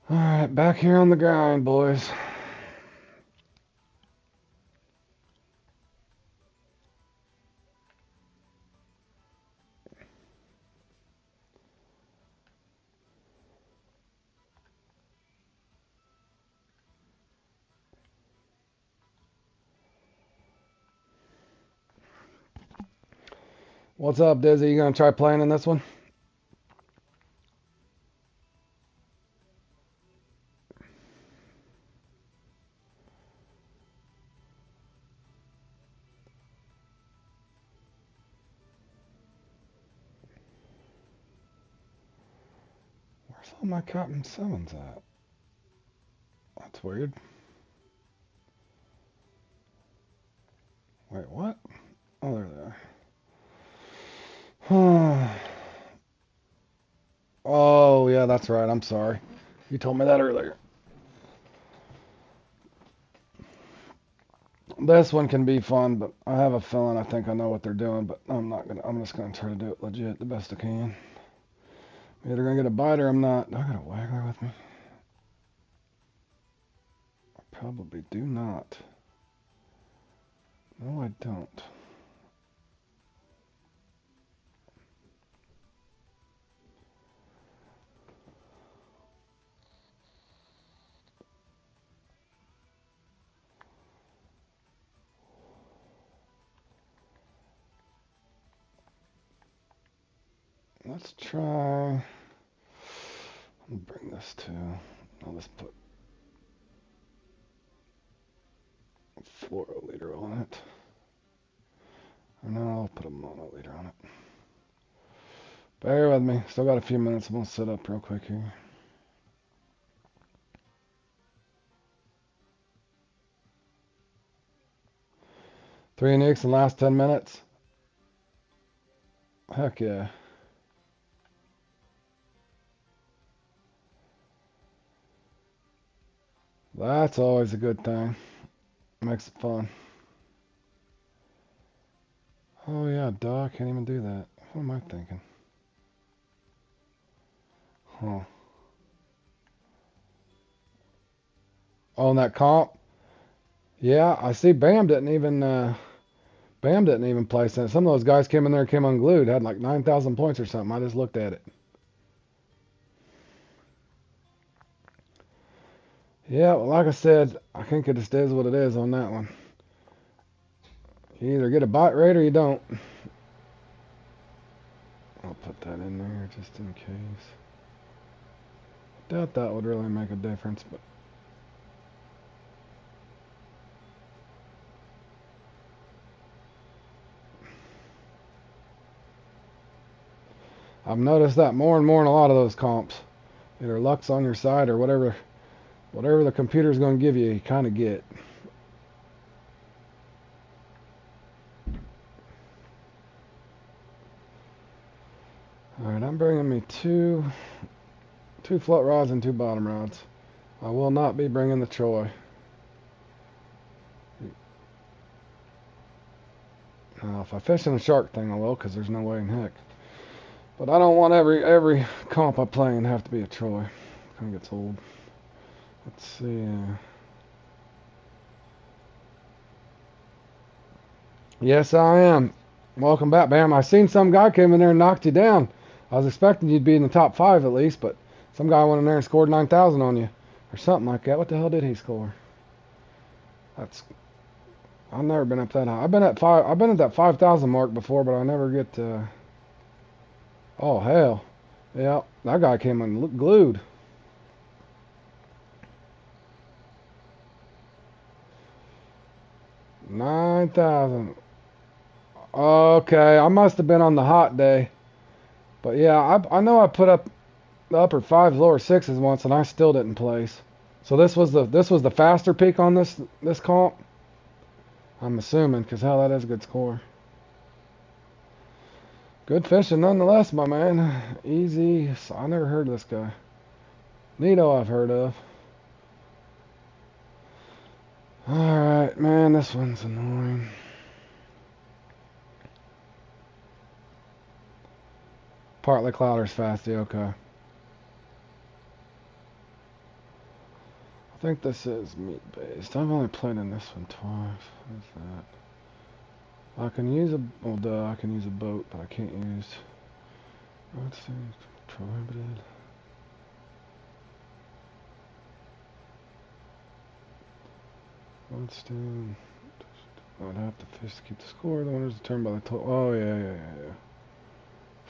Alright, back here on the grind, boys. What's up, Dizzy? You gonna try playing in this one? Where's all my Cotton Sevens at? That's weird. Wait, what? Oh, there they are. Oh, yeah, that's right. I'm sorry. You told me that earlier. This one can be fun, but I have a feeling I think I know what they're doing, but I'm just gonna try to do it legit the best I can. I'm either gonna get a bite or I'm not. Do I got a waggler with me? I probably do not. No, I don't. Let's try. I'll bring this to. I'll just put 4 liter on it. Or no, I'll put a monoliter on it. Bear with me. Still got a few minutes. I'm gonna set up real quick here. Three uniques in the last 10 minutes. Heck yeah. That's always a good thing. Makes it fun. Oh yeah, duh, I can't even do that. What am I thinking? Huh. Oh, and that comp? Yeah, I see Bam didn't even place that. Some of those guys came in there, came unglued, had like 9,000 points or something. I just looked at it. Yeah, well, like I said, I think it just is what it is on that one. You either get a bite rate or you don't. I'll put that in there just in case. Doubt that would really make a difference, but I've noticed that more and more in a lot of those comps. Either luck's on your side or whatever the computer's going to give you, you kind of get. All right, I'm bringing me two float rods and two bottom rods. I will not be bringing the Troy. If I fish in the shark thing, I will, because there's no way in heck. But I don't want every comp I play in to have to be a Troy. Kind of gets old. Let's see. Yes, I am. Welcome back, Bam. I seen some guy came in there and knocked you down. I was expecting you'd be in the top 5 at least, but some guy went in there and scored 9,000 on you. Or something like that. What the hell did he score? That's I've never been up that high. I've been at that 5,000 mark before, but I never get to. Oh hell, yeah, that guy came unglued. 9,000. Okay, I must have been on the hot day, but yeah, I know I put up the upper fives, lower sixes once, and I still didn't place. So this was the faster peak on this comp. I'm assuming, because hell, that is a good score. Good fishing nonetheless, my man. Easy. I never heard of this guy. Nito, I've heard of. Alright, man, this one's annoying. Partly clouder's fasty, okay. I think this is meat based. I've only played in this one twice. What's that? I can use a, well duh, I can use a boat, but I can't use, what's the prohibited? What's down? I'd have to fish to keep the score. The winner's determined by the total. Oh yeah.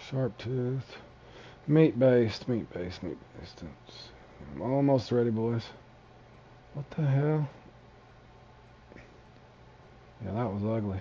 Sharp tooth. Meat based. I'm almost ready, boys. What the hell? Yeah, that was ugly.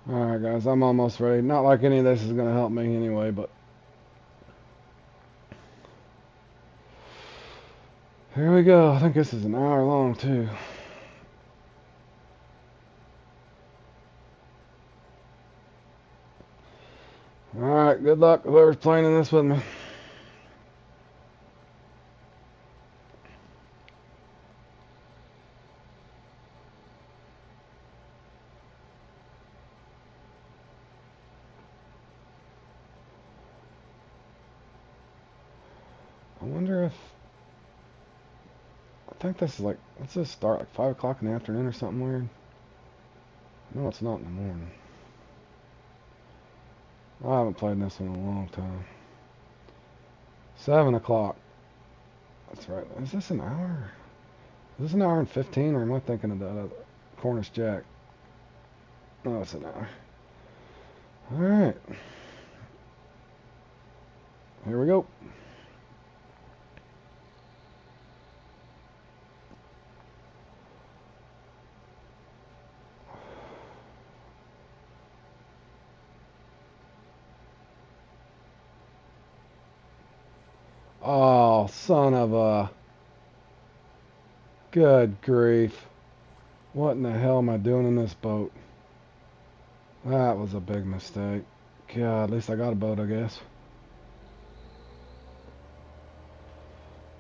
Alright guys, I'm almost ready. Not like any of this is going to help me anyway, but here we go. I think this is an hour long too. Alright, good luck whoever's playing in this with me. I wonder if, I think this is like, what's this start, like 5 o'clock in the afternoon or something weird? No, it's not in the morning. I haven't played this in a long time. 7 o'clock. That's right. Is this an hour? Is this an hour and 15, or am I thinking of the Cornish Jack? No, it's an hour. Alright. Here we go. Oh, son of a... Good grief. What in the hell am I doing in this boat? That was a big mistake. God, at least I got a boat, I guess.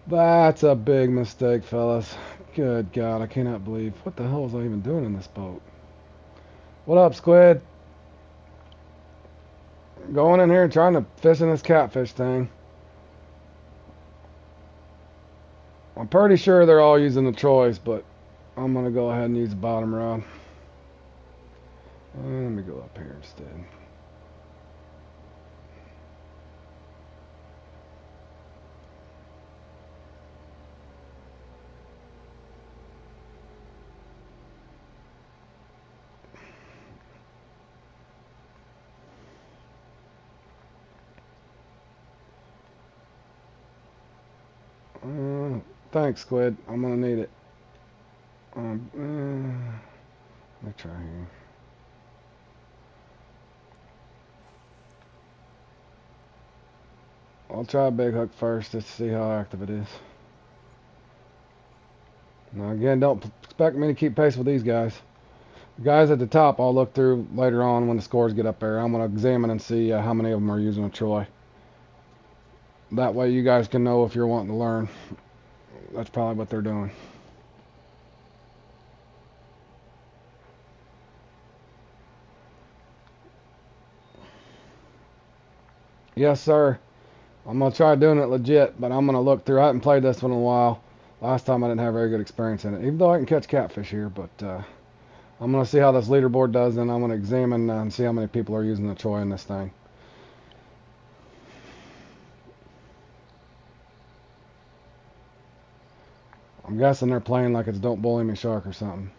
That's a big mistake, fellas. Good God, I cannot believe. What the hell was I even doing in this boat? What up, Squid? Going in here and trying to fish in this catfish thing. I'm pretty sure they're all using the Troyes, but I'm going to go ahead and use the bottom rod. Let me go up here instead. Thanks, Squid. I'm going to need it. Let me try here. I'll try a big hook first just to see how active it is. Now again, don't expect me to keep pace with these guys. The guys at the top I'll look through later on when the scores get up there. I'm going to examine and see how many of them are using a Troy. That way you guys can know if you're wanting to learn. That's probably what they're doing. Yes, sir. I'm going to try doing it legit, but I'm going to look through. I haven't played this one in a while. Last time I didn't have very good experience in it, even though I can catch catfish here. But I'm going to see how this leaderboard does, and I'm going to examine and see how many people are using the Troy in this thing. I'm guessing they're playing like it's Don't Bully Me Shark or something.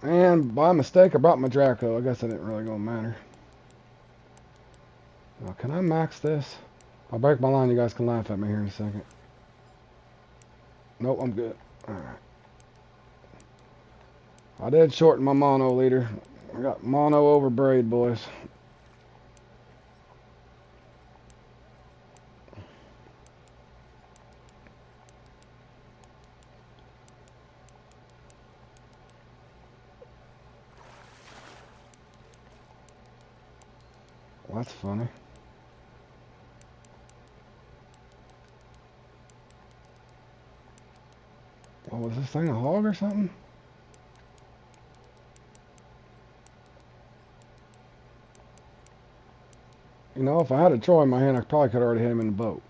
And by mistake, I brought my Draco. I guess it didn't really gonna matter. Now, can I max this? I'll break my line. You guys can laugh at me here in a second. Nope, I'm good. Alright. I did shorten my mono leader. I got mono over braid, boys. Well, that's funny. Well, was this thing a hog or something? You know, if I had a Troy in my hand, I probably could have already had him in the boat.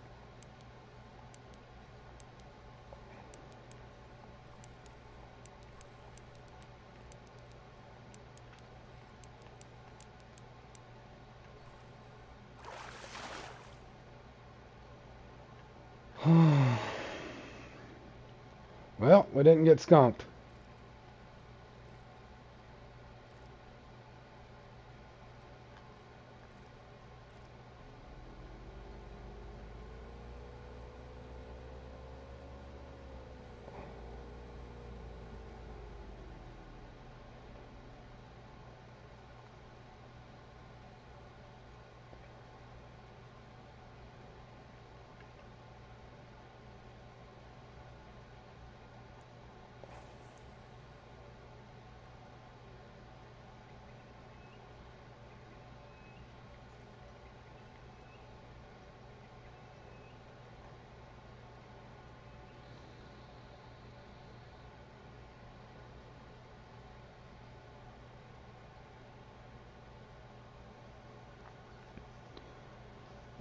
Well, we didn't get skunked.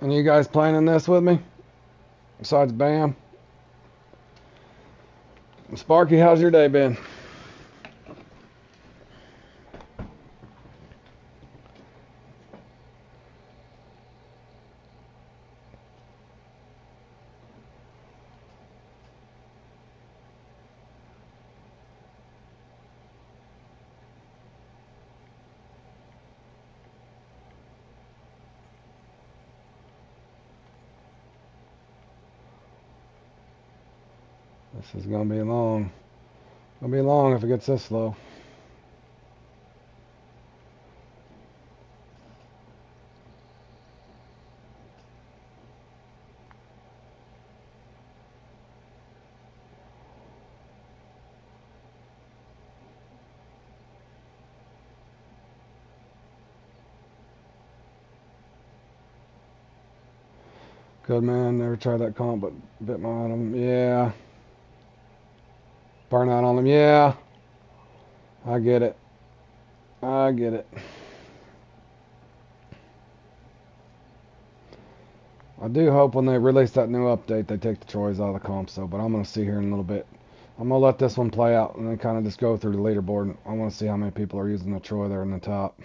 Any of you guys playing in this with me? Besides Bam? Sparky, how's your day been? This is gonna be long. Gonna be long if it gets this slow. Good man, never tried that comp, but bit my on him. Yeah. Burnout on them. Yeah. I get it. I get it. I do hope when they release that new update they take the Troys out of the comps though, but I'm going to see here in a little bit. I'm going to let this one play out and then kind of just go through the leaderboard. I want to see how many people are using the Troy there in the top.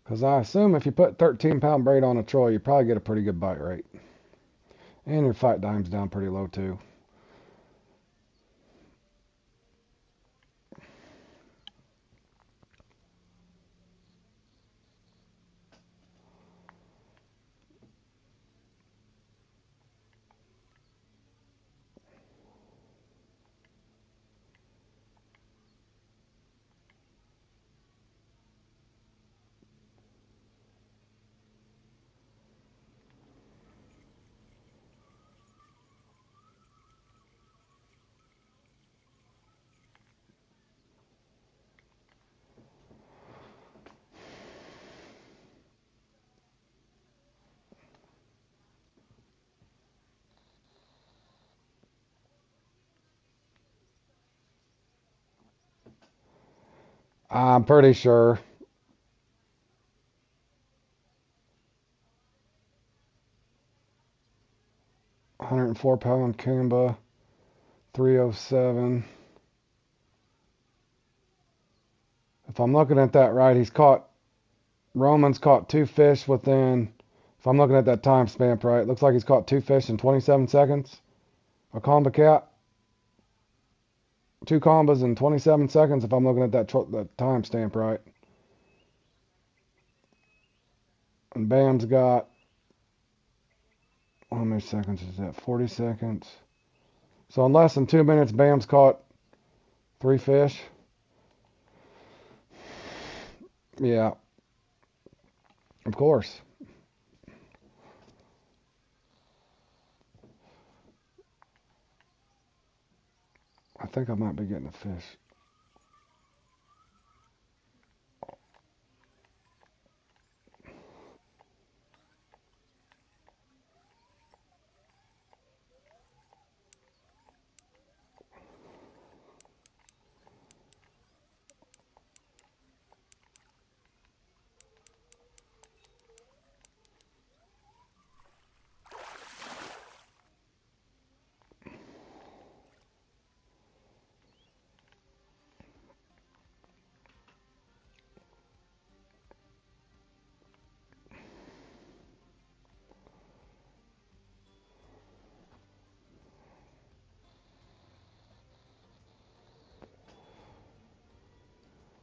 Because I assume if you put 13-pound braid on a Troy, you probably get a pretty good bite rate. And your fight dime's down pretty low too. I'm pretty sure. £104 Kamba, 307. If I'm looking at that right, Roman's caught two fish within, if I'm looking at that time stamp right, looks like he's caught two fish in 27 seconds. A comba cat, two combas in 27 seconds if I'm looking at that time stamp right. And Bam's got, how many seconds is that? 40 seconds. So in less than 2 minutes, Bam's caught three fish. Yeah, of course. I think I might be getting a fish.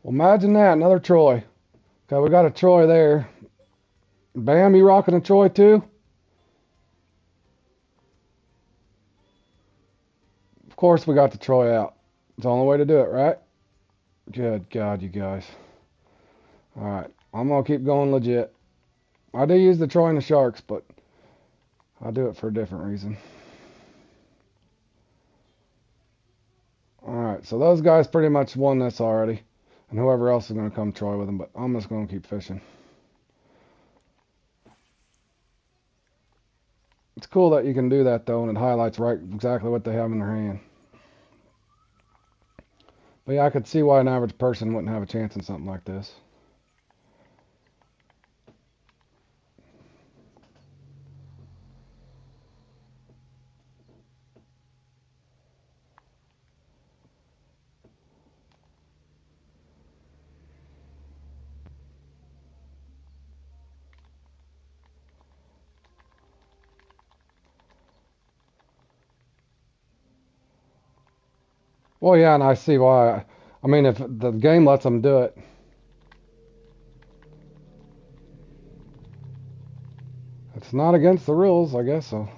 Well, imagine that, another Troy. Okay, we got a Troy there. Bam, you rocking a Troy too? Of course we got the Troy out. It's the only way to do it, right? Good God, you guys. Alright, I'm going to keep going legit. I do use the Troy and the Sharks, but I do it for a different reason. Alright, so those guys pretty much won this already. And whoever else is going to come Troy with them, but I'm just going to keep fishing. It's cool that you can do that though, and it highlights right exactly what they have in their hand. But yeah, I could see why an average person wouldn't have a chance in something like this. Well, yeah, and I see why. I mean, if the game lets them do it. It's not against the rules, I guess so.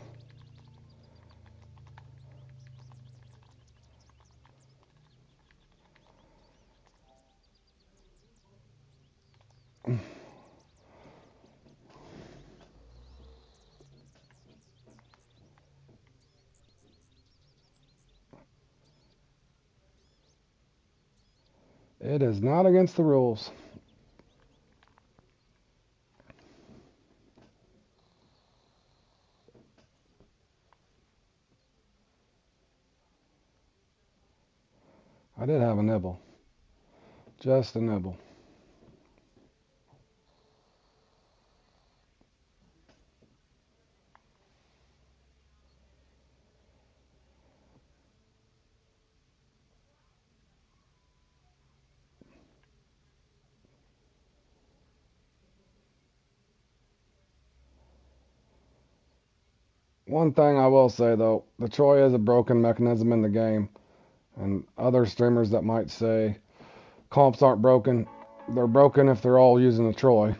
It is not against the rules. I did have a nibble. Just a nibble. One thing I will say though, the Troy is a broken mechanism in the game. And other streamers that might say comps aren't broken, they're broken if they're all using the Troy.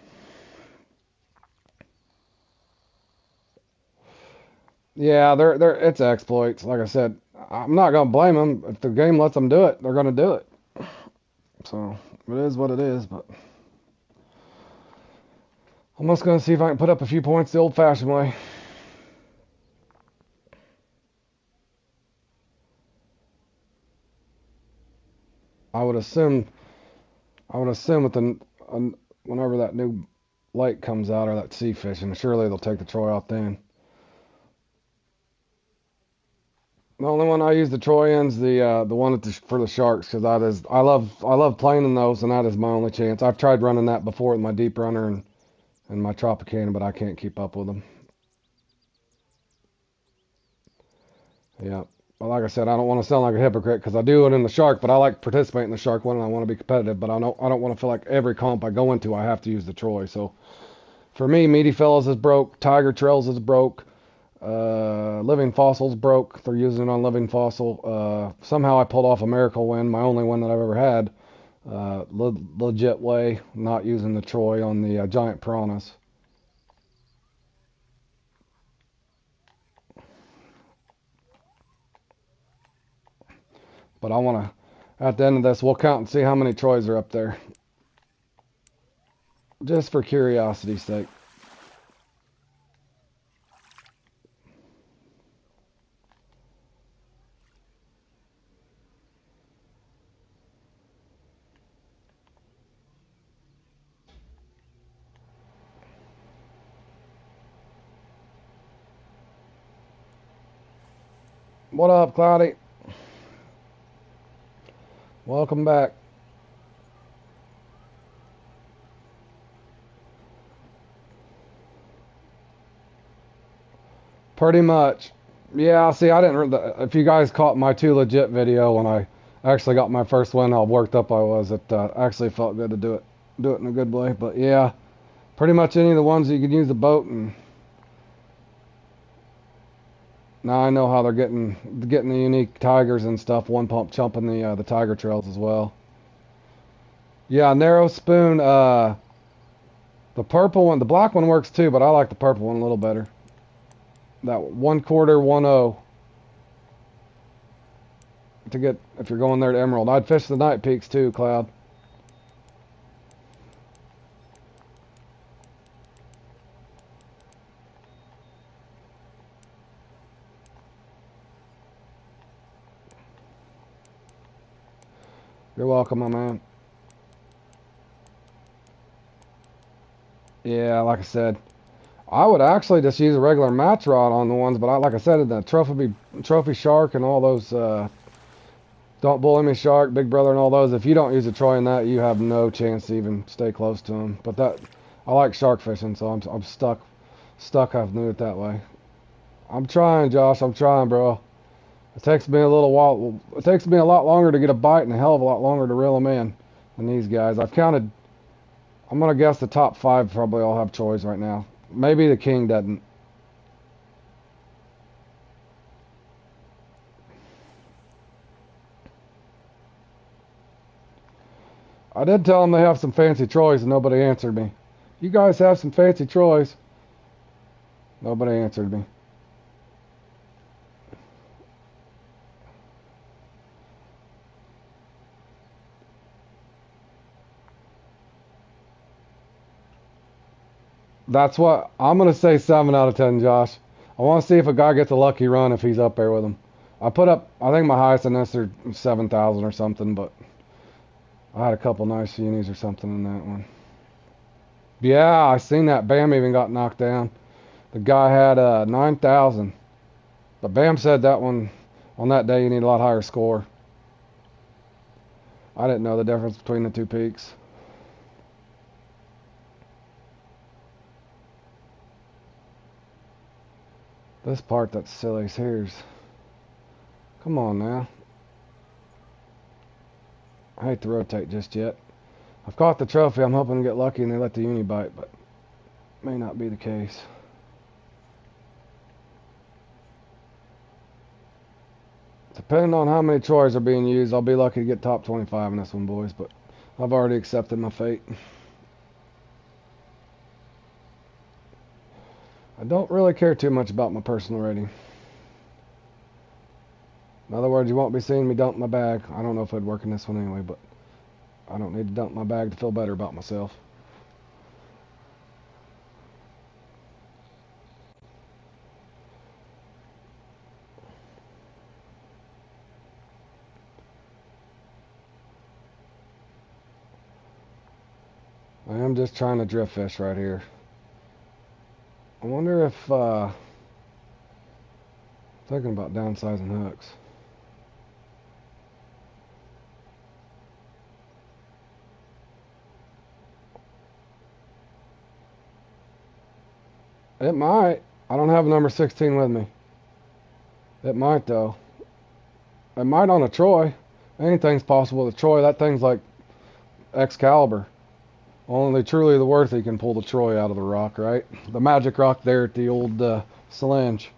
Yeah, it's exploits. Like I said, I'm not gonna blame them. If the game lets them do it, they're gonna do it. So it is what it is. But I'm just gonna see if I can put up a few points the old-fashioned way. I would assume. I would assume with whenever that new lake comes out or that sea fishing, surely they'll take the Troy out then. The only one I use the Troy in's the one for the sharks because I love playing in those and that is my only chance. I've tried running that before with my deep runner and my Tropicana, but I can't keep up with them. Yeah. Well, like I said, I don't want to sound like a hypocrite because I do it in the shark, but I like participating in the shark one and I want to be competitive. But I don't want to feel like every comp I go into I have to use the Troy. So for me, Meaty Fellows is broke, Tiger Trails is broke, Living Fossils broke. They're using it on Living Fossil. Somehow I pulled off a miracle win, my only one that I've ever had. Legit way, not using the Troy on the giant piranhas. But I want to, at the end of this, we'll count and see how many Troys are up there. Just for curiosity's sake. What up, Cloudy? Welcome back. Pretty much. Yeah, see, I didn't. If you guys caught my too legit video when I actually got my first win, how worked up I was. It actually felt good to do it in a good way. But yeah, pretty much any of the ones you could use the boat, and now I know how they're getting the unique tigers and stuff. One pump chumping the tiger trails as well. Yeah, narrow spoon. The purple one, the black one works too, but I like the purple one a little better. That 1/4 1/0 to get if you're going there to Emerald. I'd fish the night peaks too, Cloud. You're welcome, my man. Yeah, like I said, I would actually just use a regular match rod on the ones, but like I said, the trophy shark and all those, don't bully me shark, big brother and all those. If you don't use a Troy in that, you have no chance to even stay close to them. But I like shark fishing, so I'm stuck having to do it that way. I'm trying, Josh. I'm trying, bro. It takes me a little while. It takes me a lot longer to get a bite and a hell of a lot longer to reel them in than these guys. I've counted. I'm gonna guess the top 5 probably all have Troys right now. Maybe the king doesn't. I did tell them they have some fancy Troys and nobody answered me. You guys have some fancy Troys. Nobody answered me. That's what I'm gonna say. 7 out of 10, Josh. I want to see if a guy gets a lucky run if he's up there with him. I put up. I think my highest in this are 7,000 or something, but I had a couple nice unis or something in that one. Yeah, I seen that. Bam even got knocked down. The guy had 9,000, but Bam said that one on that day you need a lot higher score. I didn't know the difference between the two peaks. This part that's silly is here's. Come on now. I hate to rotate just yet. I've caught the trophy. I'm hoping to get lucky and they let the uni bite, but may not be the case. Depending on how many Troys are being used, I'll be lucky to get top 25 in this one, boys, but I've already accepted my fate. I don't really care too much about my personal rating. In other words, you won't be seeing me dump my bag. I don't know if it'd work in this one anyway, but I don't need to dump my bag to feel better about myself. I am just trying to drift fish right here. I wonder if Thinking about downsizing hooks. It might. I don't have a number 16 with me. It might though. It might on a Troy. Anything's possible with a Troy. That thing's like Excalibur. Only truly the worthy can pull the Troy out of the rock, right? The magic rock there at the old Salange.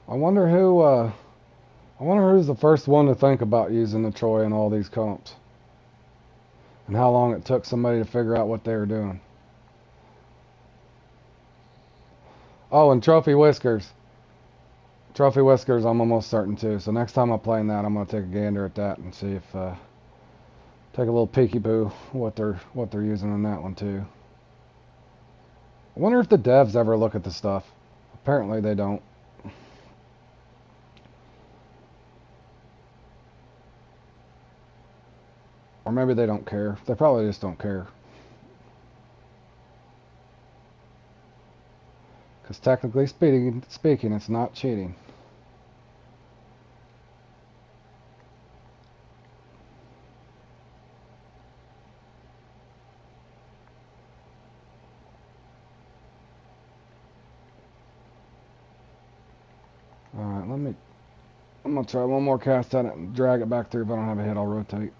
I wonder who's the first one to think about using the Troy in all these comps, and how long it took somebody to figure out what they were doing. Oh, and Trophy Whiskers. Trophy Whiskers, I'm almost certain too. So next time I'm playing that, I'm gonna take a gander at that and see if take a little peeky-boo what they're using in that one too. I wonder if the devs ever look at the stuff. Apparently they don't. Or maybe they don't care. They probably just don't care. Because technically speaking, it's not cheating. Alright, I'm going to try one more cast at it and drag it back through. If I don't have a hit, I'll rotate.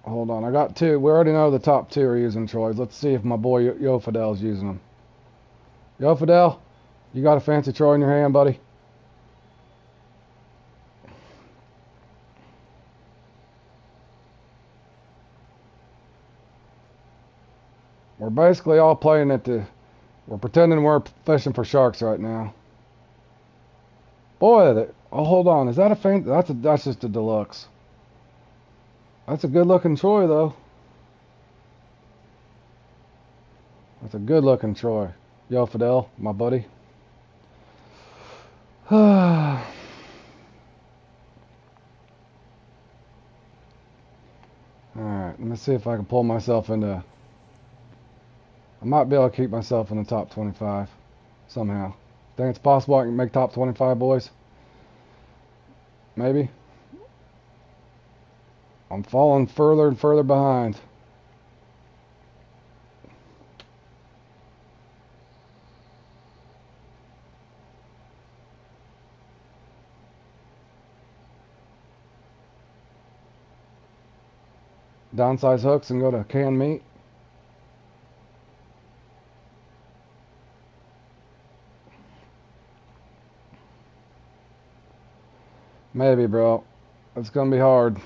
Hold on, I got two. We already know the top two are using Troys. Let's see if my boy Yo Fidel's using them. Yo Fidel, you got a fancy Troy in your hand, buddy? We're basically all playing at the... We're pretending we're fishing for sharks right now. Boy, oh, hold on. Is that a fan? That's just a deluxe. That's a good looking Troy though. That's a good looking Troy. Yo Fidel, my buddy. Alright, let me see if I can pull myself into... I might be able to keep myself in the top 25 somehow. Think it's possible I can make top 25, boys? Maybe. I'm falling further and further behind. Downsize hooks and go to canned meat. Maybe, bro. It's gonna be hard.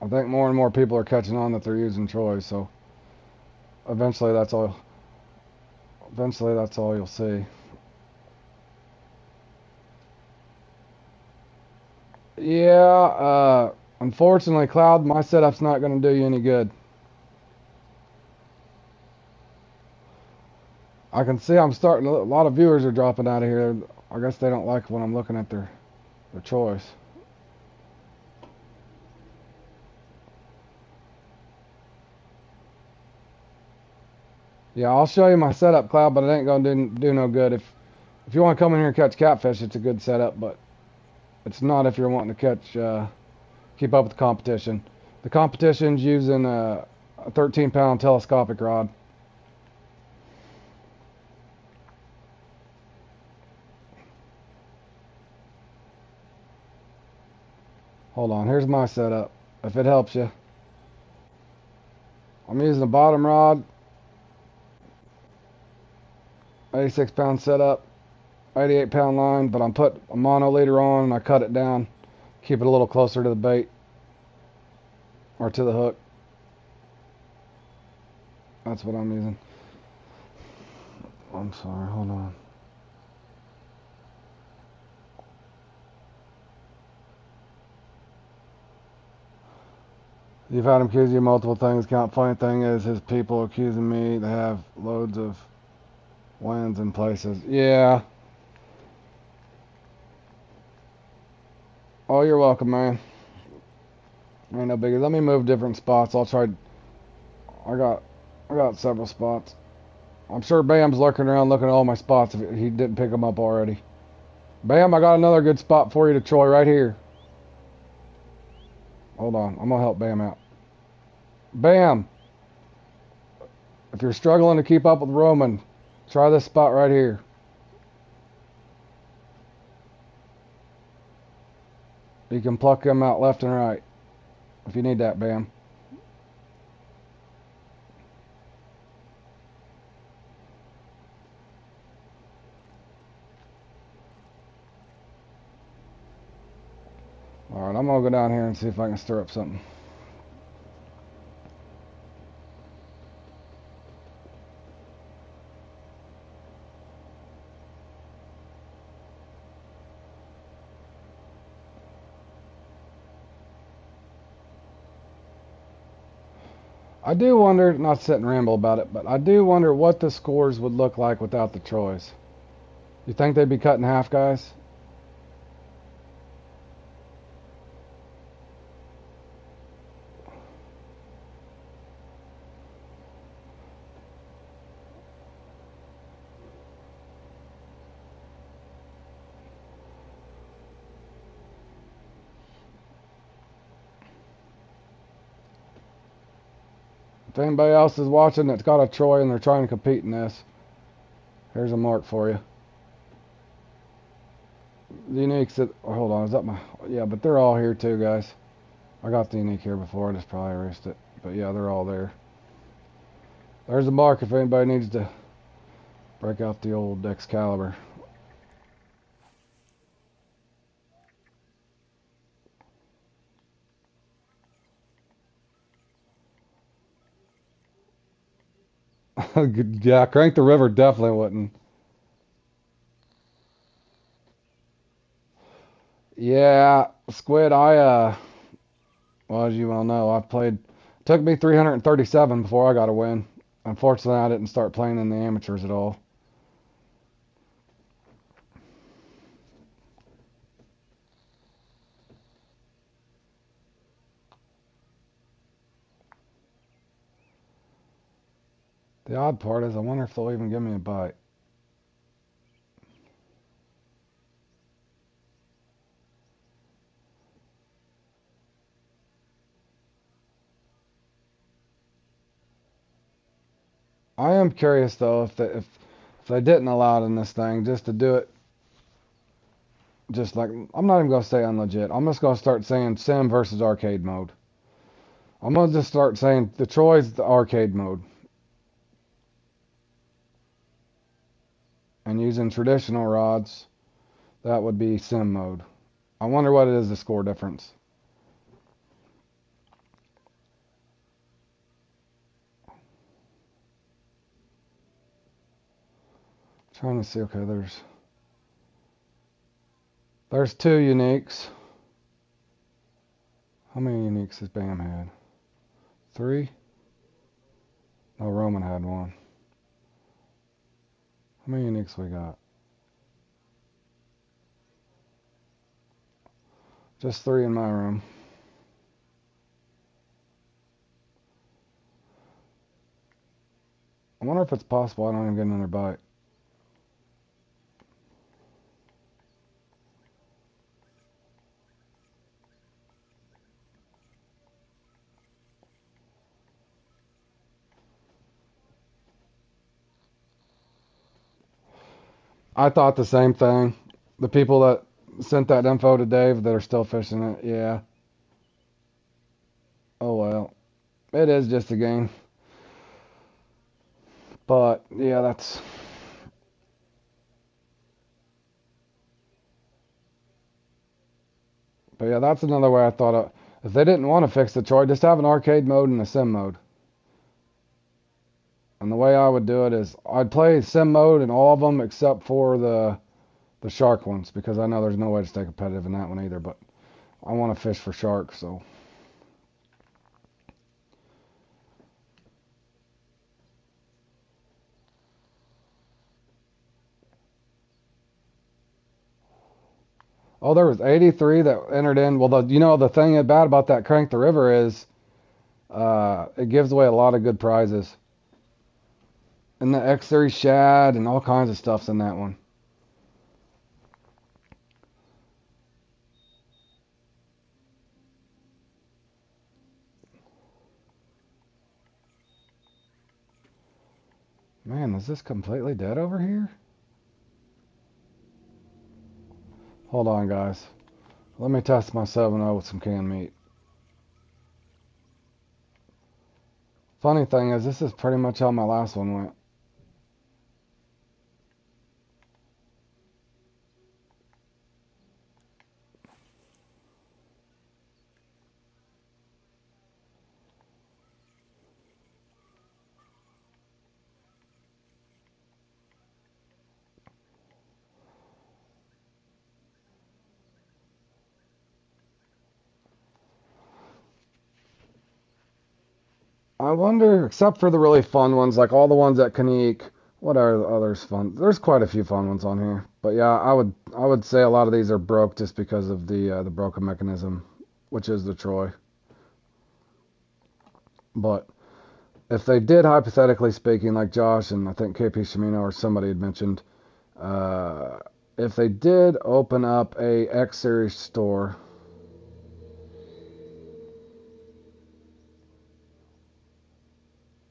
I think more and more people are catching on that they're using Troy, so eventually that's all you'll see. Yeah, unfortunately, Cloud, my setup's not gonna do you any good. I can see I'm starting, a lot of viewers are dropping out of here. I guess they don't like when I'm looking at their choice. Yeah, I'll show you my setup, Cloud, but it ain't gonna do no good. If you want to come in here and catch catfish, it's a good setup, but it's not if you're wanting to catch, keep up with the competition. The competition's using a 13-pound telescopic rod. Hold on, here's my setup, if it helps you. I'm using a bottom rod, 86-pound setup, 88-pound line, but I'm put a mono leader on and I cut it down, keep it a little closer to the bait or to the hook. That's what I'm using. I'm sorry, hold on. You've had him accuse you of multiple things. Funny thing is, his people accusing me. They have loads of Winds in places. Yeah. Oh, you're welcome, man. Ain't no biggie. Let me move different spots. I'll try. I got, I got several spots. I'm sure Bam's lurking around looking at all my spots if he didn't pick them up already. Bam, I got another good spot for you to Troy right here. Hold on. I'm going to help Bam out. Bam! If you're struggling to keep up with Roman, try this spot right here. You can pluck him out left and right if you need that, Bam. Alright, I'm going to go down here and see if I can stir up something. I do wonder, not to sit and ramble about it, but I do wonder what the scores would look like without the Troys. You think they'd be cut in half, guys? If anybody else is watching that's got a Troy and they're trying to compete in this, here's a mark for you. The uniques that, oh, hold on, is that my, yeah, but they're all here too, guys. I got the unique here before, I just probably erased it. But yeah, they're all there. There's a mark if anybody needs to break out the old Excalibur. Yeah, Crank the River definitely wouldn't. Yeah, Squid, well, as you well know, I've played, it took me 337 before I got a win. Unfortunately, I didn't start playing in the amateurs at all. The odd part is I wonder if they'll even give me a bite. I am curious though if they didn't allow it in this thing just to do it just like, I'm not even gonna say unlegit. I'm just gonna start saying sim versus arcade mode. I'm gonna just start saying the Troy's the arcade mode and using traditional rods that would be sim mode. I wonder what it is the score difference. Trying to see. Okay, there's two uniques. How many uniques has Bam had? 3? No, Roman had 1. How many uniques we got? Just 3 in my room. I wonder if it's possible I don't even get another bite. I thought the same thing. The people that sent that info to Dave that are still fishing it, yeah. Oh well. It is just a game. But yeah, that's another way I thought of. If they didn't want to fix the Troy, just have an arcade mode and a sim mode. And the way I would do it is I'd play sim mode in all of them except for the shark ones because I know there's no way to stay competitive in that one either. But I want to fish for sharks, so. Oh, there was 83 that entered in. Well, the thing bad about that Crank the River is it gives away a lot of good prizes. And the X Series shad and all kinds of stuff's in that one. Man, is this completely dead over here? Hold on, guys. Let me test my 7.0 with some canned meat. Funny thing is, this is pretty much how my last one went. I wonder, except for the really fun ones, like all the ones at Kanique, what are the others fun? There's quite a few fun ones on here. But yeah, I would say a lot of these are broke just because of the broken mechanism, which is the Troy. But if they did, hypothetically speaking, like Josh and I think KP Shimino or somebody had mentioned, uh, if they did open up a X Series store,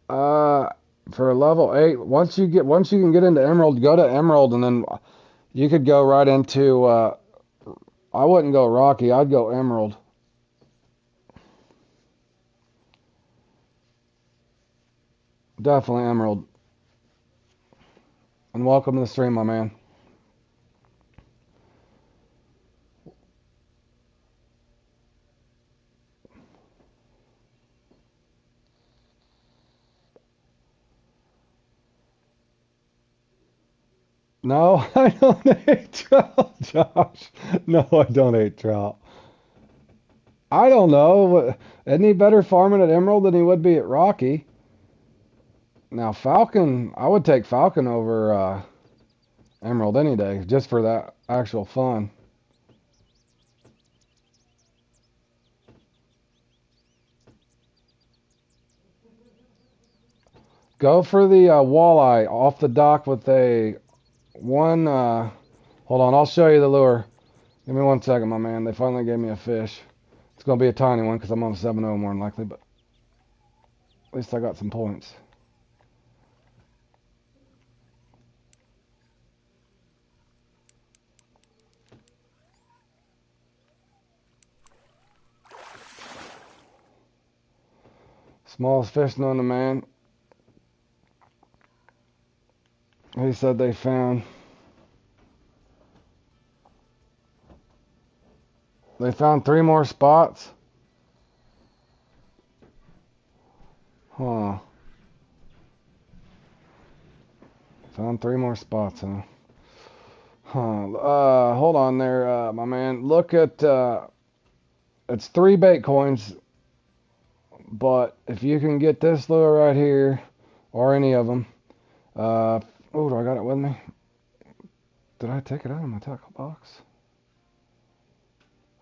uh, for level 8, once you can get into Emerald, go to Emerald, and then you could go right into. I wouldn't go Rocky. I'd go Emerald. Definitely Emerald. And welcome to the stream, my man. No, I don't hate trout, Josh. No, I don't hate trout. I don't know. Isn't he better farming at Emerald than he would be at Rocky? Now, Falcon, I would take Falcon over Emerald any day, just for that actual fun. Go for the walleye off the dock with a one. Hold on, I'll show you the lure. Give me 1 second, my man. They finally gave me a fish. It's going to be a tiny one because I'm on a 7.0 more than likely, but at least I got some points. Smallest fish known to man. He said they found 3 more spots. Huh. Found 3 more spots, huh? Huh. Hold on there, my man. Look at it's 3 bait coins, but if you can get this lure right here, or any of them, oh, do I got it with me? Did I take it out of my tackle box?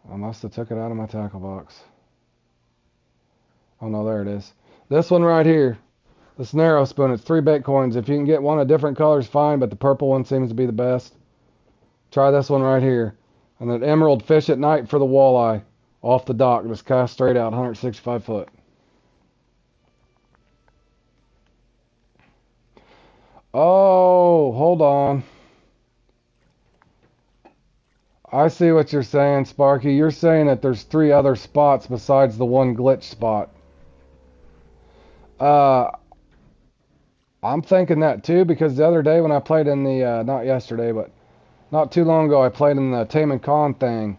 I must have took it out of my tackle box. Oh no, there it is. This one right here, this narrow spoon, it's 3 bait coins. If you can get one of different colors, fine, but the purple one seems to be the best. Try this one right here. And then Emerald fish at night for the walleye. Off the dock, just cast straight out, 165 foot. Oh, hold on. I see what you're saying, Sparky. You're saying that there's 3 other spots besides the one glitch spot. Uh, I'm thinking that too, because the other day when I played in the, not yesterday, but not too long ago, I played in the Tame and Con thing,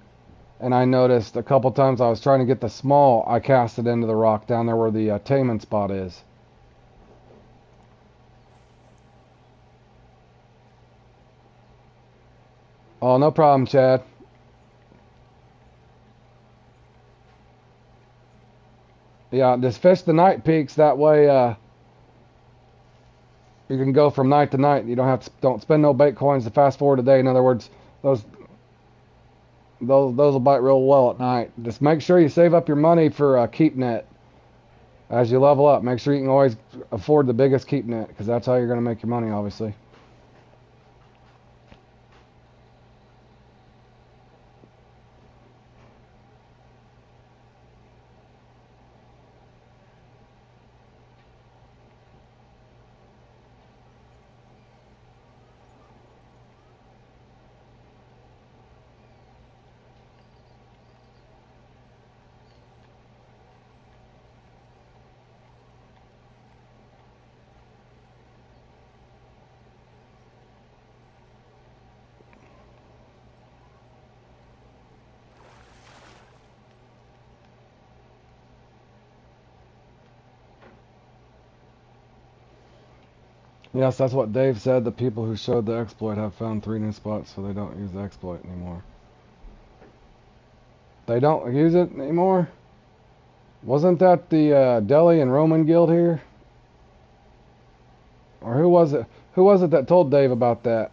and I noticed a couple times I was trying to get the small, I cast it into the rock down there where the Tame spot is. Oh, no problem, Chad. Yeah, just fish the night peaks. That way, you can go from night to night. You don't spend no bait coins to fast forward a day. In other words, those Those will bite real well at night. Just make sure you save up your money for KeepNet as you level up. Make sure you can always afford the biggest KeepNet, because that's how you're going to make your money, obviously. Yes, that's what Dave said. The people who showed the exploit have found 3 new spots, so they don't use the exploit anymore. They don't use it anymore? Wasn't that the Delhi and Roman Guild here? Or who was it? Who was it that told Dave about that?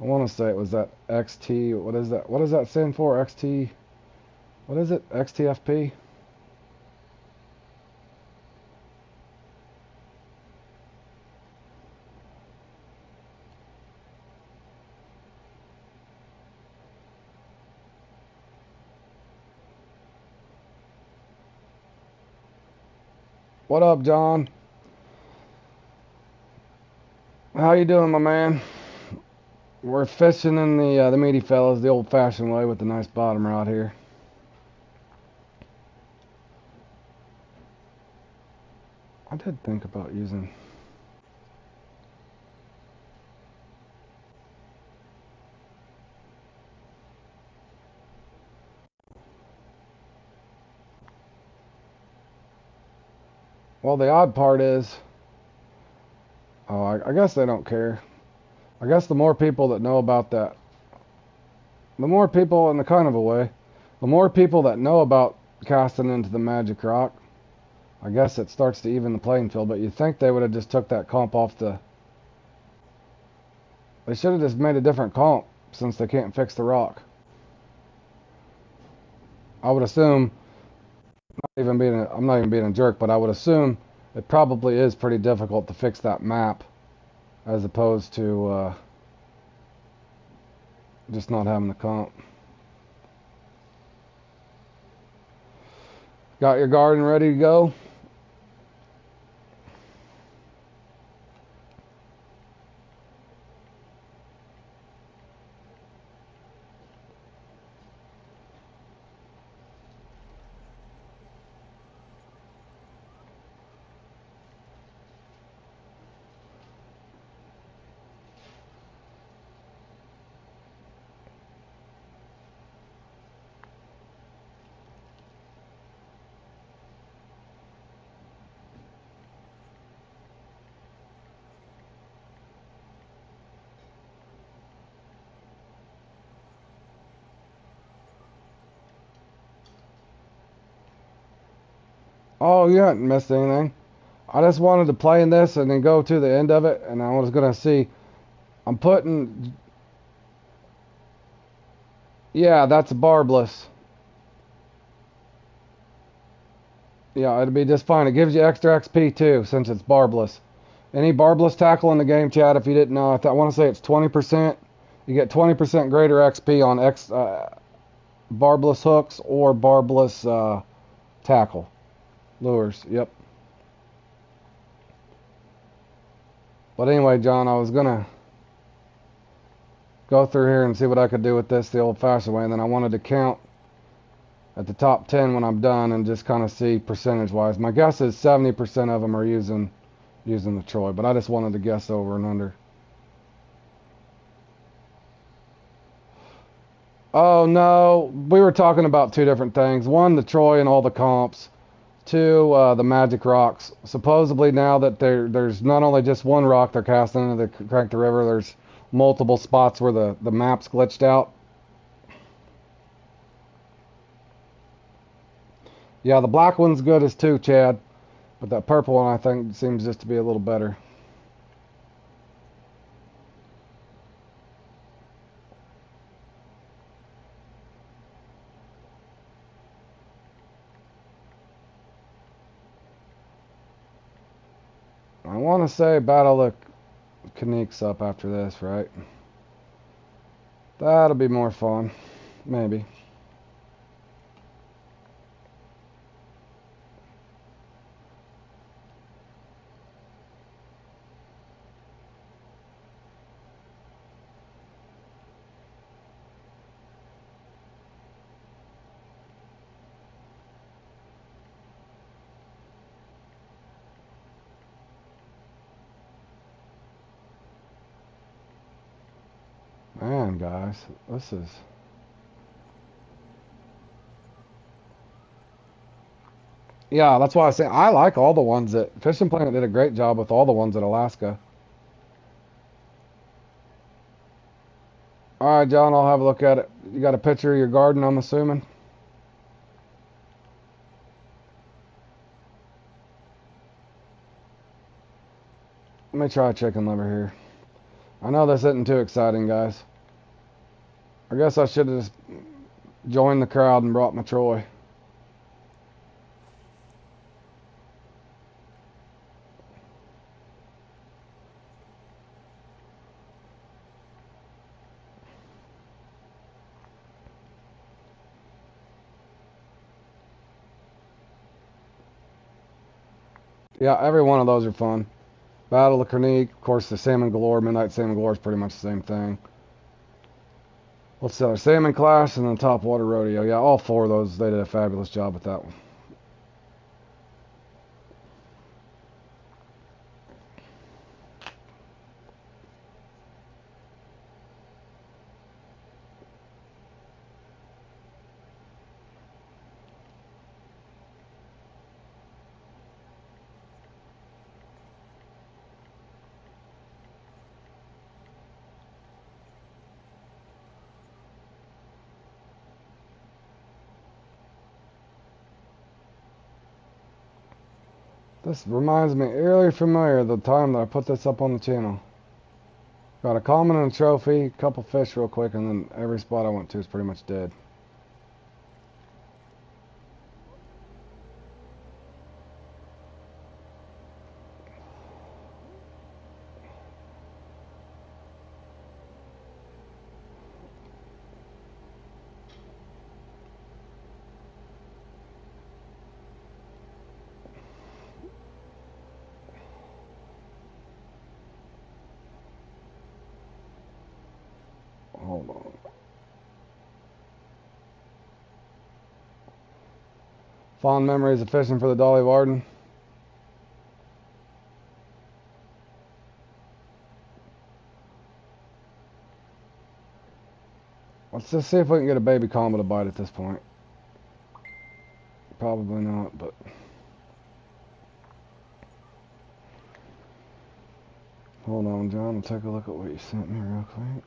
I want to say it was that XT. What is that? What does that stand for? XT. What is it? XTFP? What up, John? How you doing, my man? We're fishing in the meaty fellas the old-fashioned way with the nice bottom rod here. I did think about using. Well, the odd part is, oh, I guess they don't care. I guess the more people that know about that, the more people, in the kind of a way, the more people that know about casting into the Magic Rock, I guess it starts to even the playing field. But you'd think they would have just took that comp off the. They should have just made a different comp since they can't fix the rock. I would assume, I'm not even being a jerk, but I would assume it probably is pretty difficult to fix that map, as opposed to just not having the comp. Got your garden ready to go? Oh, you haven't missed anything. I just wanted to play in this and then go to the end of it, and I was gonna see. I'm putting, yeah, that's barbless. Yeah, it'd be just fine. It gives you extra XP too, since it's barbless. Any barbless tackle in the game, Chad, if you didn't know, I want to say it's 20%. You get 20% greater XP on barbless hooks or barbless tackle lures. Yep. But anyway, John, I was gonna go through here and see what I could do with this the old-fashioned way, and then I wanted to count at the top 10 when I'm done and just kind of see percentage-wise. My guess is 70% of them are using the Troy, but I just wanted to guess over and under. Oh no, we were talking about 2 different things. One, the Troy and all the comps. 2, the Magic Rocks. Supposedly now that there's not only just one rock they're casting into the Crank the River, there's multiple spots where the map's glitched out. Yeah, the black one's good as 2, Chad, but that purple one I think seems just to be a little better. I want to say Battle of Kanik's up after this, right? That'll be more fun. Maybe. Man, guys, this is... Yeah, that's why I say I like all the ones that... Fishing Planet did a great job with all the ones at Alaska. Alright, John, I'll have a look at it. You got a picture of your garden, I'm assuming? Let me try chicken liver here. I know this isn't too exciting, guys. I guess I should have just joined the crowd and brought my Troy. Yeah, every one of those are fun. Battle of Kernique, of course, the Salmon Galore, Midnight Salmon Galore is pretty much the same thing. What's the other? Salmon Clash and then Top Water Rodeo. Yeah, all four of those, they did a fabulous job with that one. This reminds me eerily familiar of the time that I put this up on the channel. Got a common and a trophy, a couple fish real quick, and then every spot I went to is pretty much dead. Hold on. Fond memories of fishing for the Dolly Varden. Let's just see if we can get a baby combo to bite at this point. Probably not, but... Hold on, John. I'll take a look at what you sent me real quick.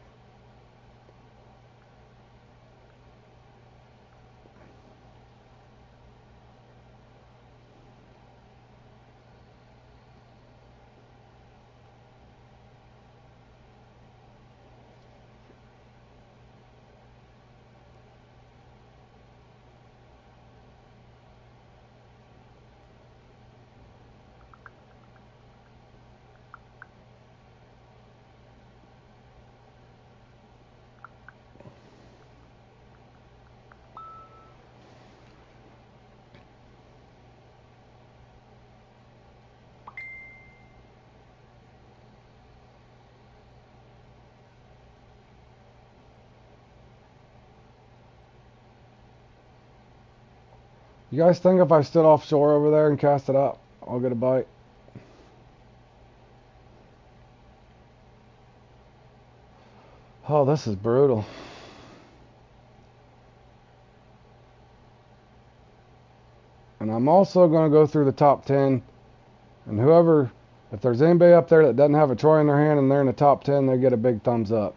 You guys think if I stood offshore over there and cast it up, I'll get a bite? Oh, this is brutal. And I'm also going to go through the top 10. And whoever, if there's anybody up there that doesn't have a Troy in their hand and they're in the top 10, they get a big thumbs up.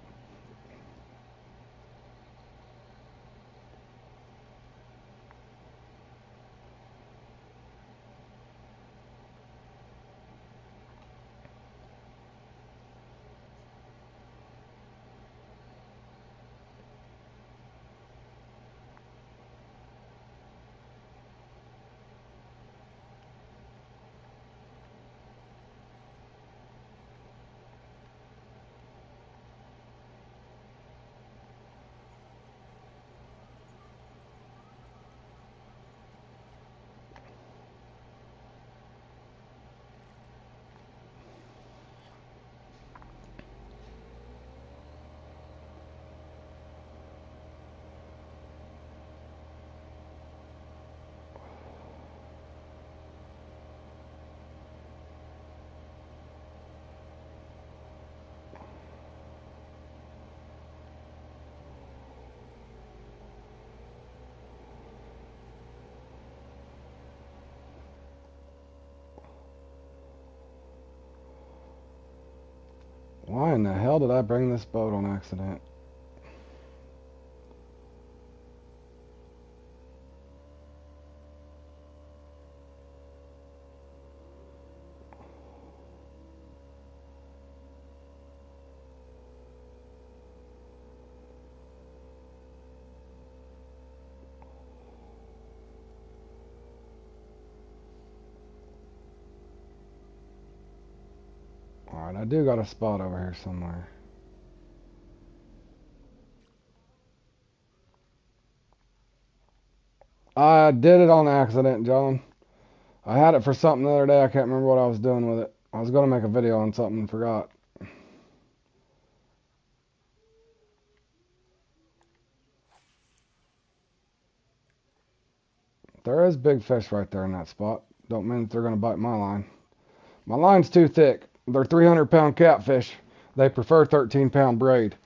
Why in the hell did I bring this boat on accident? Alright, I do got a spot over here somewhere. I did it on accident, John. I had it for something the other day. I can't remember what I was doing with it. I was going to make a video on something and forgot. There is big fish right there in that spot. Don't mean that they're going to bite my line. My line's too thick. They're 300-pound catfish. They prefer 13-pound braid.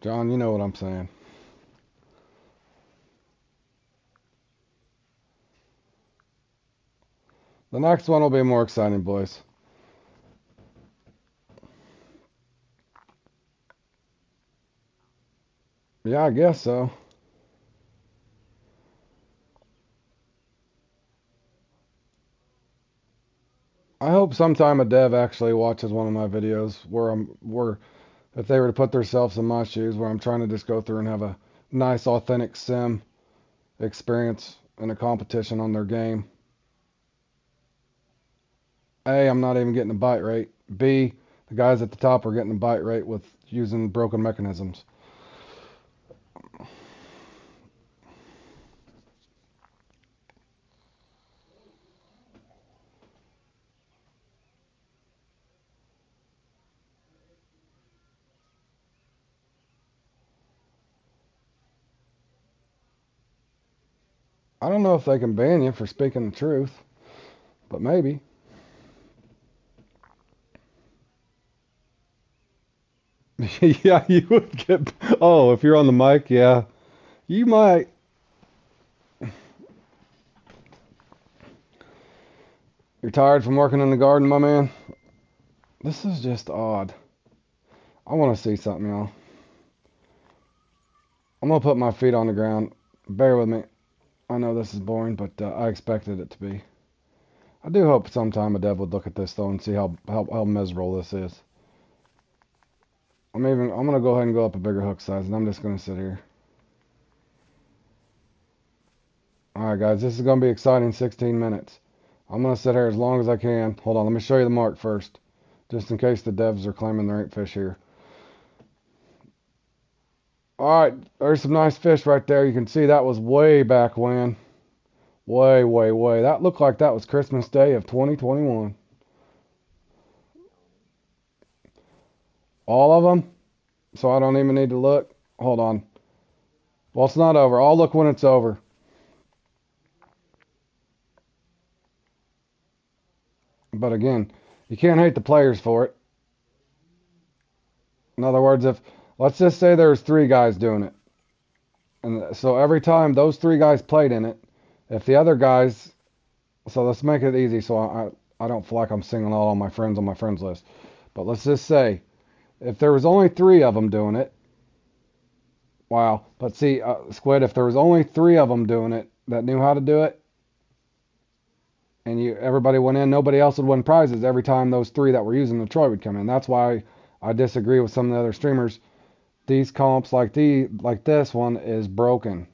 John, you know what I'm saying. The next one will be more exciting, boys. Yeah, I guess so. I hope sometime a dev actually watches one of my videos where if they were to put themselves in my shoes, where I'm trying to just go through and have a nice authentic sim experience in a competition on their game. A, I'm not even getting a bite rate. B, the guys at the top are getting a bite rate with using broken mechanisms. I don't know if they can ban you for speaking the truth, but maybe. Yeah, you would get. Oh, if you're on the mic, yeah, you might. You're tired from working in the garden, my man? This is just odd. I want to see something, y'all. I'm gonna put my feet on the ground. Bear with me. I know this is boring, but I expected it to be. I do hope sometime a dev would look at this though and see how miserable this is. I'm gonna go ahead and go up a bigger hook size, and I'm just gonna sit here. All right, guys, this is gonna be exciting. 16 minutes. I'm gonna sit here as long as I can. Hold on, let me show you the mark first, just in case the devs are claiming there ain't fish here. All right, there's some nice fish right there. You can see that was way back when. Way, way, way. That looked like that was Christmas Day of 2021. All of them? So I don't even need to look? Hold on. Well, it's not over. I'll look when it's over. But again, you can't hate the players for it. In other words, if let's just say there's three guys doing it. And so every time those three guys played in it, if the other guys, so let's make it easy so I don't feel like I'm singling out all my friends on my friends list. But let's just say if there was only three of them doing it, wow. But see, Squid, if there was only three of them doing it that knew how to do it, and everybody went in, nobody else would win prizes every time those three that were using the Troy would come in. That's why I disagree with some of the other streamers. These comps like this one is broken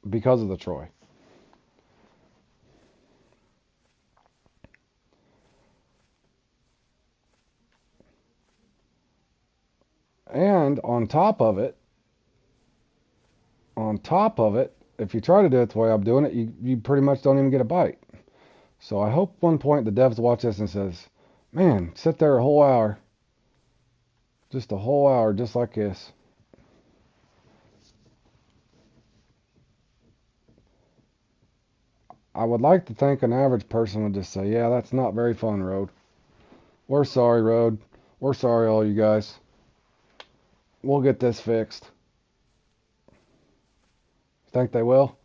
because of the Troy. And on top of it, if you try to do it the way I'm doing it, you pretty much don't even get a bite. So I hope one point the devs watch this and says, man, sit there a whole hour. Just a whole hour, just like this. I would like to think an average person would just say, yeah, that's not very fun, Road. We're sorry, Road. We're sorry, all you guys. We'll get this fixed. Think they will?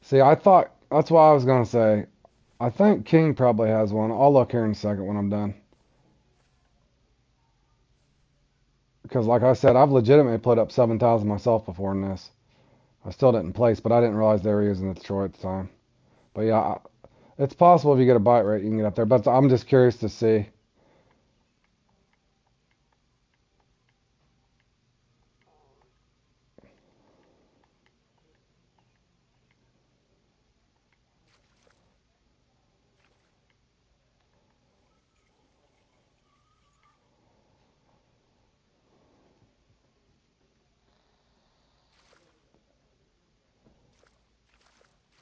See, I thought, that's what I was going to say. I think King probably has one. I'll look here in a second when I'm done. Because like I said, I've legitimately put up 7,000 myself before in this. I still didn't place, but I didn't realize they were using the Detroit at the time. But yeah, it's possible if you get a bite rate, you can get up there. But I'm just curious to see.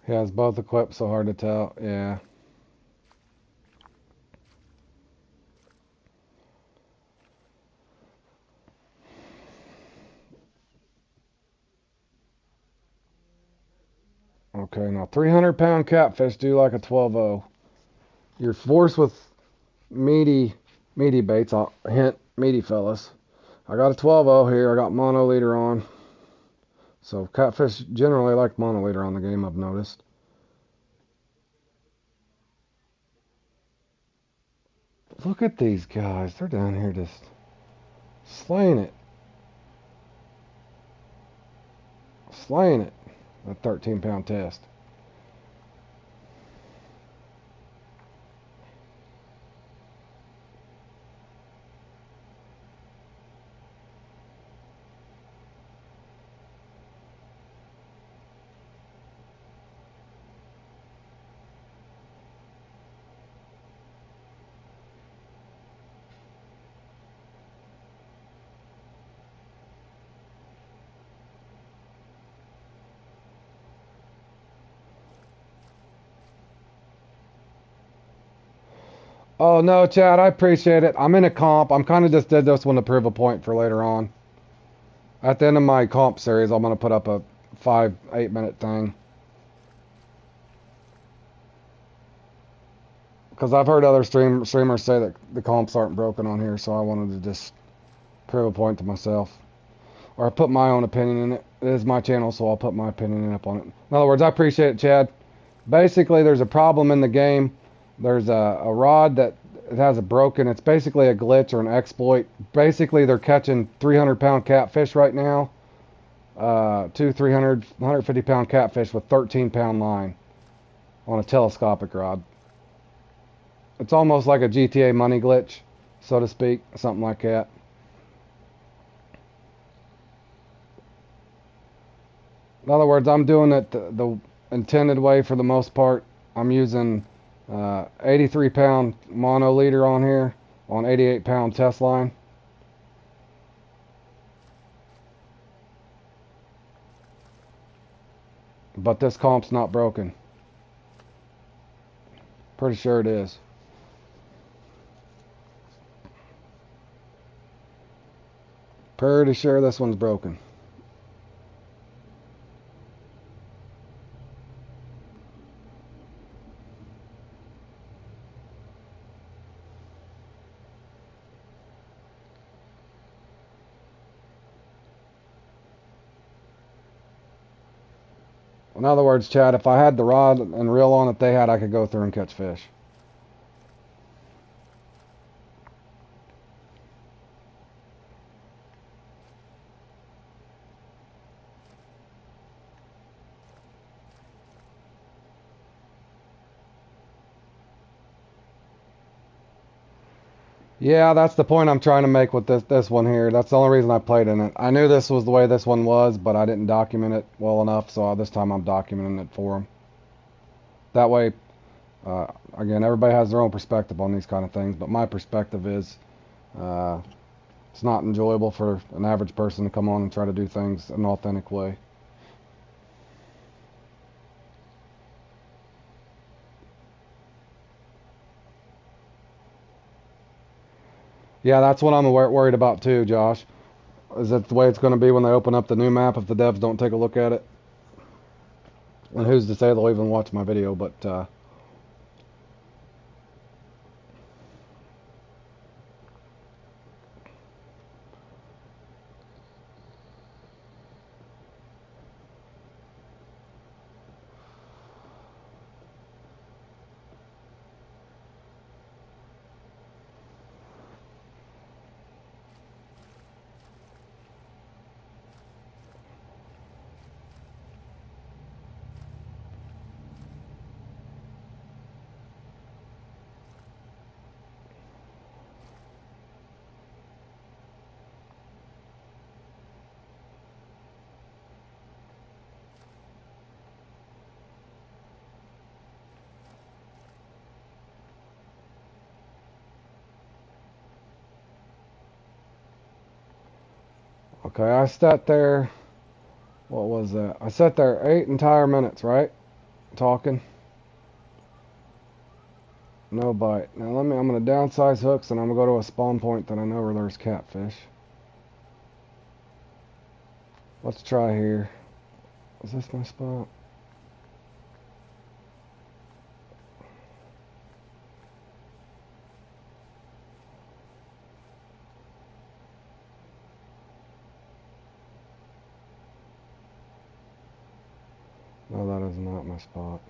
He has both equipped, so hard to tell. Yeah. Okay, now 300-pound catfish do like a 12-0. You're forced with meaty baits. I'll hint, meaty fellas. I got a 12-0 here. I got mono leader on. So catfish generally like mono leader on the game, I've noticed. Look at these guys. They're down here just slaying it. Slaying it. A 13-pound test. Oh no, Chad, I appreciate it. I'm in a comp. I'm kind of just did this one to prove a point for later on. At the end of my comp series, I'm gonna put up a 5-8 minute thing. Because I've heard other streamers say that the comps aren't broken on here, so I wanted to just prove a point to myself. Or I put my own opinion in it. It is my channel, so I'll put my opinion up on it. In other words, I appreciate it, Chad. Basically, there's a problem in the game. There's a rod that it has a broken. It's basically a glitch or an exploit. Basically, they're catching 300-pound catfish right now. 300, 150-pound catfish with 13-pound line on a telescopic rod. It's almost like a GTA money glitch, so to speak, something like that. In other words, I'm doing it the intended way for the most part. I'm using 83-pound mono leader on here on 88-pound test line. But this comp's not broken. Pretty sure it is. Pretty sure this one's broken. In other words, Chad, if I had the rod and reel on that they had, I could go through and catch fish. Yeah, that's the point I'm trying to make with this one here. That's the only reason I played in it. I knew this was the way this one was, but I didn't document it well enough, so this time I'm documenting it for them. That way, again, everybody has their own perspective on these kind of things, but my perspective is uh, it's not enjoyable for an average person to come on and try to do things an authentic way. Yeah, that's what I'm worried about too, Josh. Is that the way it's going to be when they open up the new map if the devs don't take a look at it? And who's to say they'll even watch my video, but okay, I sat there. What was that? I sat there 8 entire minutes, right? Talking. No bite. Now I'm gonna downsize hooks and I'm gonna go to a spawn point that I know where there's catfish. Let's try here. Is this my spot? No, that is not my spot.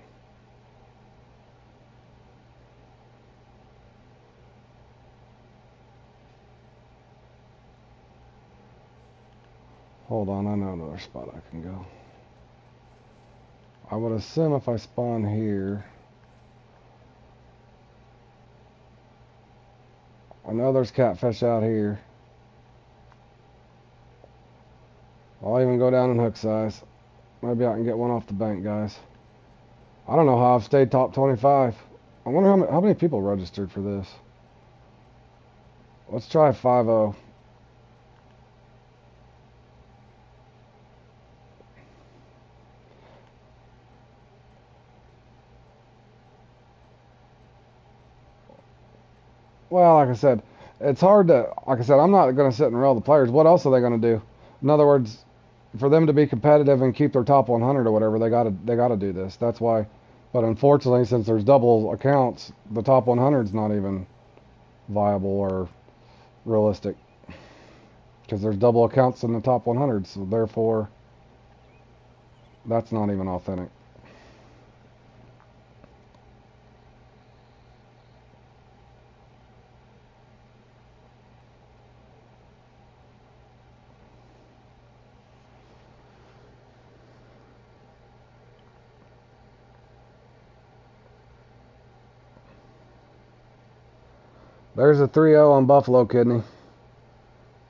Hold on, I know another spot I can go. I would assume if I spawn here, I know there's catfish out here. I'll even go down in hook size. Maybe I can get one off the bank, guys. I don't know how I've stayed top 25. I wonder how many people registered for this. Let's try 5-0. Well, like I said, it's hard to, like I said, I'm not going to sit and rail the players. What else are they going to do? In other words, for them to be competitive and keep their top 100 or whatever, they got to do this. That's why. But unfortunately, since there's double accounts, the top 100 is not even viable or realistic because there's double accounts in the top 100. So therefore, that's not even authentic. There's a 3-0 on Buffalo Kidney.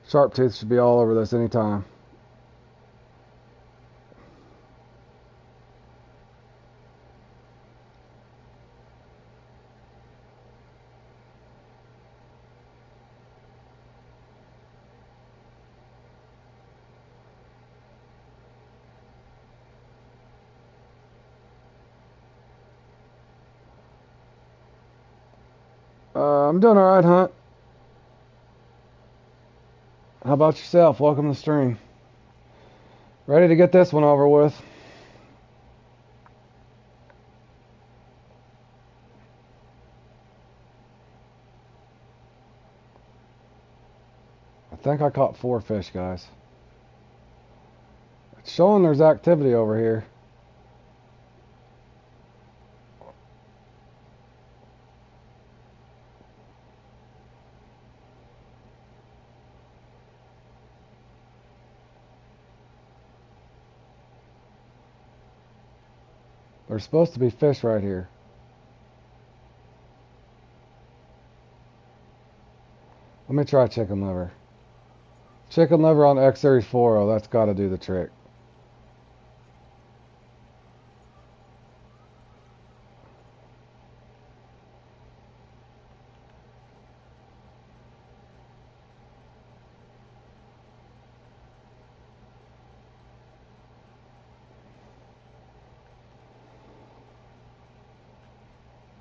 Sharptooth should be all over this anytime. I'm doing alright, Hunt. How about yourself? Welcome to the stream. Ready to get this one over with. I think I caught 4 fish, guys. It's showing there's activity over here. There's supposed to be fish right here. Let me try chicken liver. Chicken liver on X Series 4.0. That's got to do the trick.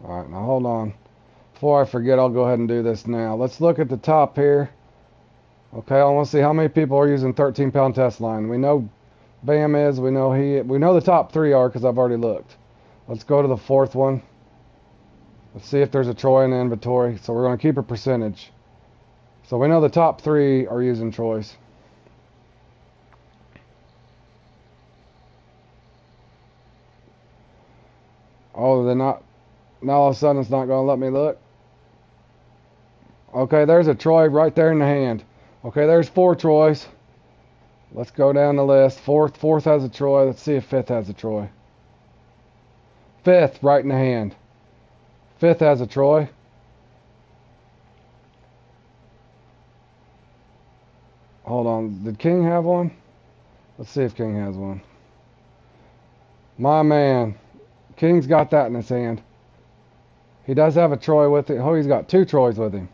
Alright, now hold on. Before I forget, I'll go ahead and do this now. Let's look at the top here. Okay, I want to see how many people are using 13-pound test line. We know Bam is. We know the top 3 are because I've already looked. Let's go to the 4th one. Let's see if there's a Troy in the inventory. So we're going to keep a percentage. So we know the top 3 are using Troys. Oh, they're not. Now all of a sudden it's not going to let me look. Okay, there's a Troy right there in the hand. Okay, there's 4 Troys. Let's go down the list. Fourth has a Troy. Let's see if 5th has a Troy. 5th, right in the hand. 5th has a Troy. Hold on. Did King have one? Let's see if King has one. My man. King's got that in his hand. He does have a Troy with it. Oh, he's got 2 Troys with him.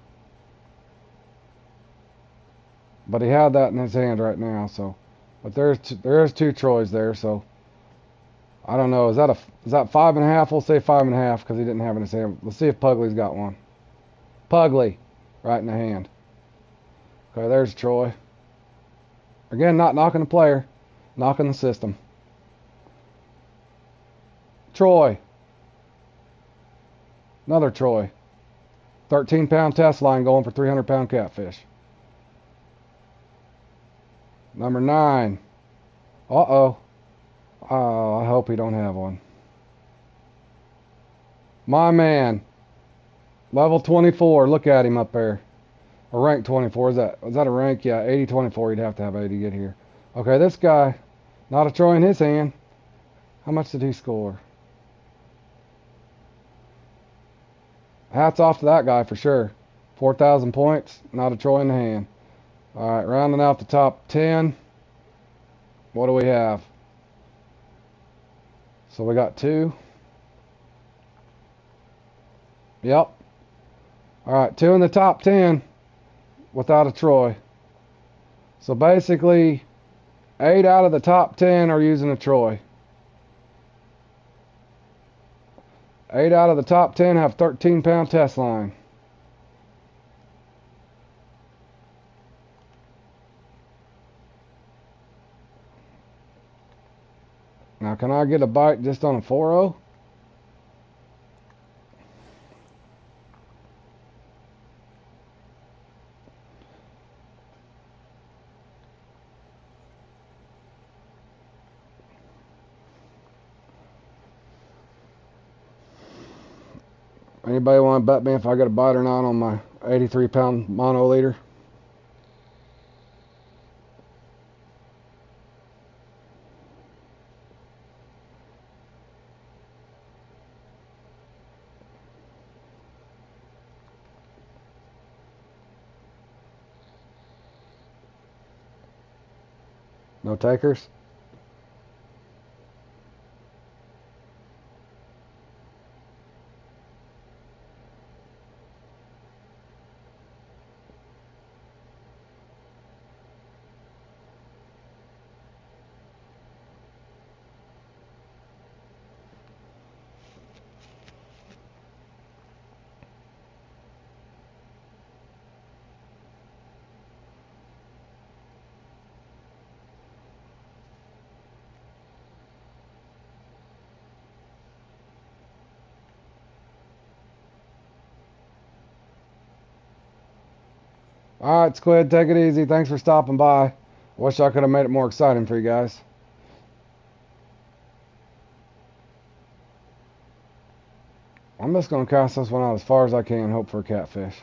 But he had that in his hand right now, so. But there's 2 Troys there, so. I don't know. Is that 5.5? We'll say 5.5 because he didn't have it in his hand. Let's see if Pugly's got one. Pugly, right in the hand. Okay, there's Troy. Again, not knocking the player, knocking the system. Troy. Another Troy. 13-pound test line going for 300-pound catfish. Number 9. Uh-oh. Oh, I hope he don't have one. My man. Level 24. Look at him up there. Or rank 24. Is that a rank? Yeah, 80-24. He'd have to have 80 to get here. Okay, this guy. Not a Troy in his hand. How much did he score? Hats off to that guy for sure. 4,000 points. Not a Troy in the hand. Alright, rounding out the top 10. What do we have? So we got 2. Yep. Alright, 2 in the top 10 without a Troy. So basically, 8 out of the top 10 are using a Troy. 8 out of the top 10 have 13-pound test line. Now, can I get a bite just on a 4.0? Anybody want to bet me if I get a bite or not on my 83-pound mono leader? No takers? Alright, Squid, take it easy. Thanks for stopping by. Wish I could have made it more exciting for you guys. I'm just going to cast this one out as far as I can, hope for a catfish.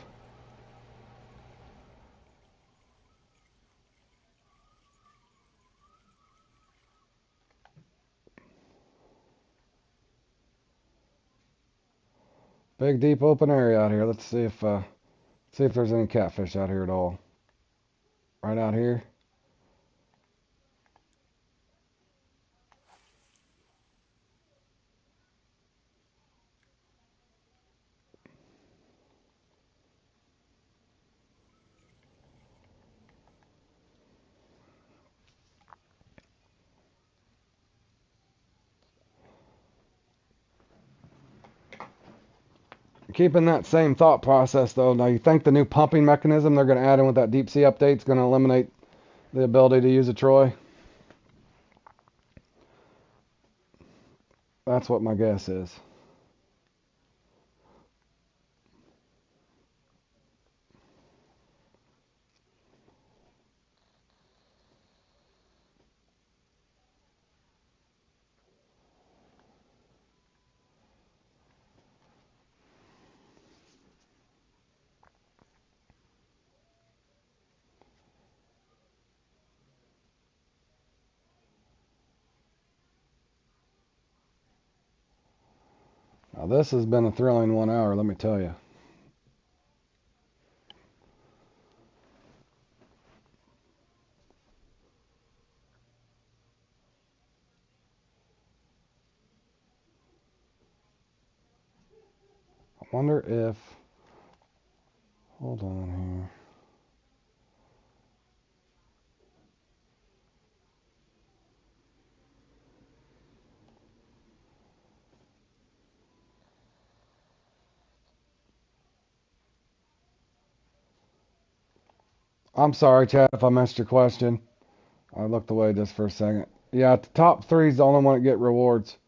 Big, deep, open area out here. Let's see if there's any catfish out here at all. Right out here. Keeping that same thought process though, now you think the new pumping mechanism they're going to add in with that deep sea update is going to eliminate the ability to use a Troy? That's what my guess is. Now this has been a thrilling 1 hour, let me tell you. I wonder if, hold on here. I'm sorry, Chad, if I missed your question. I looked away just for a second. Yeah, the top three is the only one that get rewards.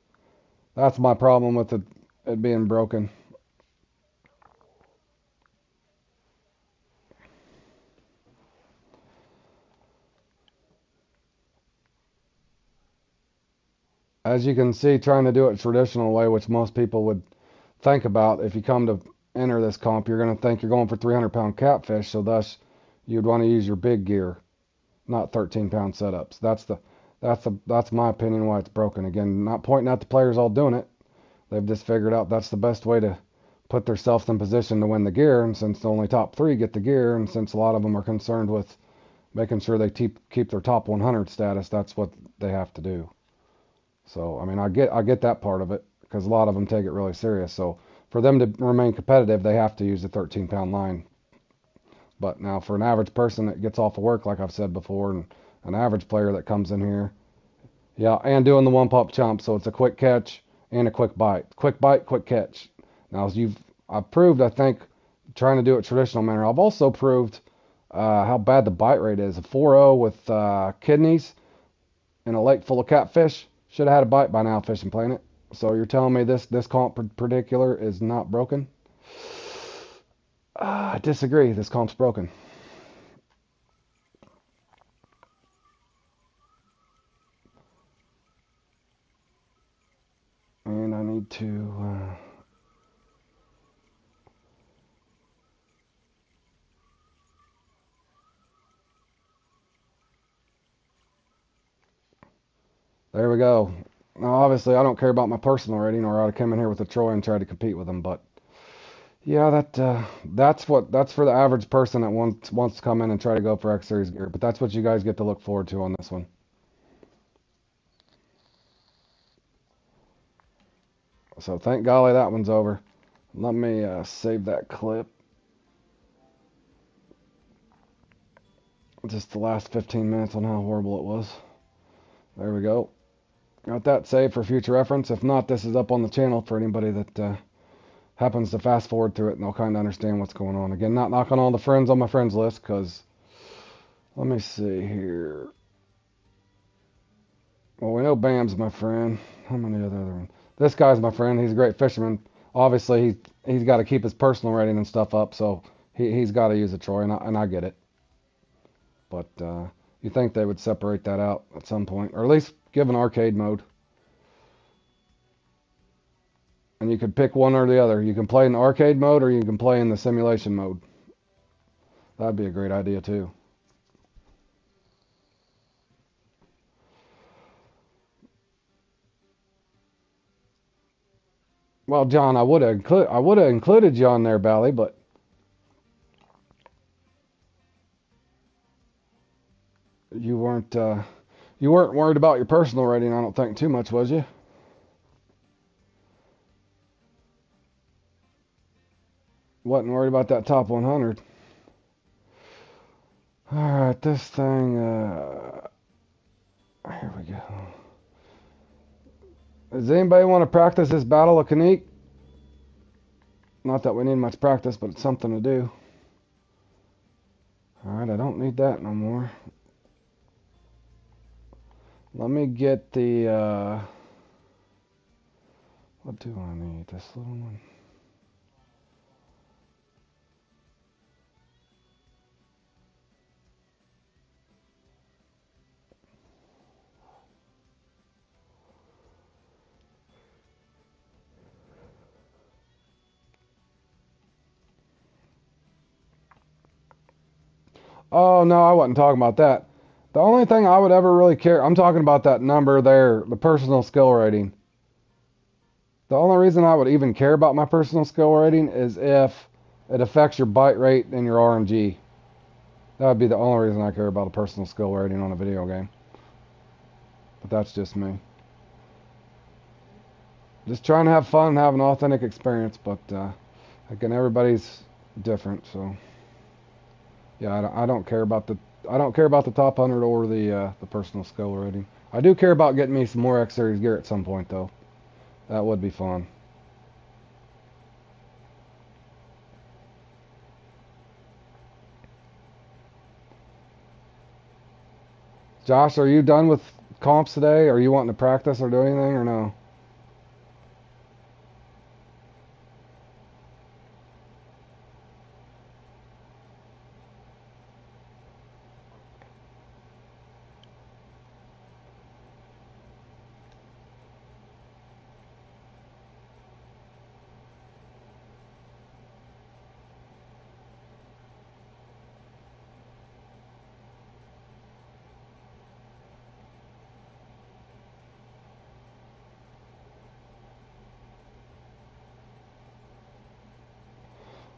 That's my problem with it being broken. As you can see, trying to do it traditional way, which most people would think about, if you come to enter this comp, you're going to think you're going for 300-pound catfish, so thus you'd want to use your big gear, not 13-pound setups. That's my opinion why it's broken. Again, not pointing out the players all doing it. They've just figured out that's the best way to put themselves in position to win the gear, and since the only top three get the gear, and since a lot of them are concerned with making sure they keep their top 100 status, that's what they have to do. So, I mean, I get that part of it, because a lot of them take it really serious. So, for them to remain competitive, they have to use the 13-pound line. But now, for an average person that gets off of work, like I've said before, and an average player that comes in here, yeah, and doing the one pop chump, so it's a quick catch and a quick bite, quick catch. Now, I've proved, I think, trying to do it traditional manner. I've also proved how bad the bite rate is. A 4.0 with kidneys in a lake full of catfish. Should have had a bite by now, Fishing Planet. So you're telling me this comp particular is not broken? I disagree. This comp's broken. And I need to... there we go. Now, obviously, I don't care about my personal rating, or I'd come in here with a Troy and try to compete with them. But yeah, that's for the average person that wants to come in and try to go for X Series gear. But that's what you guys get to look forward to on this one. So thank golly that one's over. Let me save that clip. Just the last 15 minutes on how horrible it was. There we go. Got that saved for future reference. If not, this is up on the channel for anybody that happens to fast forward through it, and they'll kind of understand what's going on. Again, not knocking all the friends on my friends list, because let me see here. Well, we know Bam's my friend. How many other ones? This guy's my friend. He's a great fisherman. Obviously, he's got to keep his personal rating and stuff up, so he's got to use a Troy, and I get it. But you think they would separate that out at some point, or at least give an arcade mode. And you could pick one or the other. You can play in the arcade mode, or you can play in the simulation mode. That'd be a great idea too. Well, John, I would have included you on there, Bally, but you weren't worried about your personal rating. I don't think too much, was you? Wasn't worried about that top 100. All right, this thing. Here we go. Does anybody want to practice this Battle of Kanique? Not that we need much practice, but it's something to do. Alright, I don't need that no more. Let me get the, what do I need? This little one? Oh, no, I wasn't talking about that. The only thing I would ever really care, I'm talking about that number there, the personal skill rating. The only reason I would even care about my personal skill rating is if it affects your bite rate and your RNG. That would be the only reason I care about a personal skill rating on a video game. But that's just me. Just trying to have fun and have an authentic experience, but again, everybody's different, so yeah, I don't care about the top 100 or the personal skill rating. I do care about getting me some more X Series gear at some point, though. That would be fun. Josh, are you done with comps today? Are you wanting to practice or do anything, or no?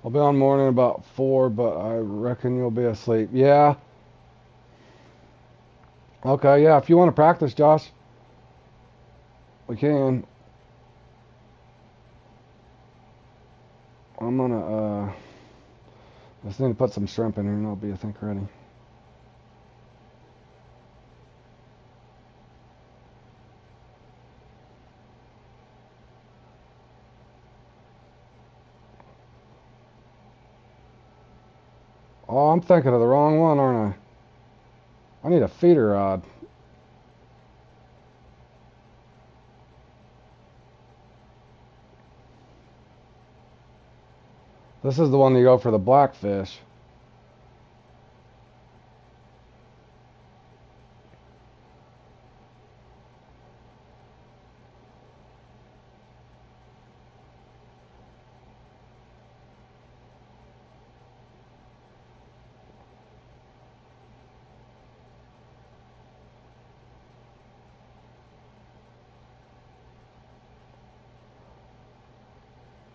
I'll be on morning about 4, but I reckon you'll be asleep. Yeah. Okay, yeah, if you want to practice, Josh, we can. I'm gonna, I just need to put some shrimp in here and I'll be, I think, ready. Oh, I'm thinking of the wrong one, aren't I? I need a feeder rod. This is the one you go for the blackfish.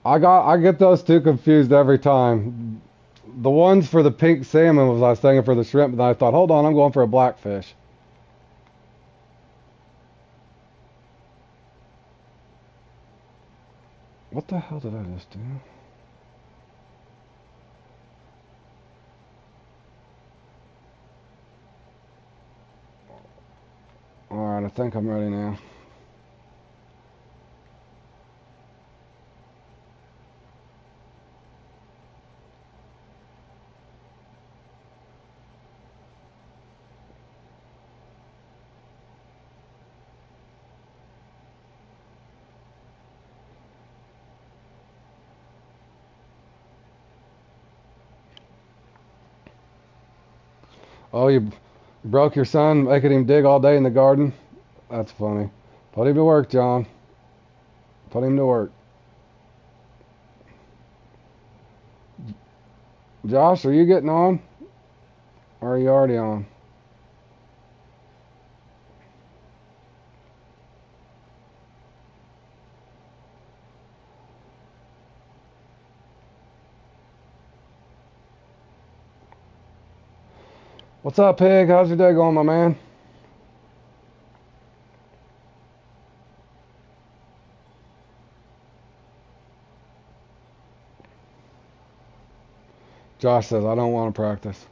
I get those two confused every time. The ones for the pink salmon was I was thinking for the shrimp, and I thought, hold on, I'm going for a blackfish. What the hell did I just do? Alright, I think I'm ready now. Oh, you broke your son making him dig all day in the garden? That's funny. Put him to work, John. Put him to work. Josh, are you getting on? Or are you already on? What's up, Pig? How's your day going, my man? Josh says, I don't want to practice.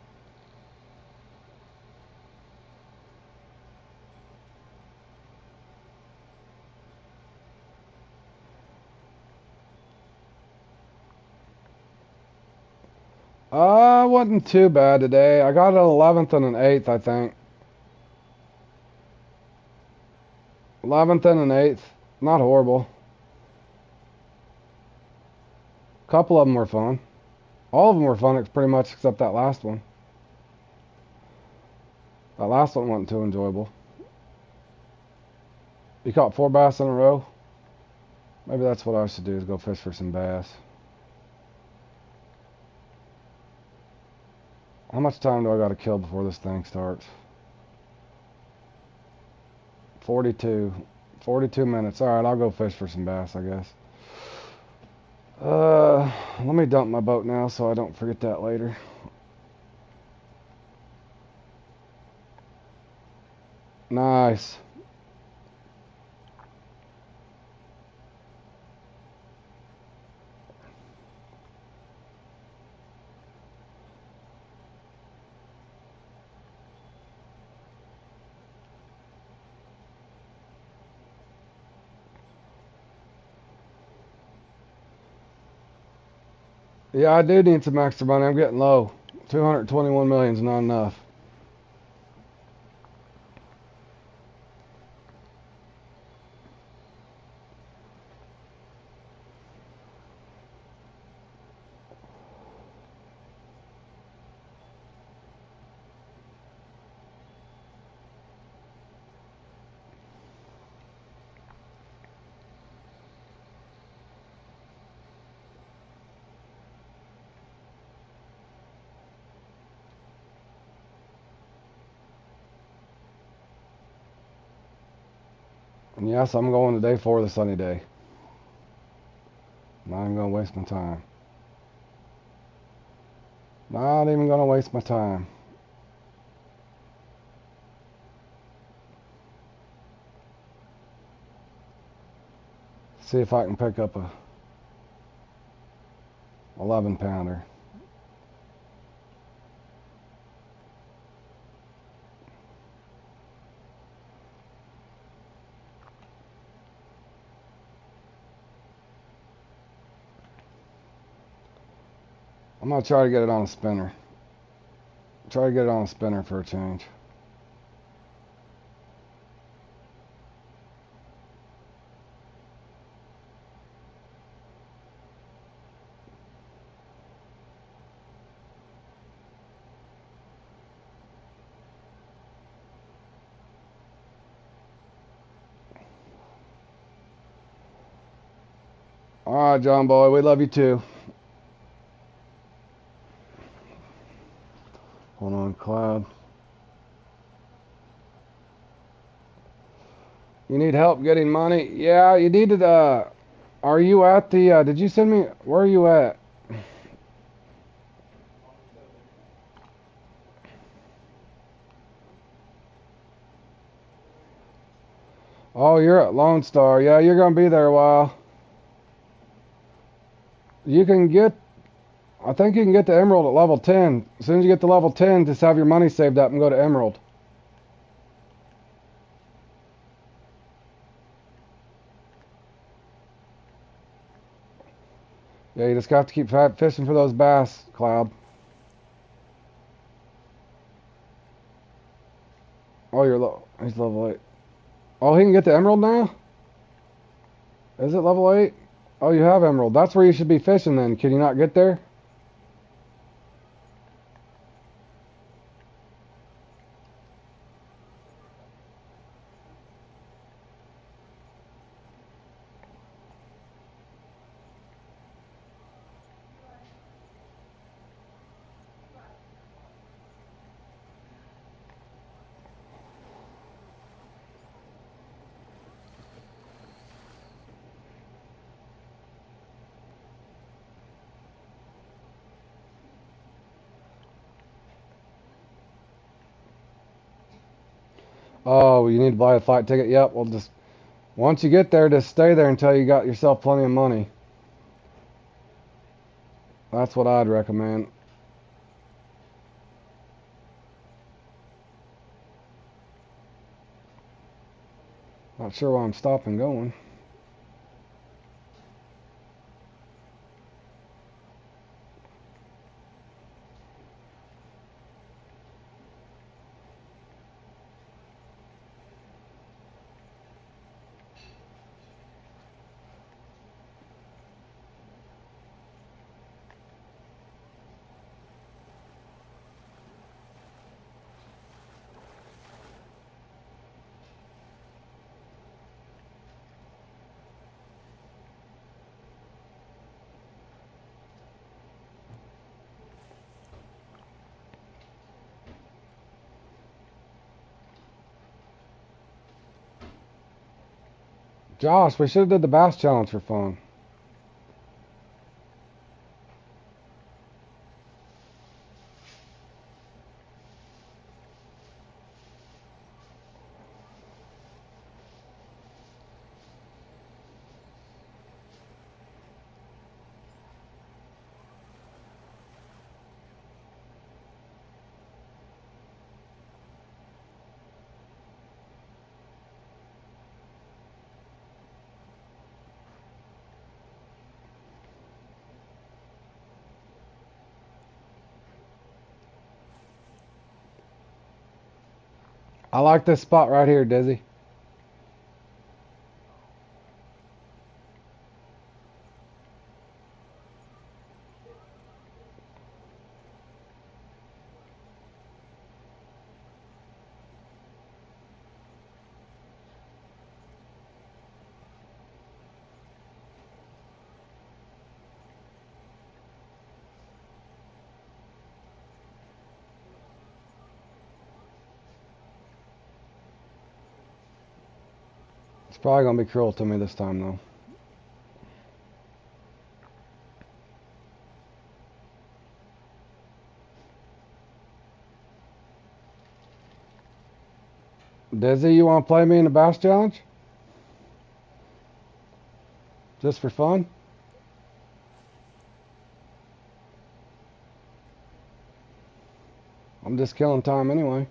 Wasn't too bad today. I got an 11th and an 8th, I think. 11th and an 8th. Not horrible. A couple of them were fun. All of them were fun, pretty much, except that last one. That last one wasn't too enjoyable. You caught 4 bass in a row? Maybe that's what I should do, is go fish for some bass. How much time do I got to kill before this thing starts? 42. 42 minutes. Alright, I'll go fish for some bass, I guess. Let me dump my boat now so I don't forget that later. Nice. Yeah, I do need some extra money. I'm getting low. 221 million is not enough. And yes, I'm going to day 4 of the sunny day. Not even going to waste my time. Not even going to waste my time. See if I can pick up a 11 pounder. I'm going to try to get it on a spinner. Try to get it on a spinner for a change. Alright, John Boy, we love you too. Hold on, Cloud. You need help getting money? Yeah, you needed, are you at the, did you send me, where are you at? Oh, you're at Lone Star. Yeah, you're going to be there a while. You can get, I think you can get to Emerald at level 10. As soon as you get to level 10, just have your money saved up and go to Emerald. Yeah, you just got to keep fishing for those bass, Cloud. Oh, you're low. He's level 8. Oh, he can get to Emerald now? Is it level 8? Oh, you have Emerald. That's where you should be fishing then. Can you not get there? Oh, you need to buy a flight ticket? Yep, well just, once you get there, just stay there until you got yourself plenty of money. That's what I'd recommend. Not sure why I'm stopping going. Josh, we should have did the bass challenge for fun. I like this spot right here, Dizzy. It's probably gonna be cruel to me this time though. Dizzy, you wanna play me in the bass challenge? Just for fun? I'm just killing time anyway.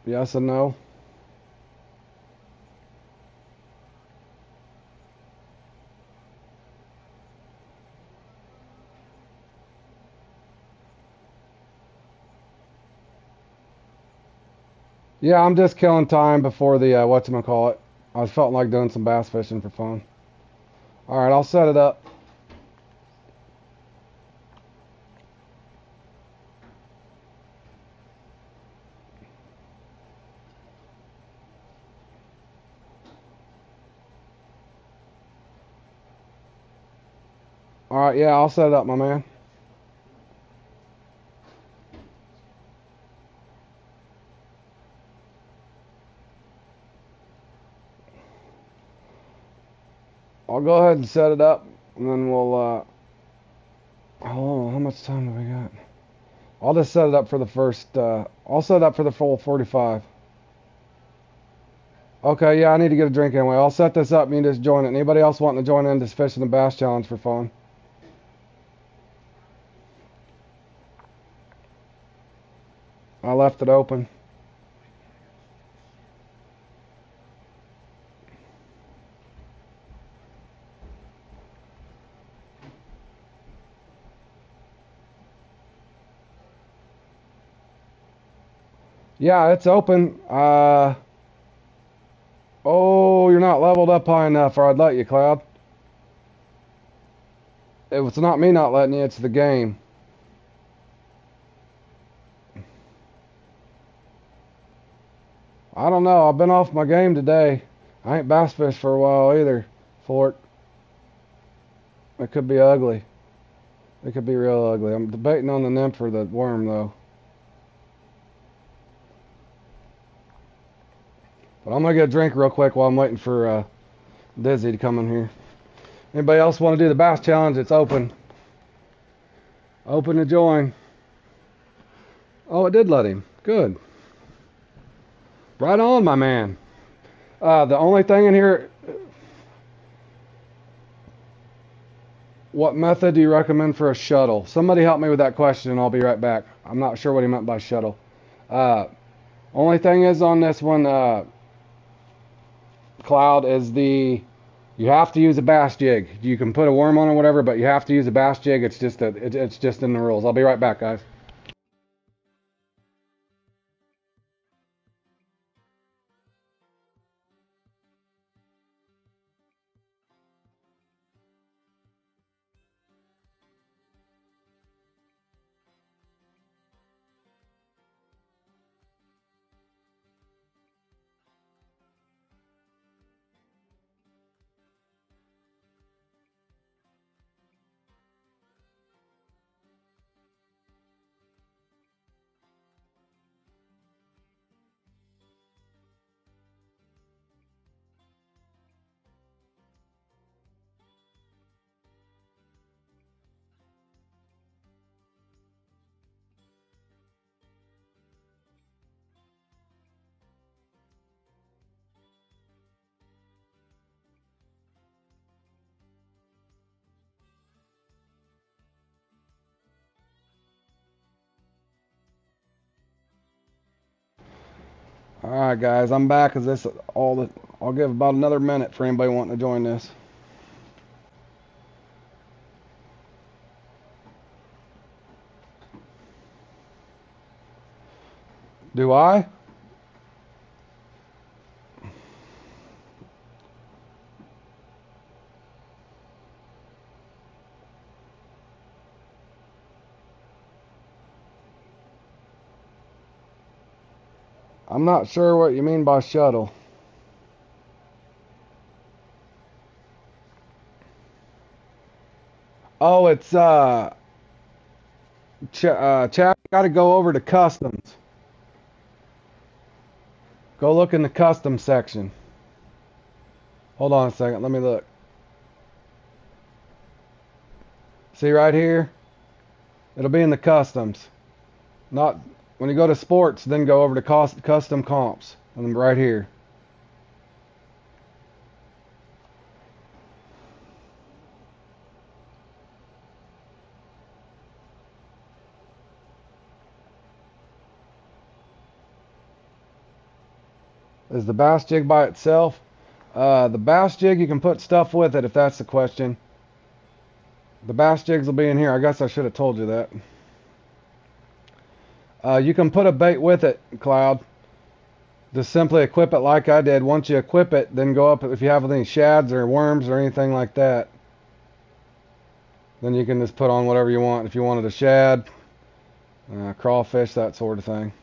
Yes and no. Yeah, I'm just killing time before the whatchamacallit. I felt like doing some bass fishing for fun. Alright, I'll set it up. Alright, yeah, I'll set it up, my man. I'll go ahead and set it up, and then we'll, oh, how much time do we got? I'll just set it up for the first, I'll set it up for the full 45. Okay, yeah, I need to get a drink anyway. I'll set this up and you just join it. Anybody else wanting to join in this fishing the bass challenge for fun? I left it open. Yeah, it's open. Oh, you're not leveled up high enough, or I'd let you, Cloud. It's not me not letting you, it's the game. I don't know. I've been off my game today. I ain't bass fished for a while either, Fort. It could be ugly. It could be real ugly. I'm debating on the nymph or the worm, though. But I'm going to get a drink real quick while I'm waiting for Dizzy to come in here. Anybody else want to do the bass challenge? It's open. Open to join. Oh, it did let him. Good. Right on, my man. The only thing in here... What method do you recommend for a shuttle? Somebody help me with that question and I'll be right back. I'm not sure what he meant by shuttle. Only thing is on this one, Cloud, is you have to use a bass jig. You can put a worm on or whatever, but you have to use a bass jig. It's just it's just in the rules. I'll be right back, guys. All right, guys, I'm back. Is this all the? I'll give about another minute for anybody wanting to join this. Do I? I'm not sure what you mean by shuttle. Oh, it's Chad, got to go over to customs. Go look in the custom section. Hold on a second. Let me look. See right here? It'll be in the customs. Not when you go to sports, then go over to custom comps. And right here. Is the bass jig by itself? The bass jig, you can put stuff with it if that's the question. The bass jigs will be in here. I guess I should have told you that. You can put a bait with it, Cloud. Just simply equip it like I did. Once you equip it, then go up. If you have any shads or worms or anything like that, then you can just put on whatever you want. If you wanted a shad, crawfish, that sort of thing.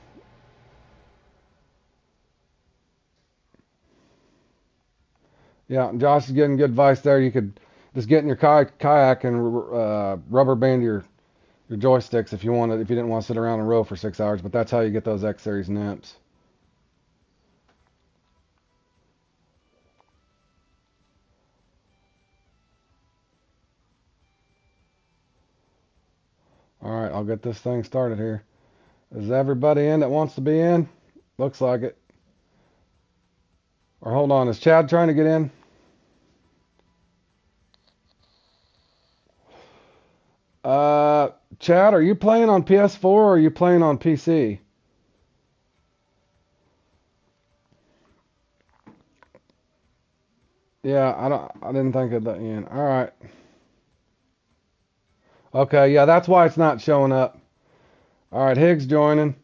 Yeah, Josh is getting good advice there. You could just get in your kayak and rubber band your joysticks if you wanted. If you didn't want to sit around and row for 6 hours, but that's how you get those X Series nymphs. All right, I'll get this thing started here. Is everybody in that wants to be in? Looks like it. Or hold on, is Chad trying to get in? Chad, are you playing on PS4 or are you playing on PC? Yeah, I didn't think of that in. All right. Okay, yeah, that's why it's not showing up. All right, Higgs joining.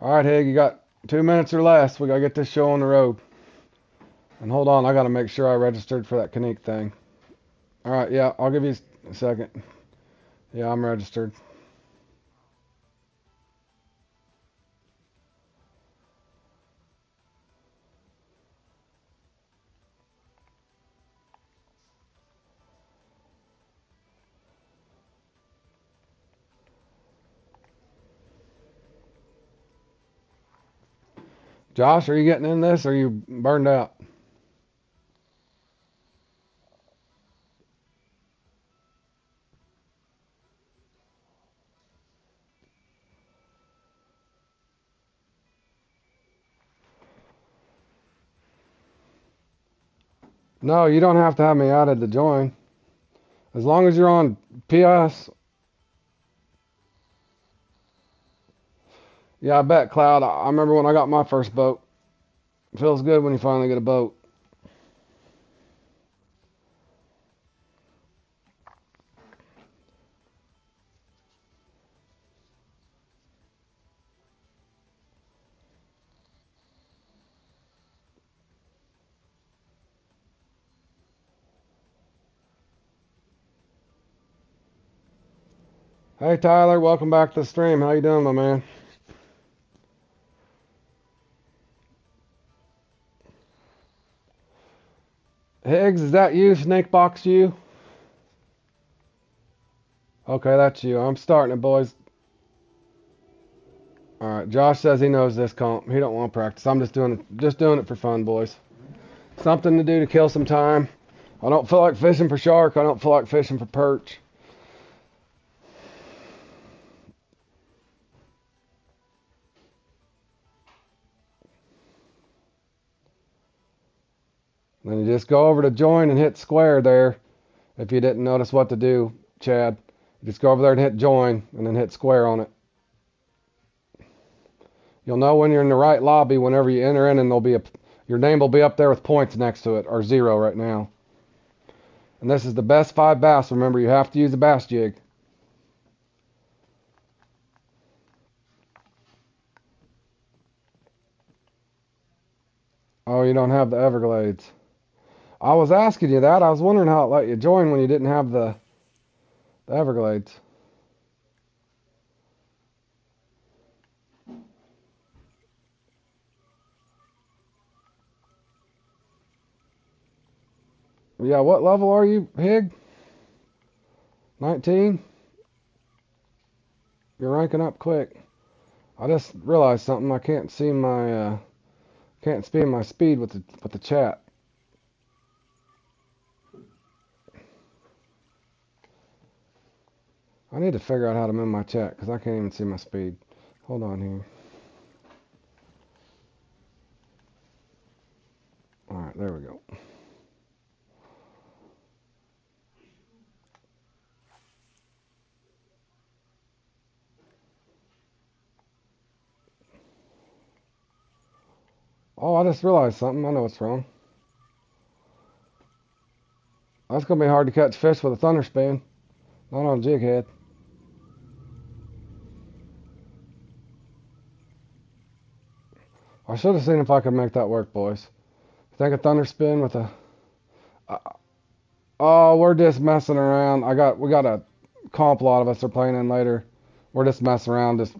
All right, Hig, you got 2 minutes or less. We gotta get this show on the road. And hold on, I gotta make sure I registered for that Kanique thing. All right, yeah, I'll give you a second. Yeah, I'm registered. Josh, are you getting in this or are you burned out? No, you don't have to have me added to join. As long as you're on PS. Yeah, I bet, Cloud. I remember when I got my first boat. It feels good when you finally get a boat. Hey, Tyler. Welcome back to the stream. How you doing, my man? Higgs, is that you? Snakebox you? Okay, that's you. I'm starting it, boys. All right. Josh says he knows this comp. He don't want to practice. I'm just doing it for fun, boys. Something to do to kill some time. I don't feel like fishing for shark. I don't feel like fishing for perch. Then you just go over to join and hit square there. If you didn't notice what to do, Chad, you just go over there and hit join and then hit square on it. You'll know when you're in the right lobby whenever you enter in, and your name will be up there with points next to it, or 0 right now. And this is the best 5 bass. Remember, you have to use a bass jig. Oh, you don't have the Everglades. I was asking you that. I was wondering how it let you join when you didn't have the Everglades. Yeah, what level are you, Hig? 19? You're ranking up quick. I just realized something. I can't see my can't speed my speed with the chat. I need to figure out how to move my chat because I can't even see my speed. Hold on here. All right, there we go. Oh, I just realized something. I know what's wrong. That's gonna be hard to catch fish with a thunder spin, not on a jig head. I should have seen if I could make that work, boys. Think a thunder spin with a. Uh, oh, we're just messing around. We got a comp. A lot of us are playing in later. We're just messing around, just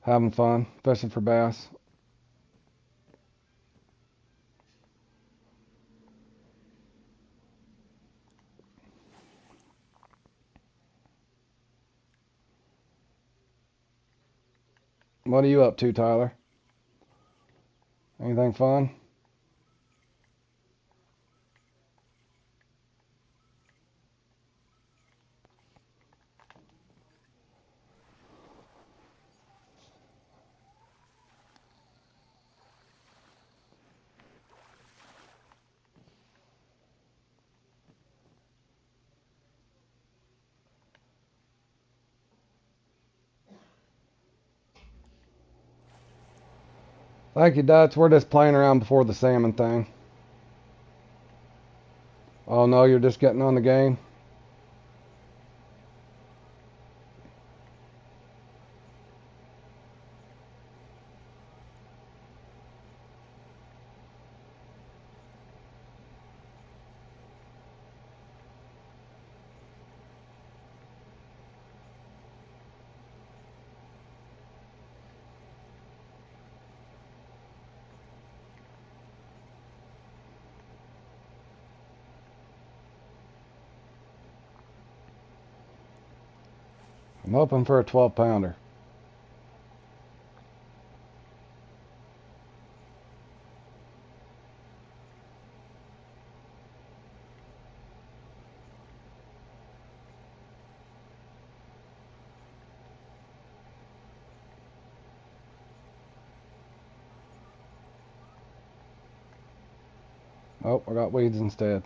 having fun, fishing for bass. What are you up to, Tyler? Anything fun? Thank you, Dutch. We're just playing around before the salmon thing. Oh no, you're just getting on the game? I'm hoping for a 12-pounder. Oh, I got weeds instead.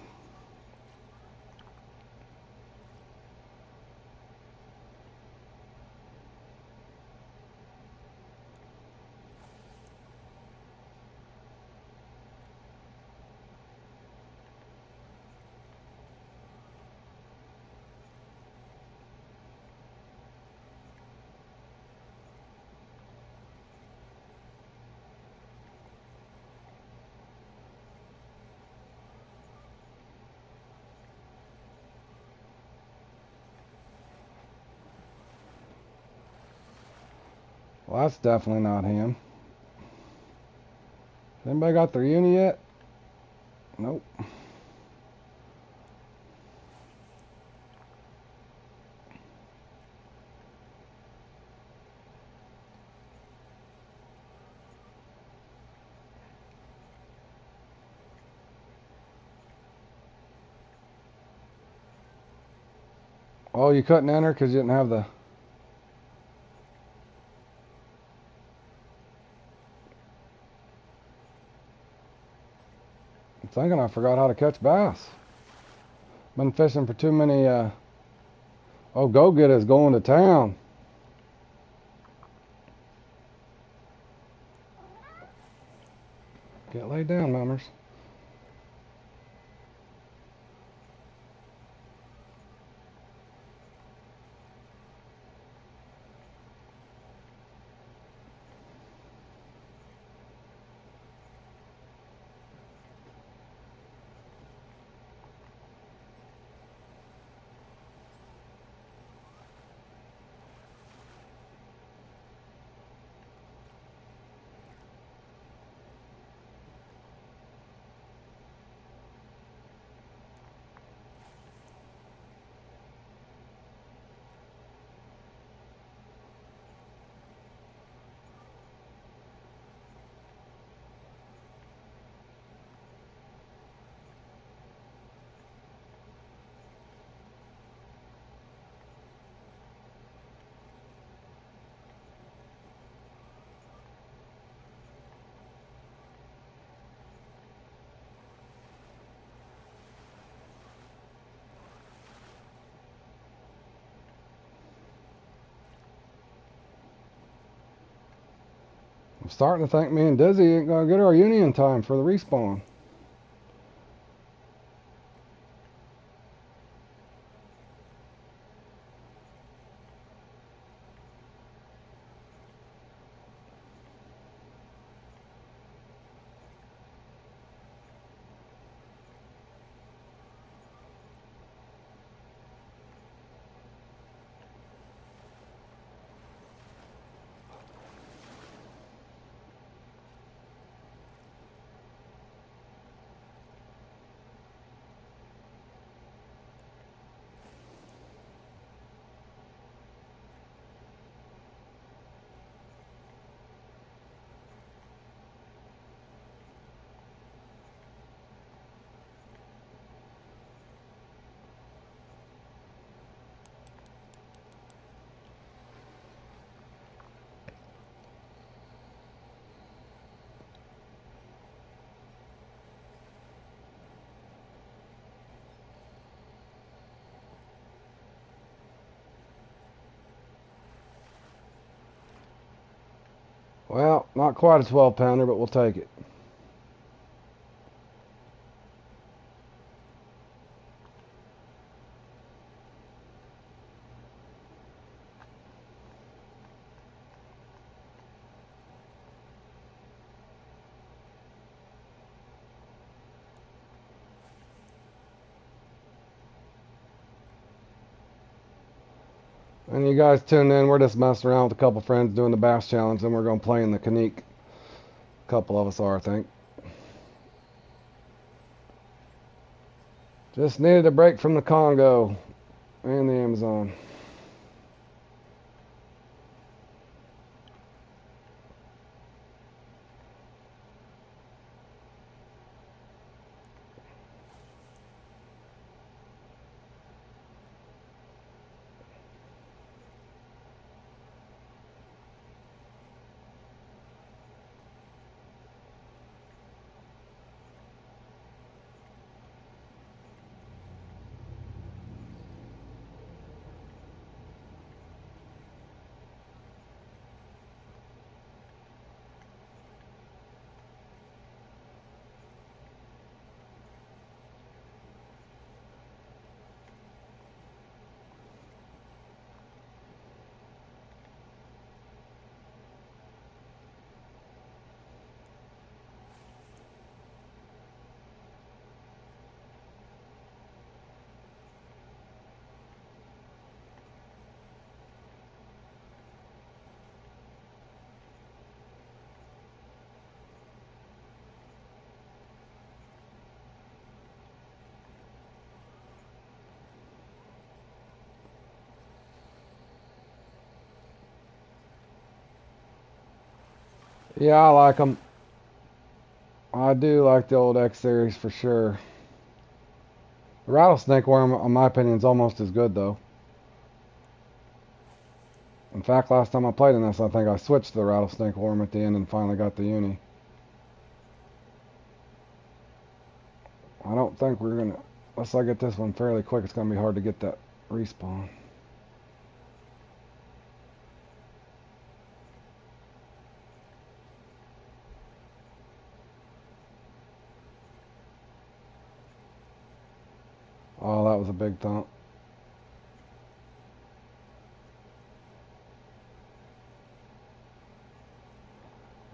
Well, that's definitely not him. Anybody got their uni yet? Nope. Oh, you couldn't enter because you didn't have the... I'm thinking I forgot how to catch bass. Been fishing for too many, Oh, Go Get Is going to town. Get laid down, mummers. I'm starting to think me and Dizzy ain't gonna get our uni in time for the respawn. Well, not quite a 12 pounder, but we'll take it. And you guys tune in. We're just messing around with a couple friends doing the bass challenge, and we're going to play in the Kanique. A couple of us are, I think. Just needed a break from the Congo and the Amazon. Yeah, I like them. I do like the old X series for sure. The rattlesnake worm, in my opinion, is almost as good though. In fact, last time I played in this, I think I switched to the rattlesnake worm at the end and finally got the uni. I don't think we're gonna, unless I get this one fairly quick, it's gonna be hard to get that respawn. that was a big thump.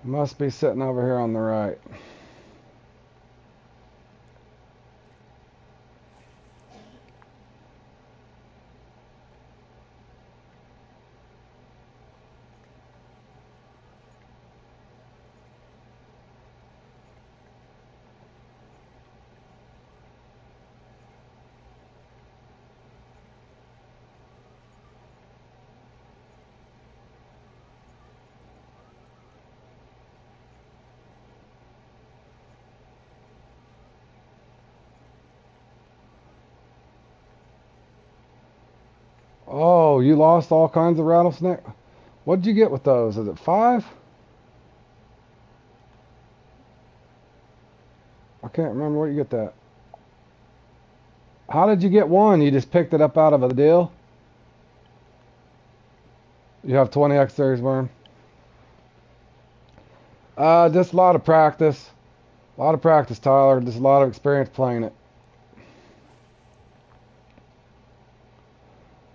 Must be sitting over here on the right. Oh, you lost all kinds of rattlesnake? What'd you get with those? Is it 5? I can't remember where you get that. How did you get one? You just picked it up out of a deal? You have 20X series worm? Just a lot of practice. A lot of practice, Tyler. Just a lot of experience playing it.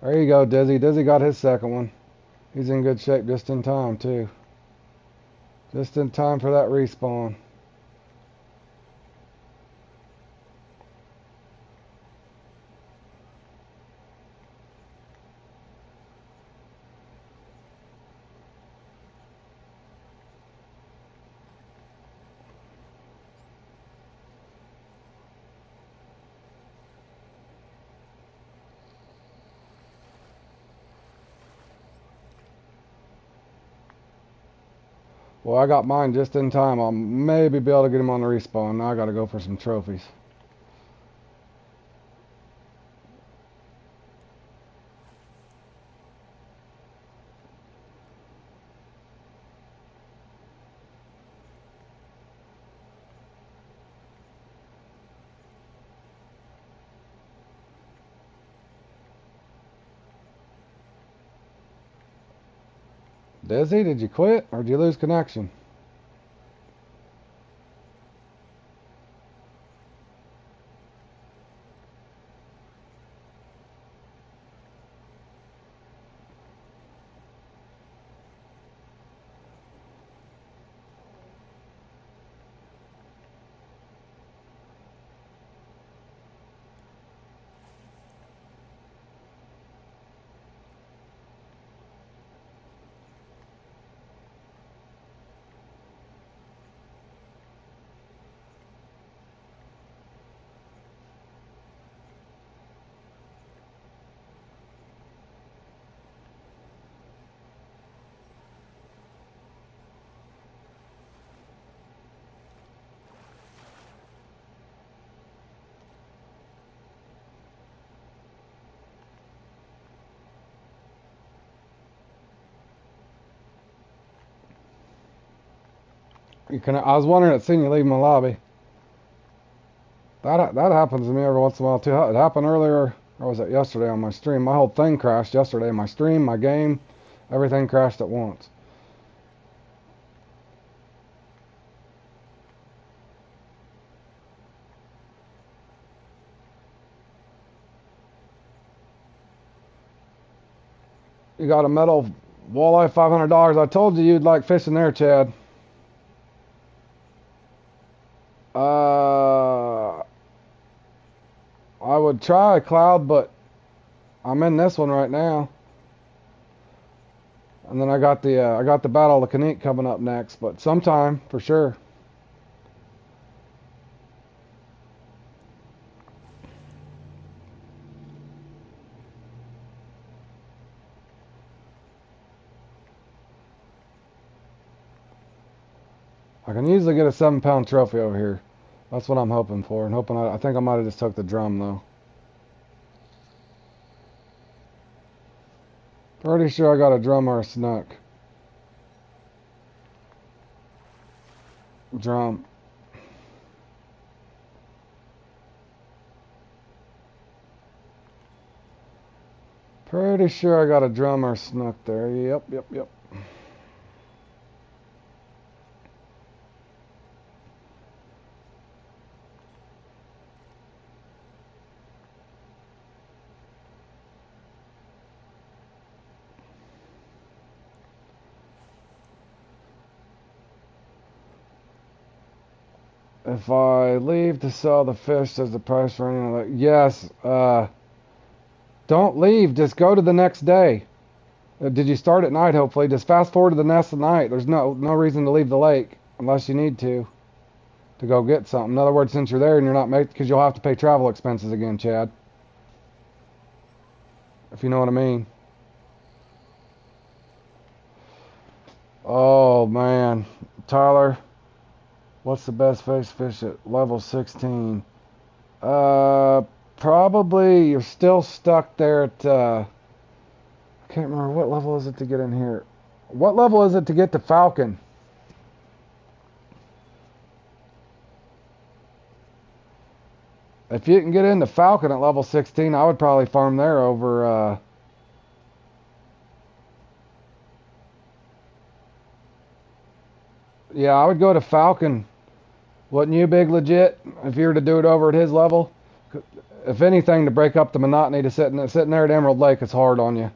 There you go, Dizzy. Dizzy got his second one. He's in good shape just in time, too. Just in time for that respawn. Well, I got mine just in time. I'll maybe be able to get him on the respawn. Now I gotta go for some trophies. Dizzy, did you quit or did you lose connection? I was wondering, it seen you leave my lobby. That happens to me every once in a while too. It happened earlier, or was it yesterday on my stream? My whole thing crashed yesterday. My stream, my game, everything crashed at once. You got a metal walleye, $500. I told you you'd like fishing there, Chad. I would try a cloud, but I'm in this one right now. And then I got the Battle of the Kanik coming up next, but sometime for sure. I can usually get a 7-pound trophy over here. That's what I'm hoping for, and I think I might have just took the drum though. Pretty sure I got a drum or a snook. Drum. Pretty sure I got a drum or a snook there. Yep. If I leave to sell the fish, does the price for any of that? Yes. Don't leave. Just go to the next day. Did you start at night, hopefully? Just fast forward to the next night. There's no reason to leave the lake unless you need to go get something. In other words, since you're there and you're not making, because you'll have to pay travel expenses again, Chad. If you know what I mean. Oh, man. Tyler, what's the best fish at level 16? Probably you're still stuck there at, I can't remember, what level is it to get in here? What level is it to get to Falcon? If you can get into Falcon at level 16, I would probably farm there over, yeah, I would go to Falcon. Wouldn't you, Big Legit, if you were to do it over at his level? If anything, to break up the monotony to sitting there at Emerald Lake, it's hard on you.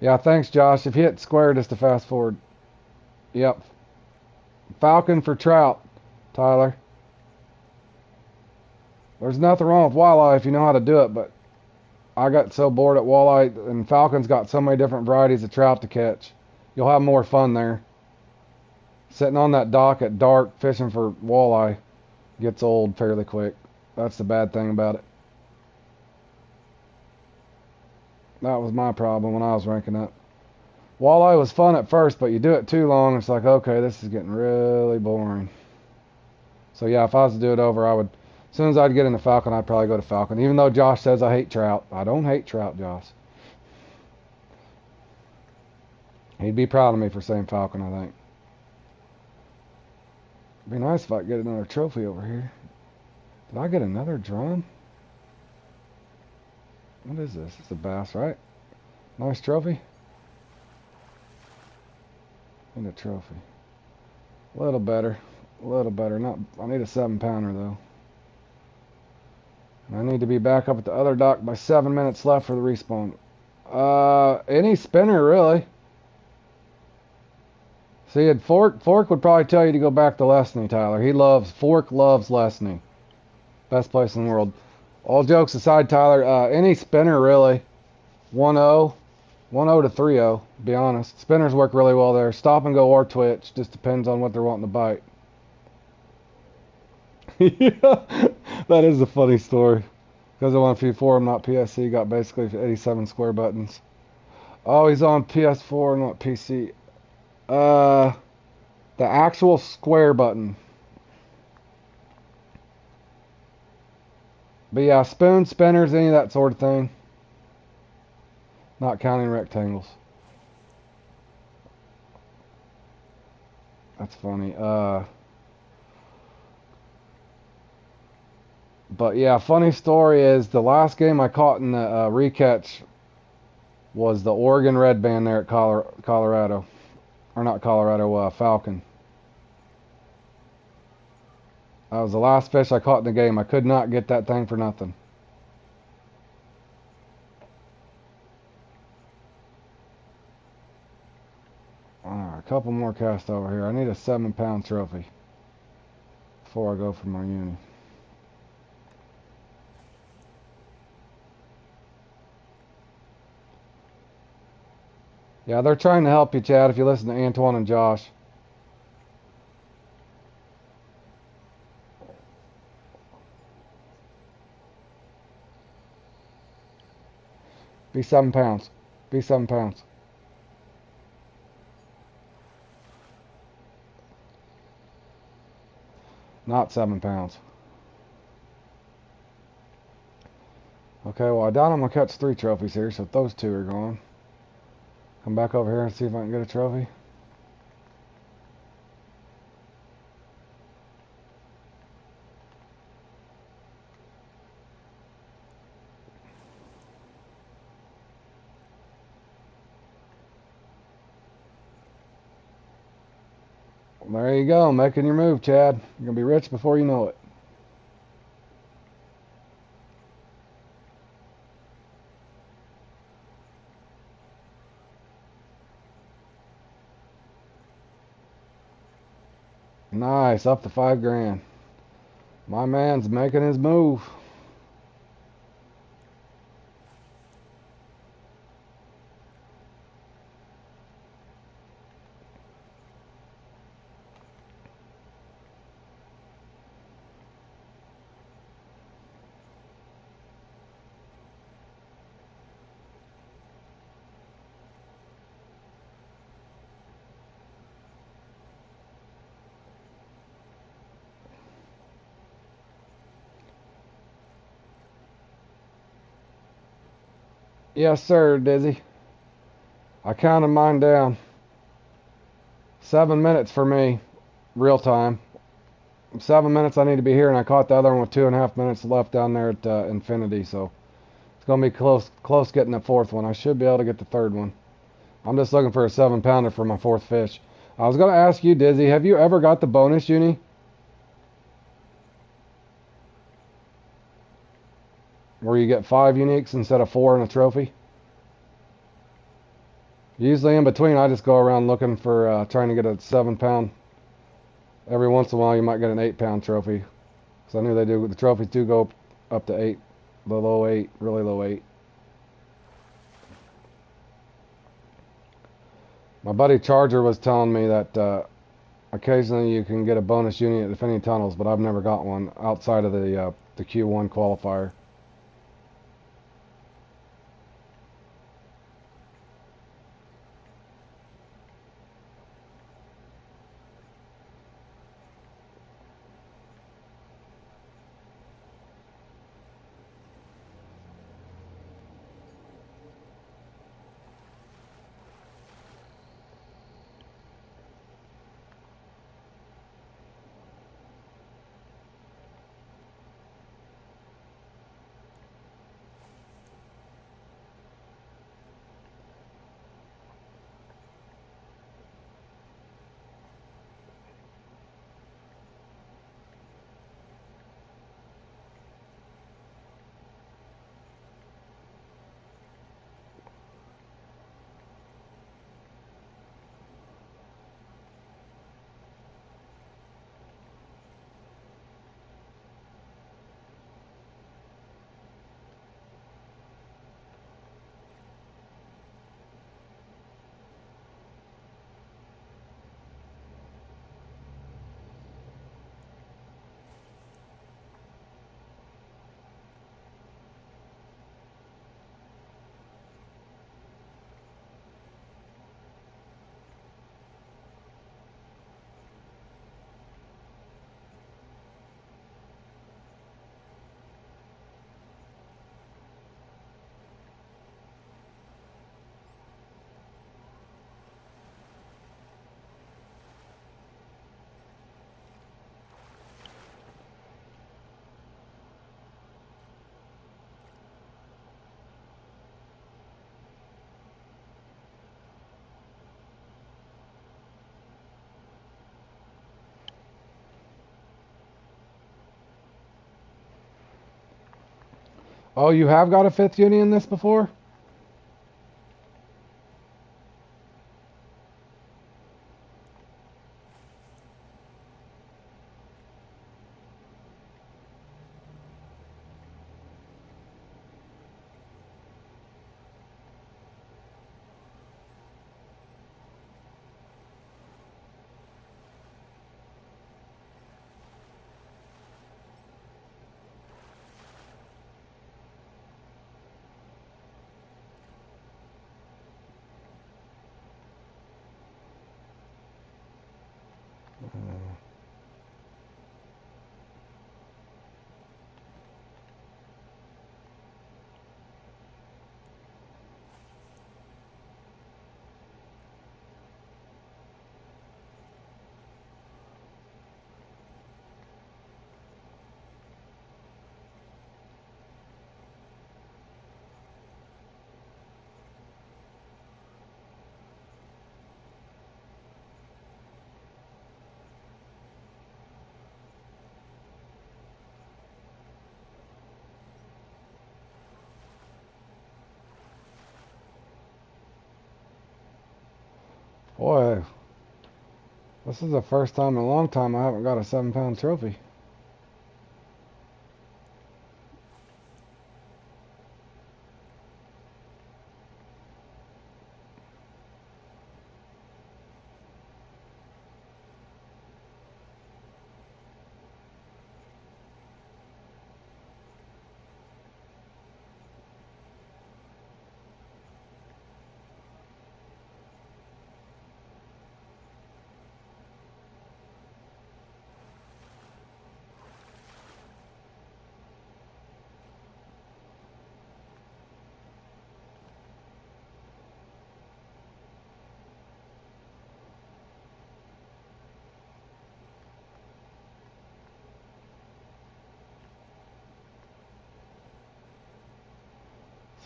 Yeah, thanks, Josh. If you hit square, just to fast forward. Yep. Falcon for trout, Tyler. There's nothing wrong with walleye if you know how to do it, but I got so bored at walleye, and Falcon's got so many different varieties of trout to catch. You'll have more fun there. Sitting on that dock at dark fishing for walleye gets old fairly quick. That's the bad thing about it. That was my problem when I was ranking up. Walleye was fun at first, but you do it too long, it's like, okay, this is getting really boring. So yeah, if I was to do it over, I would, as soon as I'd get into Falcon, I'd probably go to Falcon. Even though Josh says I hate trout. I don't hate trout, Josh. He'd be proud of me for saying Falcon, I think. It'd be nice if I could get another trophy over here. Did I get another drum? What is this? It's a bass, right? Nice trophy. And a trophy. A little better. A little better. Not. I need a 7-pounder though. And I need to be back up at the other dock by 7 minutes left for the respawn. Any spinner really. See, and Fork would probably tell you to go back to Lesney, Tyler. Fork loves Lesney. Best place in the world. All jokes aside, Tyler, any spinner really. 1-0. 1-0 to 3-0, to be honest. Spinners work really well there. Stop and go or twitch. Just depends on what they're wanting to bite. Yeah, that is a funny story. Because I won P4, I'm not PSC, got basically 87 square buttons. Oh, he's on PS4, not PC. The actual square button. But yeah, spoon, spinners, any of that sort of thing. Not counting rectangles. That's funny. But yeah, funny story is the last game I caught in the recatch was the Oregon Red Band there at Colorado. Or not Colorado, Falcon. That was the last fish I caught in the game. I could not get that thing for nothing. Alright, a couple more casts over here. I need a 7-pound trophy before I go for my uni. Yeah, they're trying to help you, Chad, if you listen to Antoine and Josh. Be 7 pounds. Be 7 pounds. Not 7 pounds. Okay, well, I doubt I'm going to catch 3 trophies here, so those 2 are gone. Come back over here and see if I can get a trophy. There you go, making your move, Chad. You're going to be rich before you know it. Nice, up to 5 grand. My man's making his move. Yes, sir, Dizzy. I counted mine down. 7 minutes for me, real time. 7 minutes I need to be here, and I caught the other one with 2.5 minutes left down there at Infinity, so it's gonna be close getting the fourth one. I should be able to get the third one. I'm just looking for a 7-pounder for my fourth fish. I was gonna ask you, Dizzy, have you ever got the bonus uni? Where you get 5 uniques instead of 4 in a trophy? Usually in between, I just go around looking for trying to get a 7-pound. Every once in a while, you might get an 8-pound trophy. Because I knew they do. The trophies do go up to 8, the low 8, really low 8. My buddy Charger was telling me that occasionally you can get a bonus uni at Infinity Tunnels, but I've never got one outside of the Q1 qualifier. Oh, you have got a 5th uni in this before? Boy, This is the first time in a long time I haven't got a 7-pound trophy.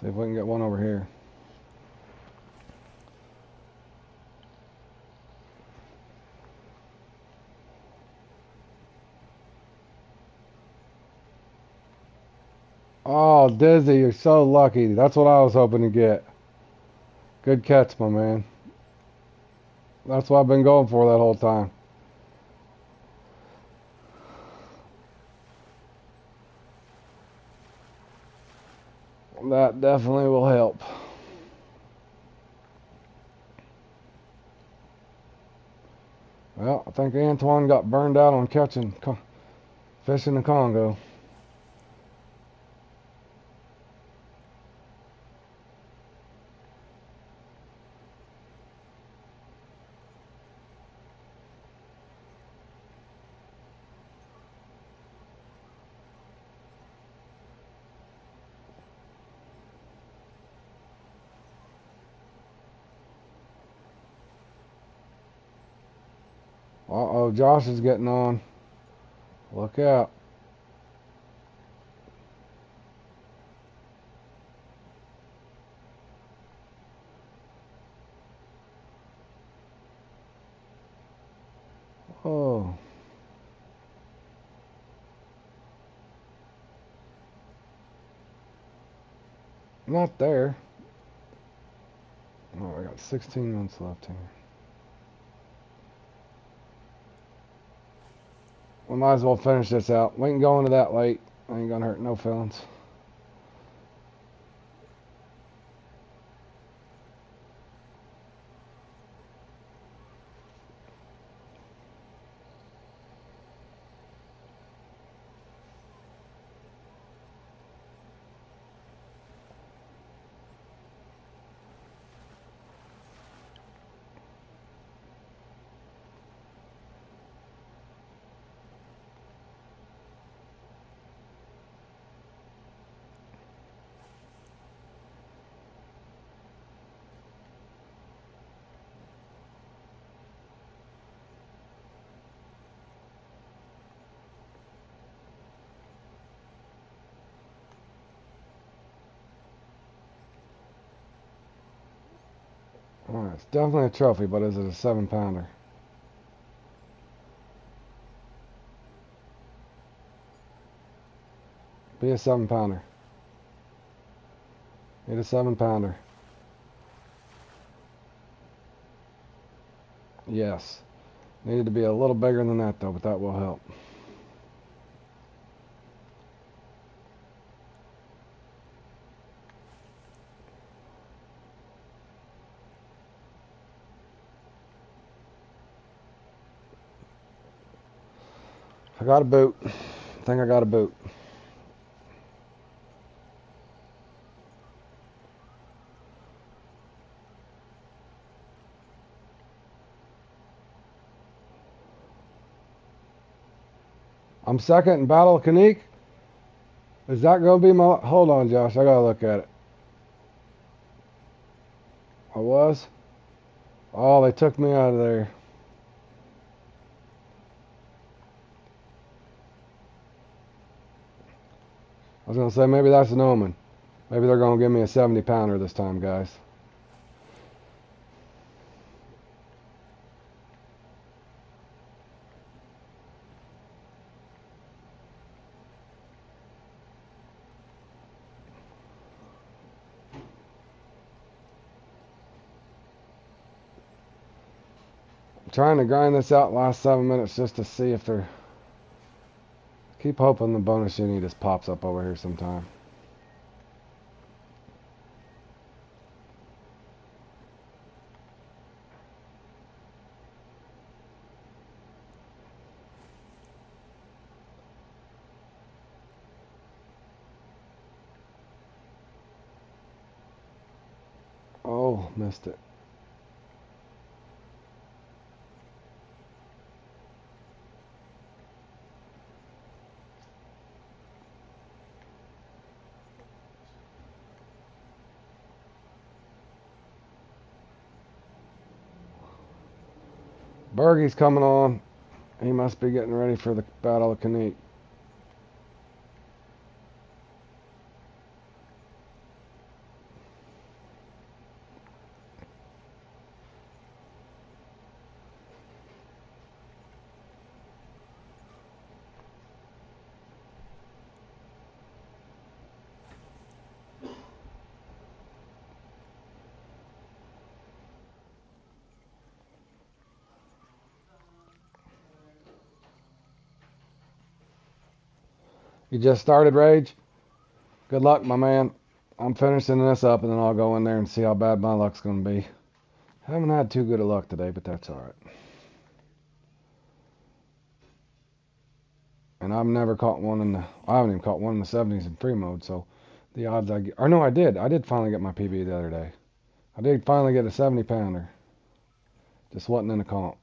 See if we can get one over here. Oh, Dizzy, you're so lucky. That's what I was hoping to get. Good catch, my man. That's what I've been going for that whole time. That definitely will help. Well, I think Antoine got burned out on catching fish in the Congo. Uh-oh, Josh is getting on. Look out. Oh. Not there. Oh, I got 16 minutes left here. We might as well finish this out. We can go into that late. Ain't gonna hurt no feelings. Alright, it's definitely a trophy, but is it a 7-pounder? Be a 7-pounder. Need a 7-pounder. Yes. Needed to be a little bigger than that though, but that will help. I got a boot. I think I got a boot. I'm second in Battle of Kanique. Is that going to be my... Hold on, Josh. I got to look at it. I was? Oh, they took me out of there. I was going to say, maybe that's an omen. Maybe they're going to give me a 70-pounder this time, guys. trying to grind this out last 7 minutes just to see if they're... Keep hoping the bonus uni just pops up over here sometime. Oh, missed it. Bergie's coming on. He must be getting ready for the Battle of Kaneek. You just started, Rage? Good luck, my man. I'm finishing this up, and then I'll go in there and see how bad my luck's going to be. Haven't had too good a luck today, but that's alright. And I've never caught one in the... I haven't even caught one in the 70s in free mode, so the odds I get... Or no, I did. I did finally get my PB the other day. I did finally get a 70-pounder. Just wasn't in a comp.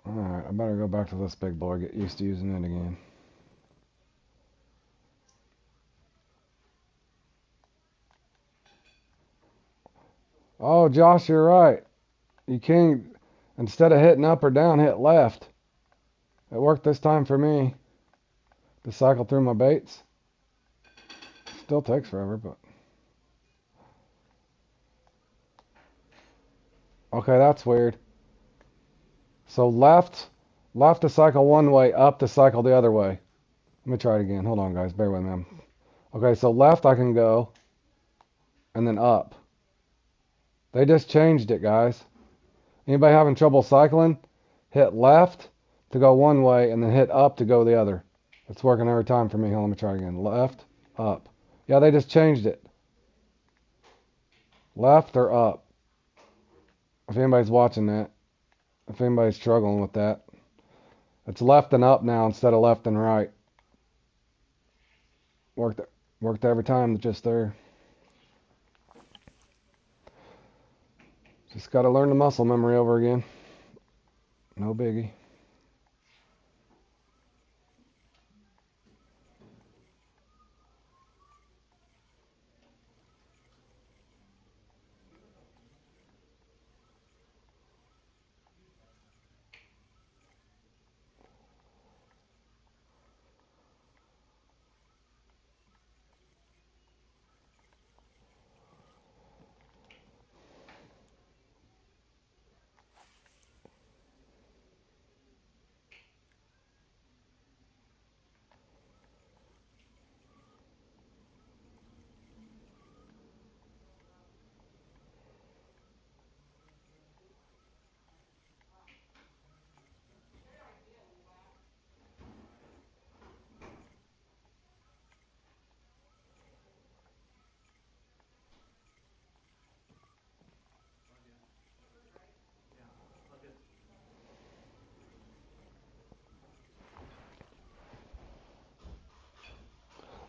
Alright, I better go back to this big boy, get used to using it again. Oh, Josh, you're right. You can't, instead of hitting up or down, hit left. It worked this time for me to cycle through my baits. Still takes forever, but... Okay, that's weird. So left to cycle one way, up to cycle the other way. Let me try it again. Hold on, guys. Bear with me. Okay, so left I can go, and then up. They just changed it, guys. Anybody having trouble cycling? Hit left to go one way, and then hit up to go the other. It's working every time for me. Hold on, let me try again. Left, up. Yeah, they just changed it. Left or up. If anybody's watching that. If anybody's struggling with that. It's left and up now instead of left and right. Worked every time, just there. Just got to learn the muscle memory over again. No biggie.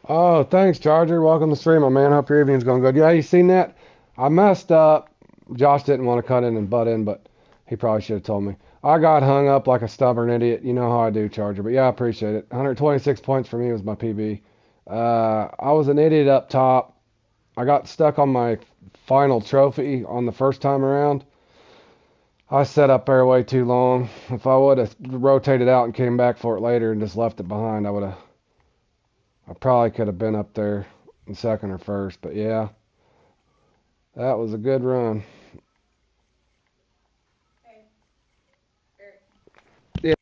Oh, thanks, Charger. Welcome to the stream, my man. Hope your evening's going good. Yeah, you seen that? I messed up. Josh didn't want to cut in and butt in, but he probably should have told me. I got hung up like a stubborn idiot. You know how I do, Charger. But yeah, I appreciate it. 126 points for me was my PB. I was an idiot up top. I got stuck on my final trophy on the first time around. I set up there way too long. If I would have rotated out and came back for it later and just left it behind, I probably could have been up there in second or first. But yeah, that was a good run. Yeah.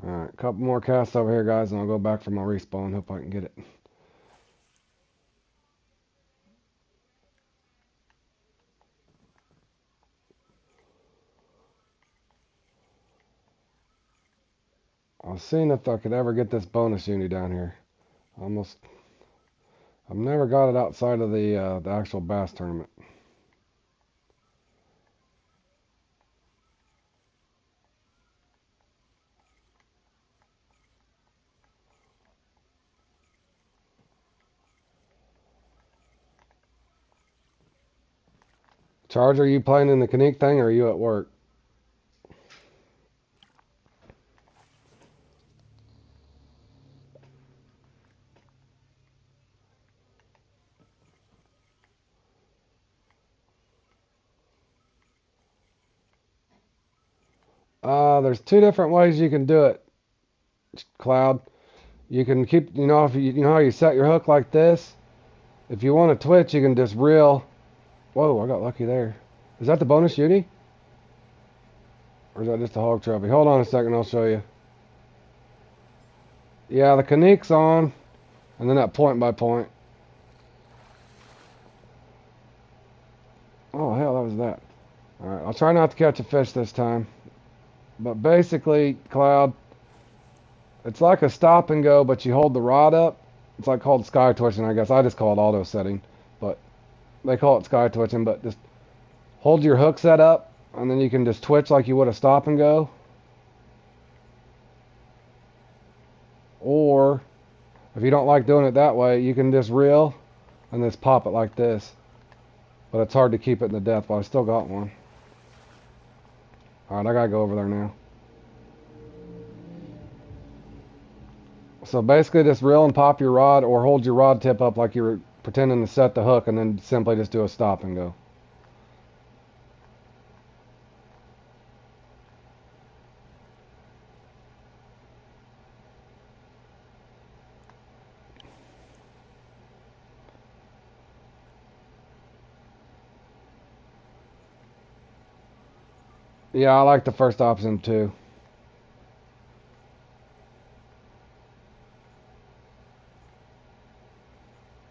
All right, couple more casts over here, guys, and I'll go back for my respawn. Hope I can get it. I was seeing if I could ever get this bonus uni down here. Almost. I've never got it outside of the actual bass tournament. Charger, are you playing in the Kanique thing, or are you at work? There's two different ways you can do it, Cloud. You can keep, if you know how you set your hook like this. If you want to twitch, you can just reel. Whoa, I got lucky there. Is that the bonus uni? Or is that just a hog trophy? Hold on a second, I'll show you. Yeah, the Kanique's on, and then that point by point. Oh, hell, that was that. Alright, I'll try not to catch a fish this time. But basically, Cloud, it's like a stop and go, but you hold the rod up. It's like called sky twitching, I guess. I just call it auto setting, but they call it sky twitching. But just hold your hook set up, and then you can just twitch like you would a stop and go. Or if you don't like doing it that way, you can just reel and just pop it like this. But it's hard to keep it in the depth, but I still got one. Alright, I gotta go over there now. So basically just reel and pop your rod, or hold your rod tip up like you were pretending to set the hook, and then simply just do a stop and go. Yeah, I like the first option too.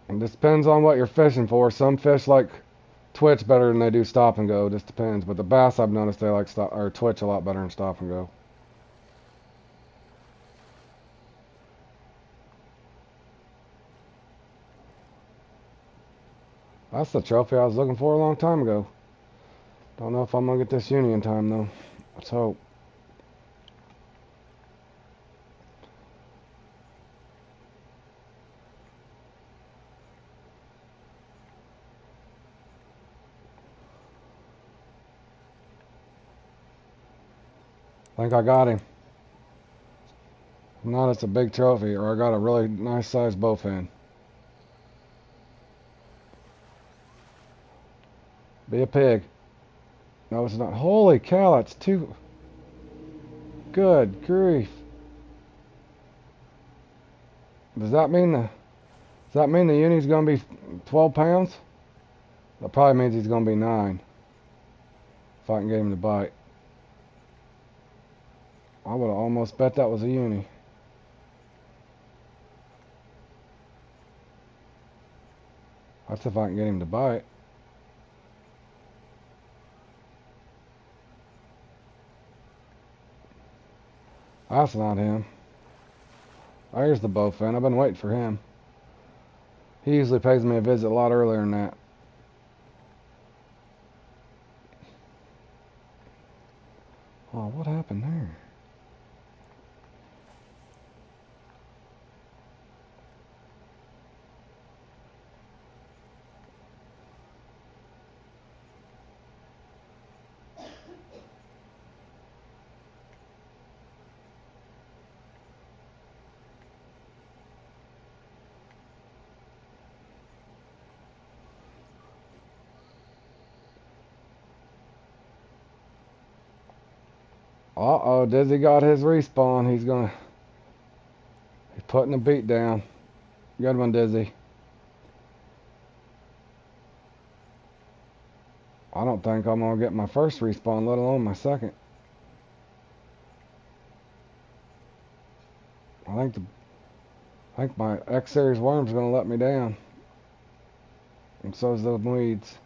It just depends on what you're fishing for. Some fish like twitch better than they do stop and go. Just depends. But the bass, I've noticed they like stop or twitch a lot better than stop and go. That's the trophy I was looking for a long time ago. Don't know if I'm gonna get this uni in time though. Let's hope. I think I got him. If not, it's a big trophy, or I got a really nice sized bowfin. Be a pig. No, it's not. Holy cow, that's too. Good grief. Does that mean the uni's gonna be 12 pounds? That probably means he's gonna be 9. If I can get him to bite. I would have almost bet that was a uni. That's if I can get him to bite. That's not him. There's the bowfin. I've been waiting for him. He usually pays me a visit a lot earlier than that. Oh, what happened there? Uh-oh, Dizzy got his respawn. He's putting a beat down. Good one, Dizzy. I don't think I'm gonna get my first respawn, let alone my second. I think my X Series worm's gonna let me down. And so's the weeds.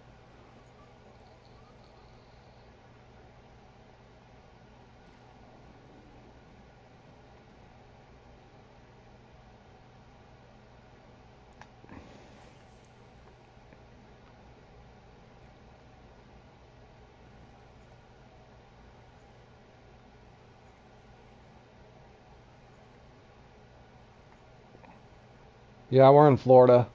Yeah, we're in Florida.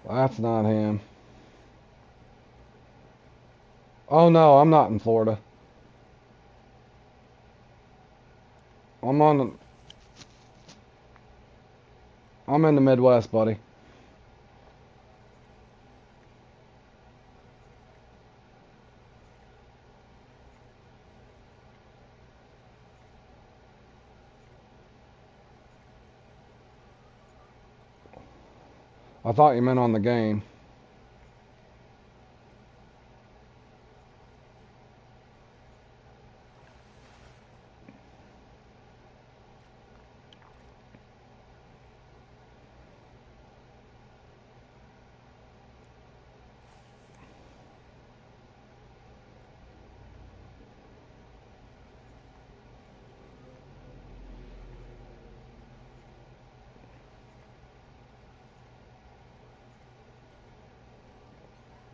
That's not him. Oh no, I'm not in Florida. I'm in the Midwest, buddy. I thought you meant on the game.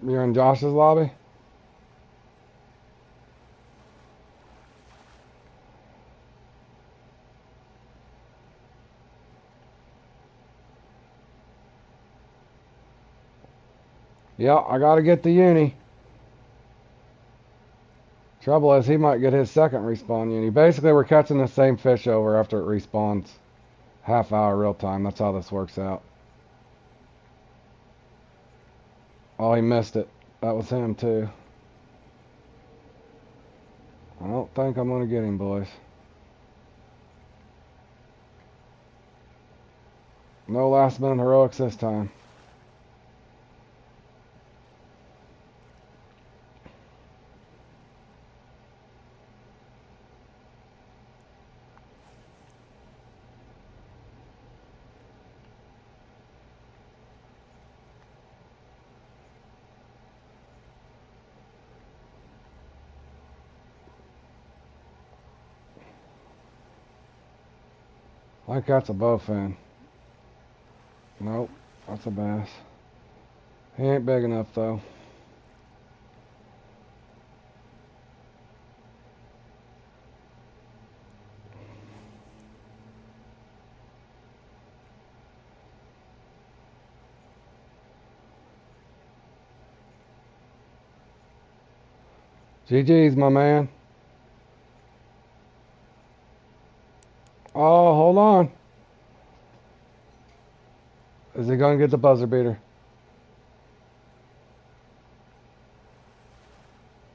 You're in Josh's lobby? Yeah, I gotta get the uni. Trouble is, he might get his second respawn uni. Basically, we're catching the same fish over after it respawns. Half hour real time. That's how this works out. Oh, he missed it. That was him, too. I don't think I'm gonna get him, boys. No last minute heroics this time. I think that's a bowfin. Nope, that's a bass. He ain't big enough, though. GG's, my man. Oh, hold on. Is he gonna get the buzzer beater?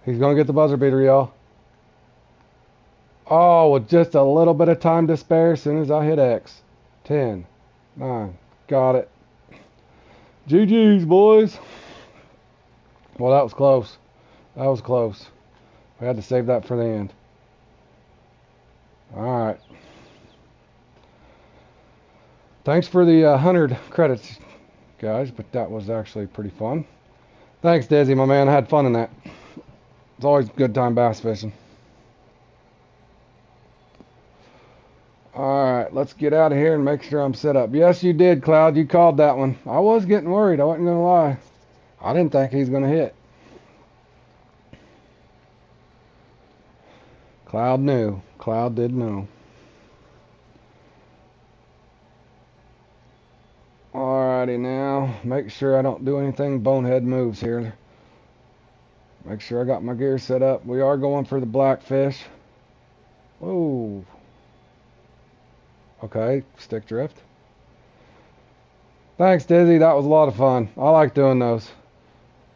He's gonna get the buzzer beater, y'all. Oh, with just a little bit of time to spare as soon as I hit X. 10, 9, got it. GG's, boys. Well, that was close. That was close. We had to save that for the end. Alright. Thanks for the 100 credits, guys, but that was actually pretty fun. Thanks, Desi, my man. I had fun in that. It's always a good time bass fishing. Alright, let's get out of here and make sure I'm set up. Yes, you did, Cloud. You called that one. I was getting worried. I wasn't going to lie. I didn't think he was going to hit. Cloud knew. Cloud did know. Alrighty now. Make sure I don't do anything bonehead moves here. Make sure I got my gear set up. We are going for the blackfish. Whoa. Okay, stick drift. Thanks, Dizzy. That was a lot of fun. I like doing those.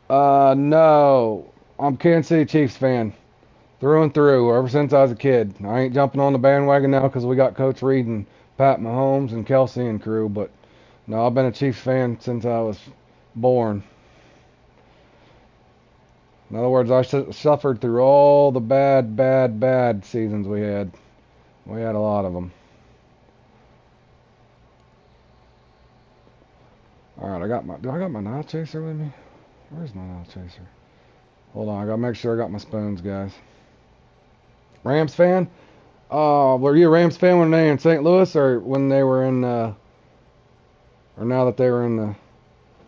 No. I'm Kansas City Chiefs fan. Through and through, ever since I was a kid. I ain't jumping on the bandwagon now because we got Coach Reed and Pat Mahomes and Kelsey and crew, but no, I've been a Chiefs fan since I was born. In other words, I suffered through all the bad seasons we had. We had a lot of them. Alright, do I got my Nile Chaser with me? Where's my Nile Chaser? Hold on, I gotta make sure I got my spoons, guys. Rams fan? Were you a Rams fan when they were in St. Louis or when they were in, or now that they were in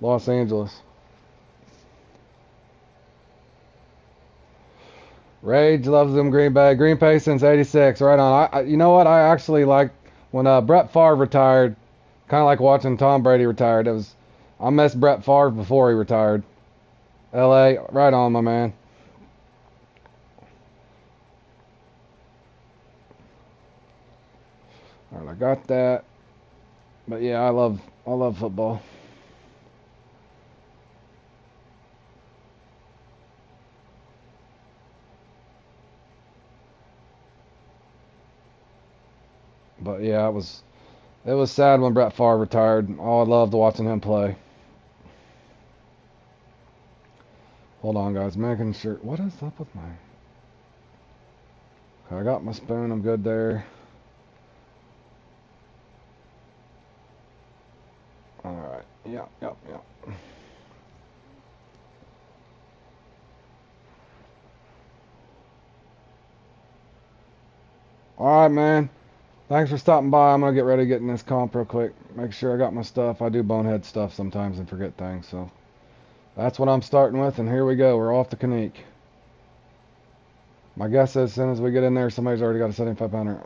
Los Angeles? Rage loves them Green Bay. Green Bay since '86. Right on. You know what? I actually like when Brett Favre retired. Kind of like watching Tom Brady retired. I missed Brett Favre before he retired. L.A. Right on, my man. All right, I got that. But yeah, I love football. But yeah, it was sad when Brett Favre retired. Oh, I loved watching him play. Hold on, guys, making sure. What is up with my? Okay, I got my spoon. I'm good there. All right. Yep. All right, man. Thanks for stopping by. I'm gonna get ready to get in this comp real quick. Make sure I got my stuff. I do bonehead stuff sometimes and forget things, so that's what I'm starting with. And here we go. We're off to Kaneek. My guess is as soon as we get in there, somebody's already got a 75-pounder.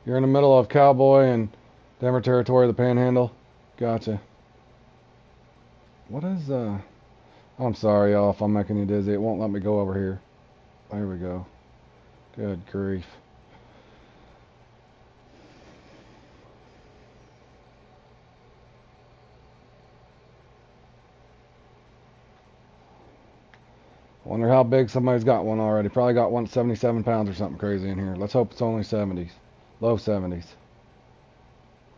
You're in the middle of Cowboy and Denver territory, the Panhandle. Gotcha. What is I'm sorry, y'all, if I'm making you dizzy. It won't let me go over here. There we go. Good grief. Wonder how big somebody's got one already. Probably got one 77 pounds or something crazy in here. Let's hope it's only 70s. Low 70s.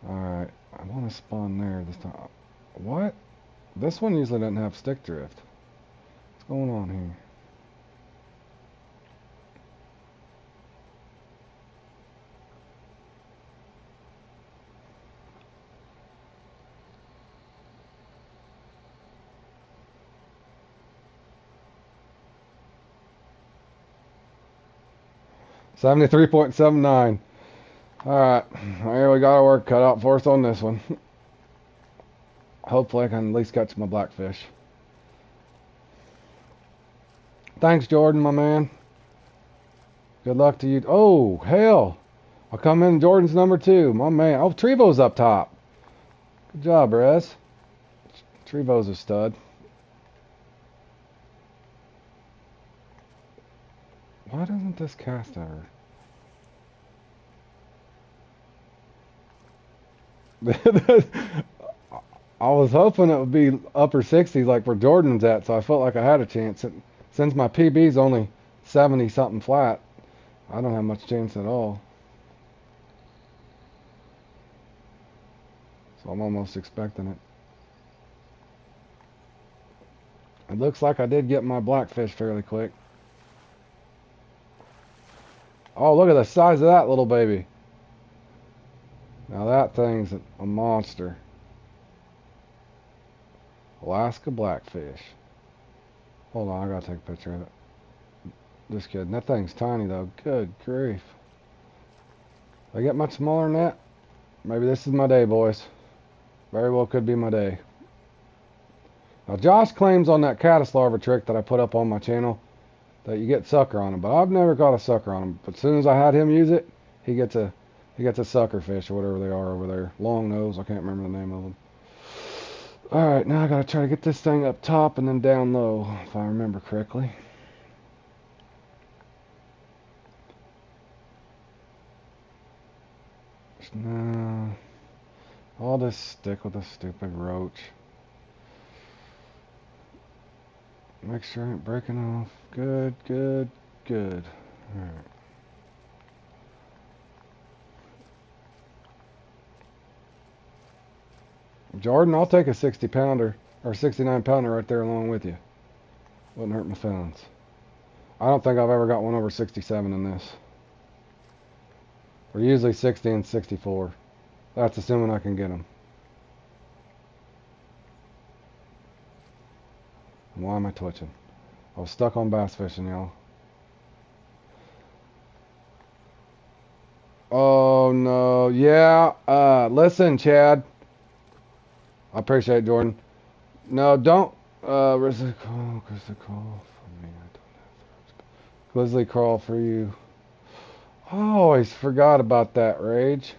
Alright. I want to spawn there this time. What? This one usually doesn't have stick drift. What's going on here? $73.79. Alright. Here we got our work cut out for us on this one. Hopefully I can at least catch my blackfish. Thanks, Jordan, my man. Good luck to you. Oh, hell. I'll come in Jordan's number 2. My man. Oh, Trevo's up top. Good job, Rez. Trevo's a stud. Why doesn't this cast ever? I was hoping it would be upper 60s like where Jordan's at, so I felt like I had a chance. Since my PB's only 70 something flat, I don't have much chance at all. So I'm almost expecting it. It looks like I did get my blackfish fairly quick. Oh, look at the size of that little baby. Now that thing's a monster. Alaska blackfish. Hold on, I gotta take a picture of it. Just kidding. That thing's tiny though. Good grief. If I get much smaller than that, maybe this is my day, boys. Very well could be my day. Now Josh claims on that caddis larva trick that I put up on my channel that you get sucker on him, but I've never caught a sucker on him. But as soon as I had him use it, he gets a sucker fish or whatever they are over there. Long nose, I can't remember the name of them. Alright, now I gotta try to get this thing up top and then down low, if I remember correctly. No. I'll just stick with a stupid roach. Make sure I ain't breaking off. Good, good, good. Alright. Jordan, I'll take a 60 pounder or 69 pounder right there along with you. Wouldn't hurt my feelings. I don't think I've ever got one over 67 in this. We're usually 60 and 64. That's assuming I can get them. Why am I twitching? I was stuck on bass fishing, y'all. Oh no, yeah. Listen, Chad. I appreciate it, Jordan. No, don't. Where's the call? Where's the call for me? I don't have. Grizzly crawl for you. I always forgot about that, Rage.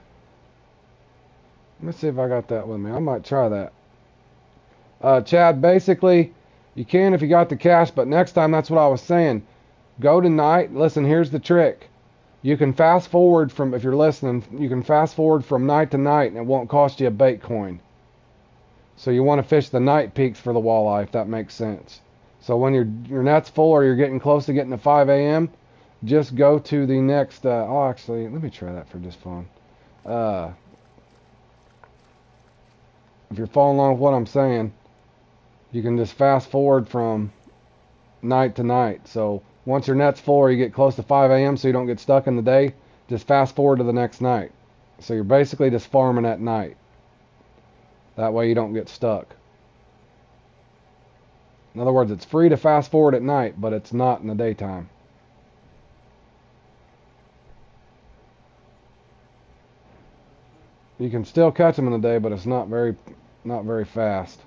Let me see if I got that with me. I might try that. Chad, basically, you can if you got the cash, but next time, that's what I was saying. Go tonight. Listen, here's the trick. You can fast forward from, if you're listening, you can fast forward from night to night, and it won't cost you a bait coin. So you want to fish the night peaks for the walleye, if that makes sense. So when your net's full or you're getting close to getting to 5 a.m., just go to the next, actually, let me try that for just fun. If you're following along with what I'm saying, you can just fast forward from night to night. So once your net's full or you get close to 5 a.m. so you don't get stuck in the day, just fast forward to the next night. So you're basically just farming at night. That way you don't get stuck. In other words, it's free to fast forward at night, but it's not in the daytime. You can still catch them in the day, but it's not very fast.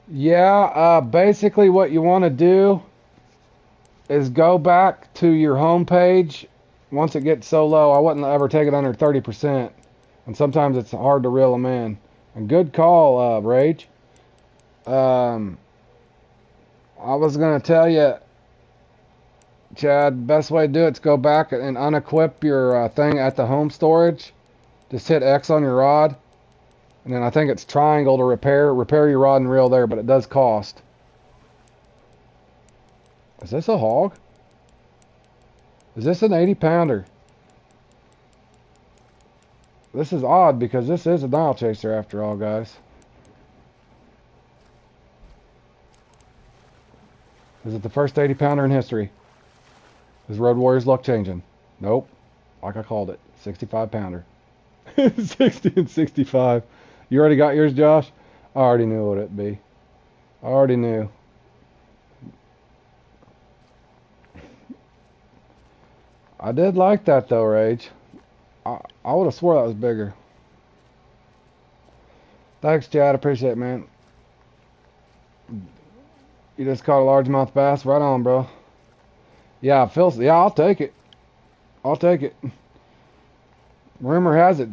Yeah, basically what you want to do is go back to your home page. Once it gets so low, I wouldn't ever take it under 30%. And sometimes it's hard to reel them in. And good call, Rage. I was going to tell you, Chad, best way to do it is go back and unequip your thing at the home storage. Just hit X on your rod. And then I think it's triangle to repair your rod and reel there, but it does cost. Is this a hog? Is this an 80 pounder? This is odd because this is a Nile chaser after all, guys. Is it the first 80 pounder in history? Is Road Warriors luck changing? Nope. Like I called it. 65 pounder. 60 and 65. You already got yours, Josh? I already knew what it'd be. I already knew. I did like that though, Rage. I would have swore that was bigger. Thanks, Chad. Appreciate it, man. You just caught a largemouth bass. Right on, bro. Yeah, Phil. Yeah, I'll take it. I'll take it. Rumor has it,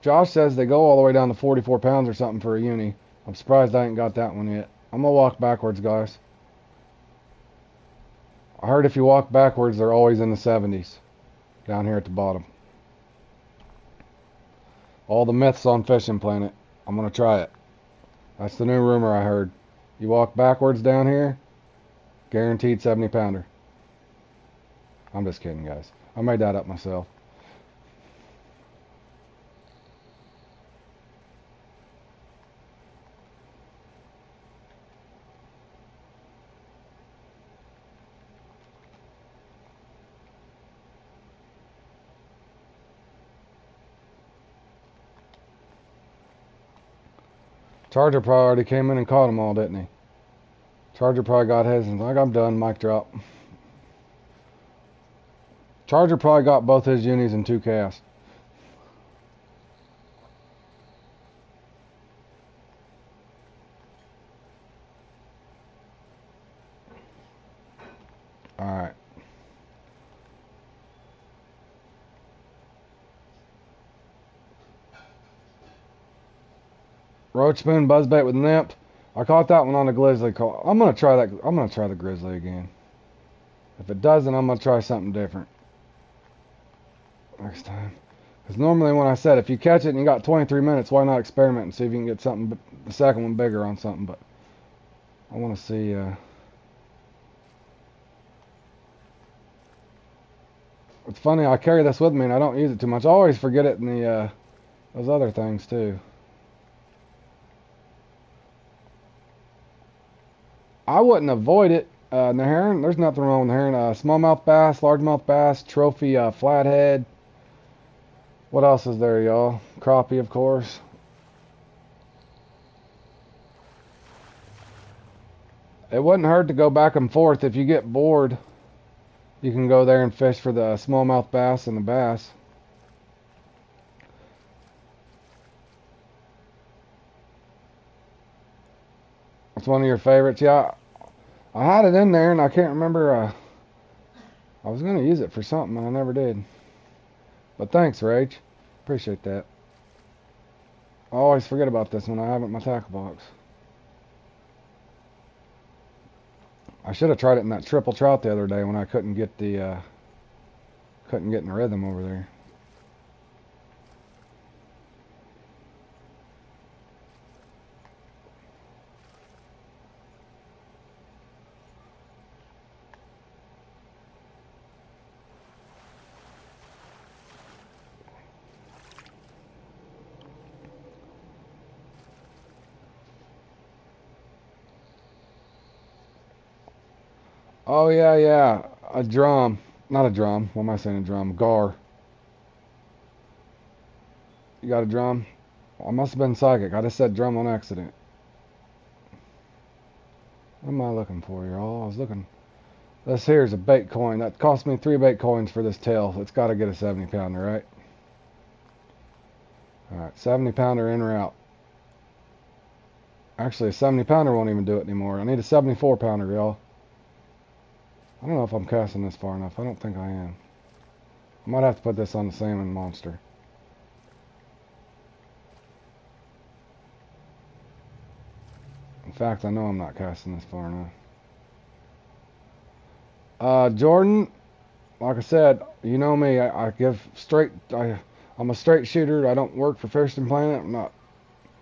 Josh says they go all the way down to 44 pounds or something for a uni. I'm surprised I ain't got that one yet. I'm gonna walk backwards, guys. I heard if you walk backwards, they're always in the 70s. Down here at the bottom. All the myths on Fishing Planet. I'm gonna try it. That's the new rumor I heard. You walk backwards down here, guaranteed 70 pounder. I'm just kidding, guys. I made that up myself. Charger probably already came in and caught them all, didn't he? Charger probably got his and like, I'm done, mic drop. Charger probably got both his unis in 2 casts. Alright. Roach spoon, buzzbait with nymph. I caught that one on the grizzly call. I'm gonna try that. I'm gonna try the grizzly again. If it doesn't, I'm gonna try something different next time. Because normally when I said if you catch it and you got 23 minutes, why not experiment and see if you can get something, the second one bigger on something. But I want to see. It's funny, I carry this with me and I don't use it too much. I always forget it in the those other things too. I wouldn't avoid it. The herring, there's nothing wrong with the herring. Smallmouth bass, largemouth bass, trophy flathead. What else is there, y'all? Crappie, of course. It wouldn't hurt to go back and forth. If you get bored, you can go there and fish for the smallmouth bass and the bass. It's one of your favorites. Yeah, I had it in there and I can't remember. I was going to use it for something and I never did. But thanks, Rach. Appreciate that. I always forget about this when I have it in my tackle box. I should have tried it in that triple trout the other day when I couldn't get the in the rhythm over there. Oh yeah, yeah. A drum. Not a drum. What am I saying? A drum. Gar. You got a drum? I must have been psychic. I just said drum on accident. What am I looking for, y'all? I was looking. This here's a bait coin. That cost me 3 bait coins for this tail. It's got to get a 70 pounder, right? Alright, 70 pounder en route. Actually, a 70 pounder won't even do it anymore. I need a 74 pounder, y'all. I don't know if I'm casting this far enough. I don't think I am. I might have to put this on the salmon monster. In fact, I know I'm not casting this far enough. Jordan, like I said, you know me. I give straight. I'm a straight shooter. I don't work for Fishing Planet. I'm not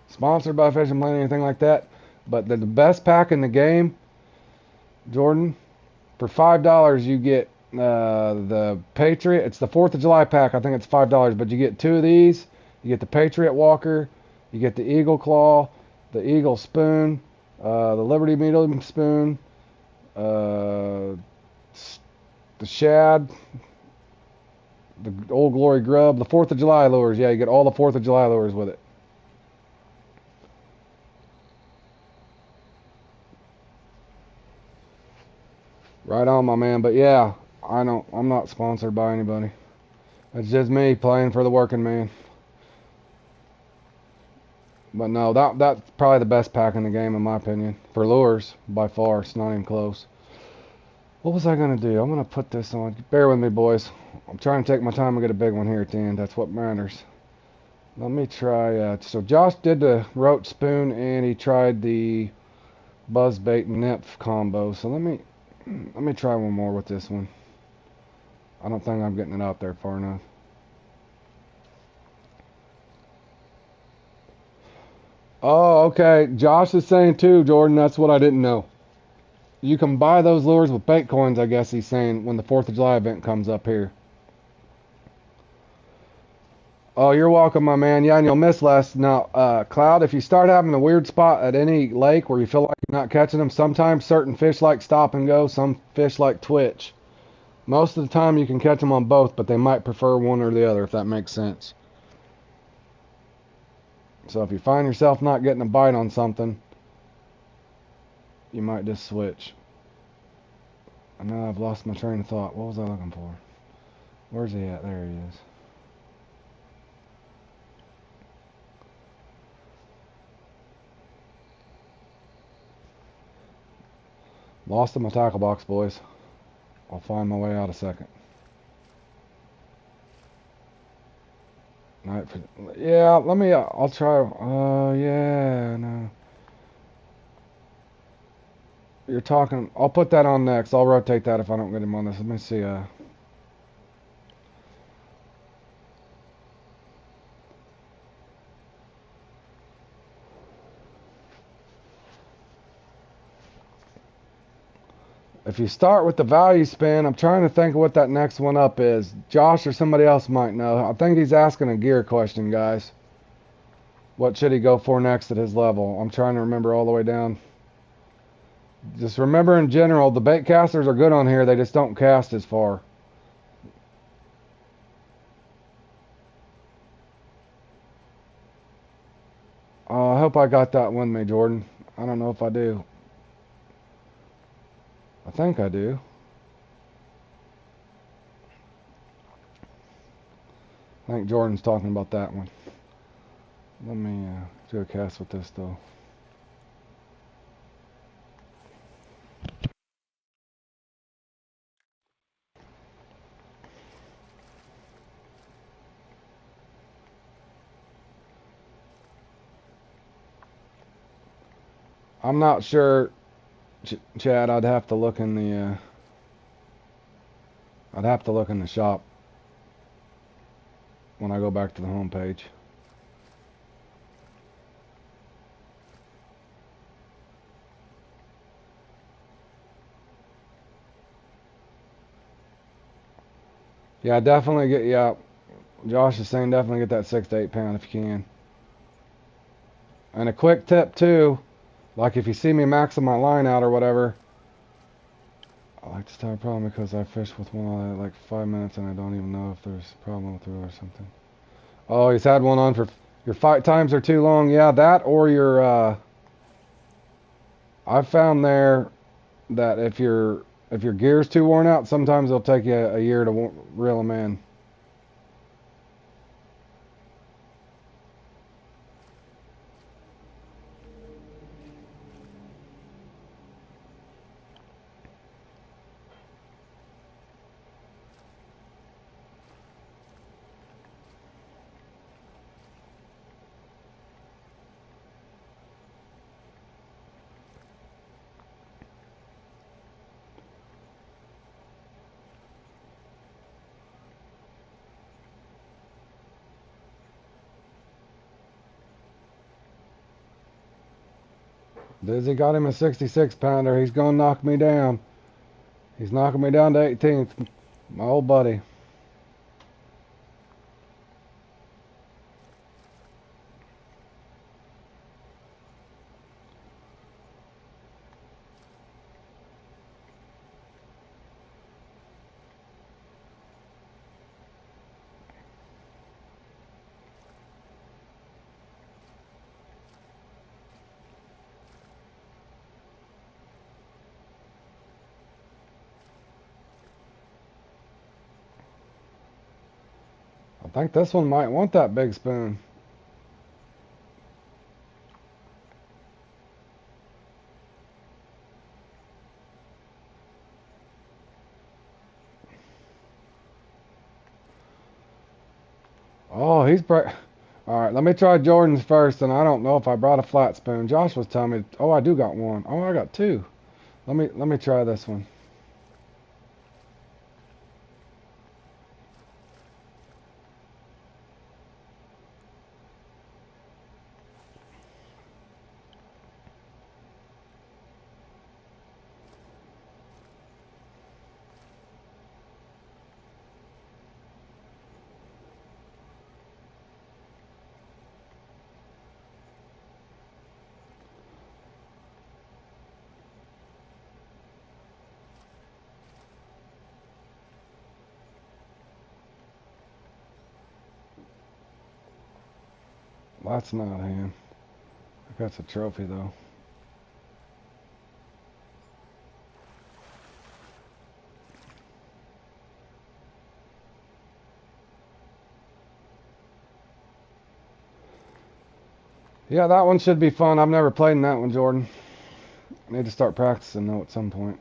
sponsored by Fishing Planet or anything like that. But the best pack in the game, Jordan. For $5, you get the Patriot. It's the 4th of July pack. I think it's $5, but you get 2 of these. You get the Patriot Walker. You get the Eagle Claw, the Eagle Spoon, the Liberty Medium Spoon, the Shad, the Old Glory Grub, the 4th of July lures. Yeah, you get all the 4th of July lures with it. Right on, my man. But yeah, I'm not sponsored by anybody. It's just me playing for the working man. But no, that's probably the best pack in the game in my opinion. For lures, by far. It's not even close. What was I going to do? I'm going to put this on. Bear with me, boys. I'm trying to take my time and get a big one here at the end. That's what matters. Let me try. So Josh did the roach spoon and he tried the buzzbait nymph combo. So let me try one more with this one. I don't think I'm getting it out there far enough. Oh, okay. Josh is saying too, Jordan. That's what I didn't know. You can buy those lures with bait coins, I guess he's saying, when the 4th of July event comes up here. Oh, you're welcome, my man. Yeah, and you'll miss less. Now, Cloud, if you start having a weird spot at any lake where you feel like you're not catching them, sometimes certain fish like stop and go, some fish like twitch. Most of the time you can catch them on both, but they might prefer one or the other, if that makes sense. So if you find yourself not getting a bite on something, you might just switch. And now I've lost my train of thought. What was I looking for? Where's he at? There he is. Lost in my tackle box, boys. I'll find my way out a second. Yeah, let me, I'll try. Yeah, no. You're talking, I'll put that on next. I'll rotate that if I don't get him on this. Let me see. If you start with the value spin, I'm trying to think of what that next one up is. Josh or somebody else might know. I think he's asking a gear question, guys. What should he go for next at his level? I'm trying to remember all the way down. Just remember in general, the bait casters are good on here. They just don't cast as far. I hope I got that one, me, Jordan. I don't know if I do. I think I do. I think Jordan's talking about that one. Let me do a cast with this, though. I'm not sure, Chad. I'd have to look in the. I'd have to look in the shop when I go back to the home page. Yeah, definitely get. Yeah, Josh is saying definitely get that 6 to 8 pound if you can. And a quick tip too, like if you see me maxing my line out or whatever, I like to start a problem because I fish with one like 5 minutes and I don't even know if there's a problem with it or something. Oh, he's had one on for your fight times are too long. Yeah, that or your. I've found there that if your gear's too worn out, sometimes it'll take you a year to reel them in. Dizzy got him a 66 pounder. He's gonna knock me down. He's knocking me down to 18th. My old buddy. I think this one might want that big spoon. Oh, he's bright. All right, let me try Jordan's first, and I don't know if I brought a flat spoon. Josh was telling me, oh, I do got one. Oh, I got two. Let me try this one. That's not a hand. That's a trophy, though. Yeah, that one should be fun. I've never played in that one, Jordan. I need to start practicing, though, at some point.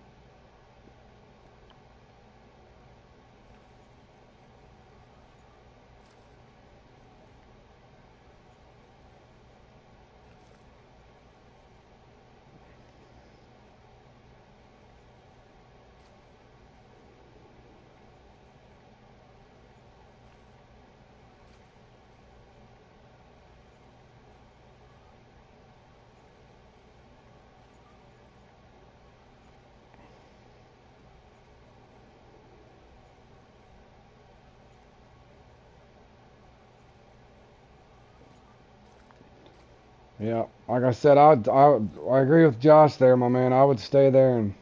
Yeah, like I said, I agree with Josh there, my man. I would stay there, and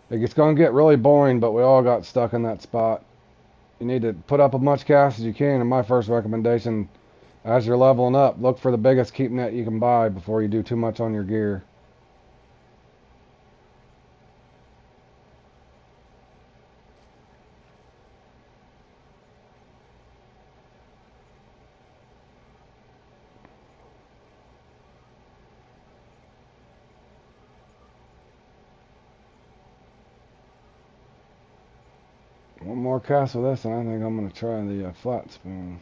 it's going to get really boring, but we all got stuck in that spot. You need to put up as much cast as you can, and my first recommendation, as you're leveling up, look for the biggest keep net you can buy before you do too much on your gear. One more cast with this, and I think I'm going to try the flat spoon.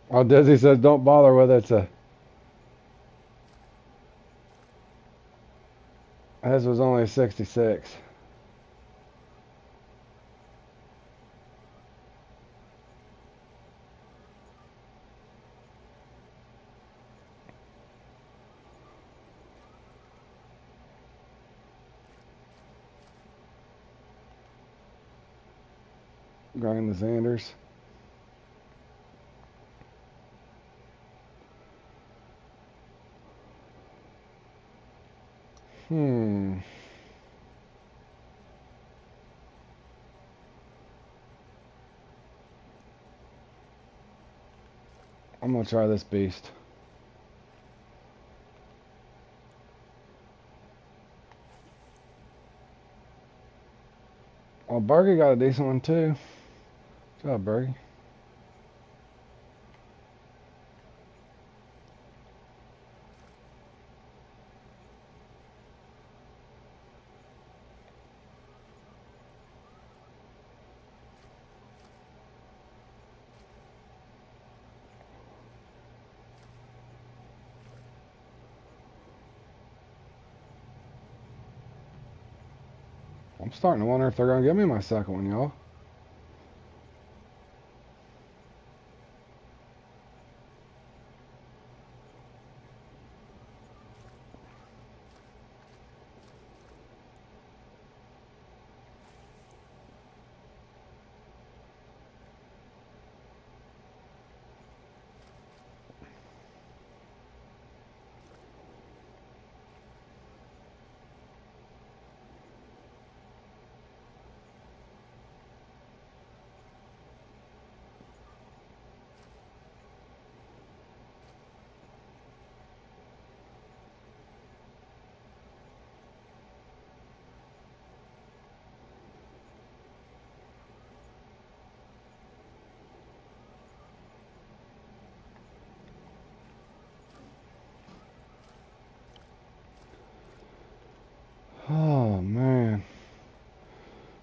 Oh, Dizzy says don't bother with it. His was only a 66. Grind the Xanders. Hmm. I'm going to try this beast. Well, Bergie got a decent one, too. Good job, Bergie. I'm starting to wonder if they're going to give me my second one, y'all. Oh, man.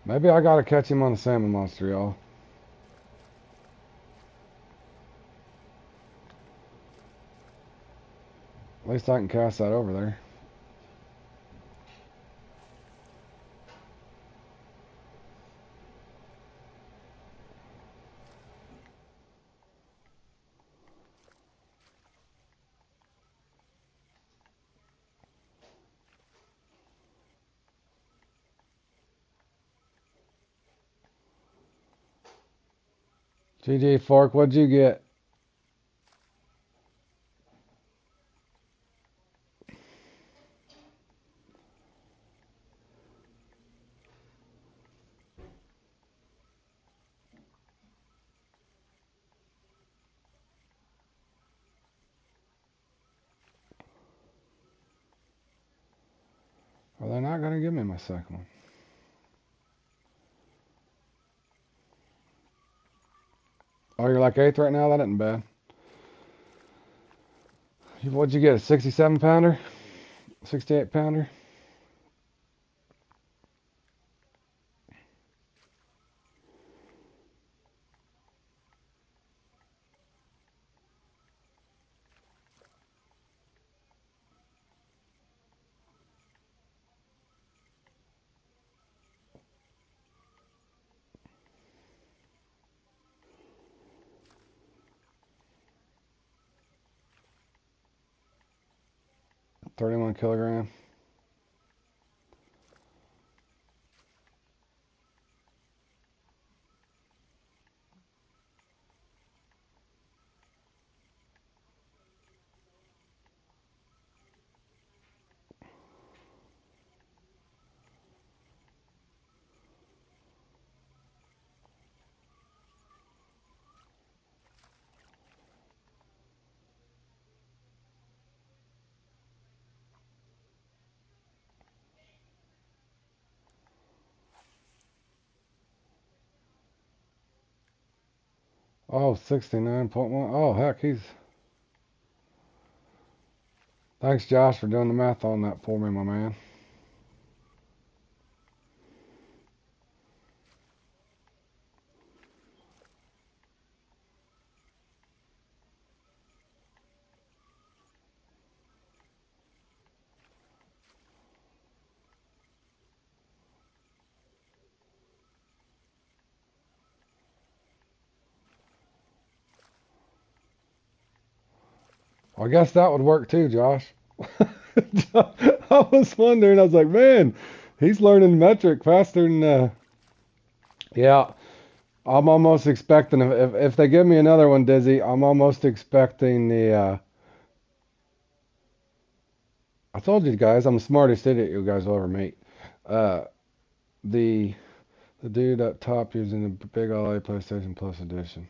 Maybe I got to catch him on the salmon monster, y'all. At least I can cast that over there. GG Fork, what'd you get? Well, they're not going to give me my second one. Oh, you're like 8th right now? That isn't bad. What'd you get, a 67 pounder? 68 pounder? $31 kilogram. Oh, 69.1. Oh, heck, he's... Thanks, Josh, for doing the math on that for me, my man. Well, I guess that would work too, Josh. I was wondering, I was like, man, he's learning metric faster than... Yeah, I'm almost expecting, if they give me another one, Dizzy, I'm almost expecting the... I told you guys, I'm the smartest idiot you guys will ever meet. Uh, the dude up top using the big LA PlayStation Plus edition.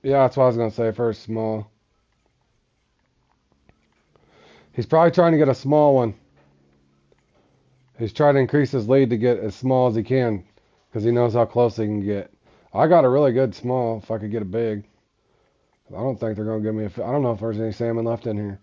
Yeah, that's what I was gonna say. First, small. He's probably trying to get a small one. He's trying to increase his lead to get as small as he can, because he knows how close he can get. I got a really good small. If I could get a big, I don't think they're gonna give me a. I don't know if there's any salmon left in here.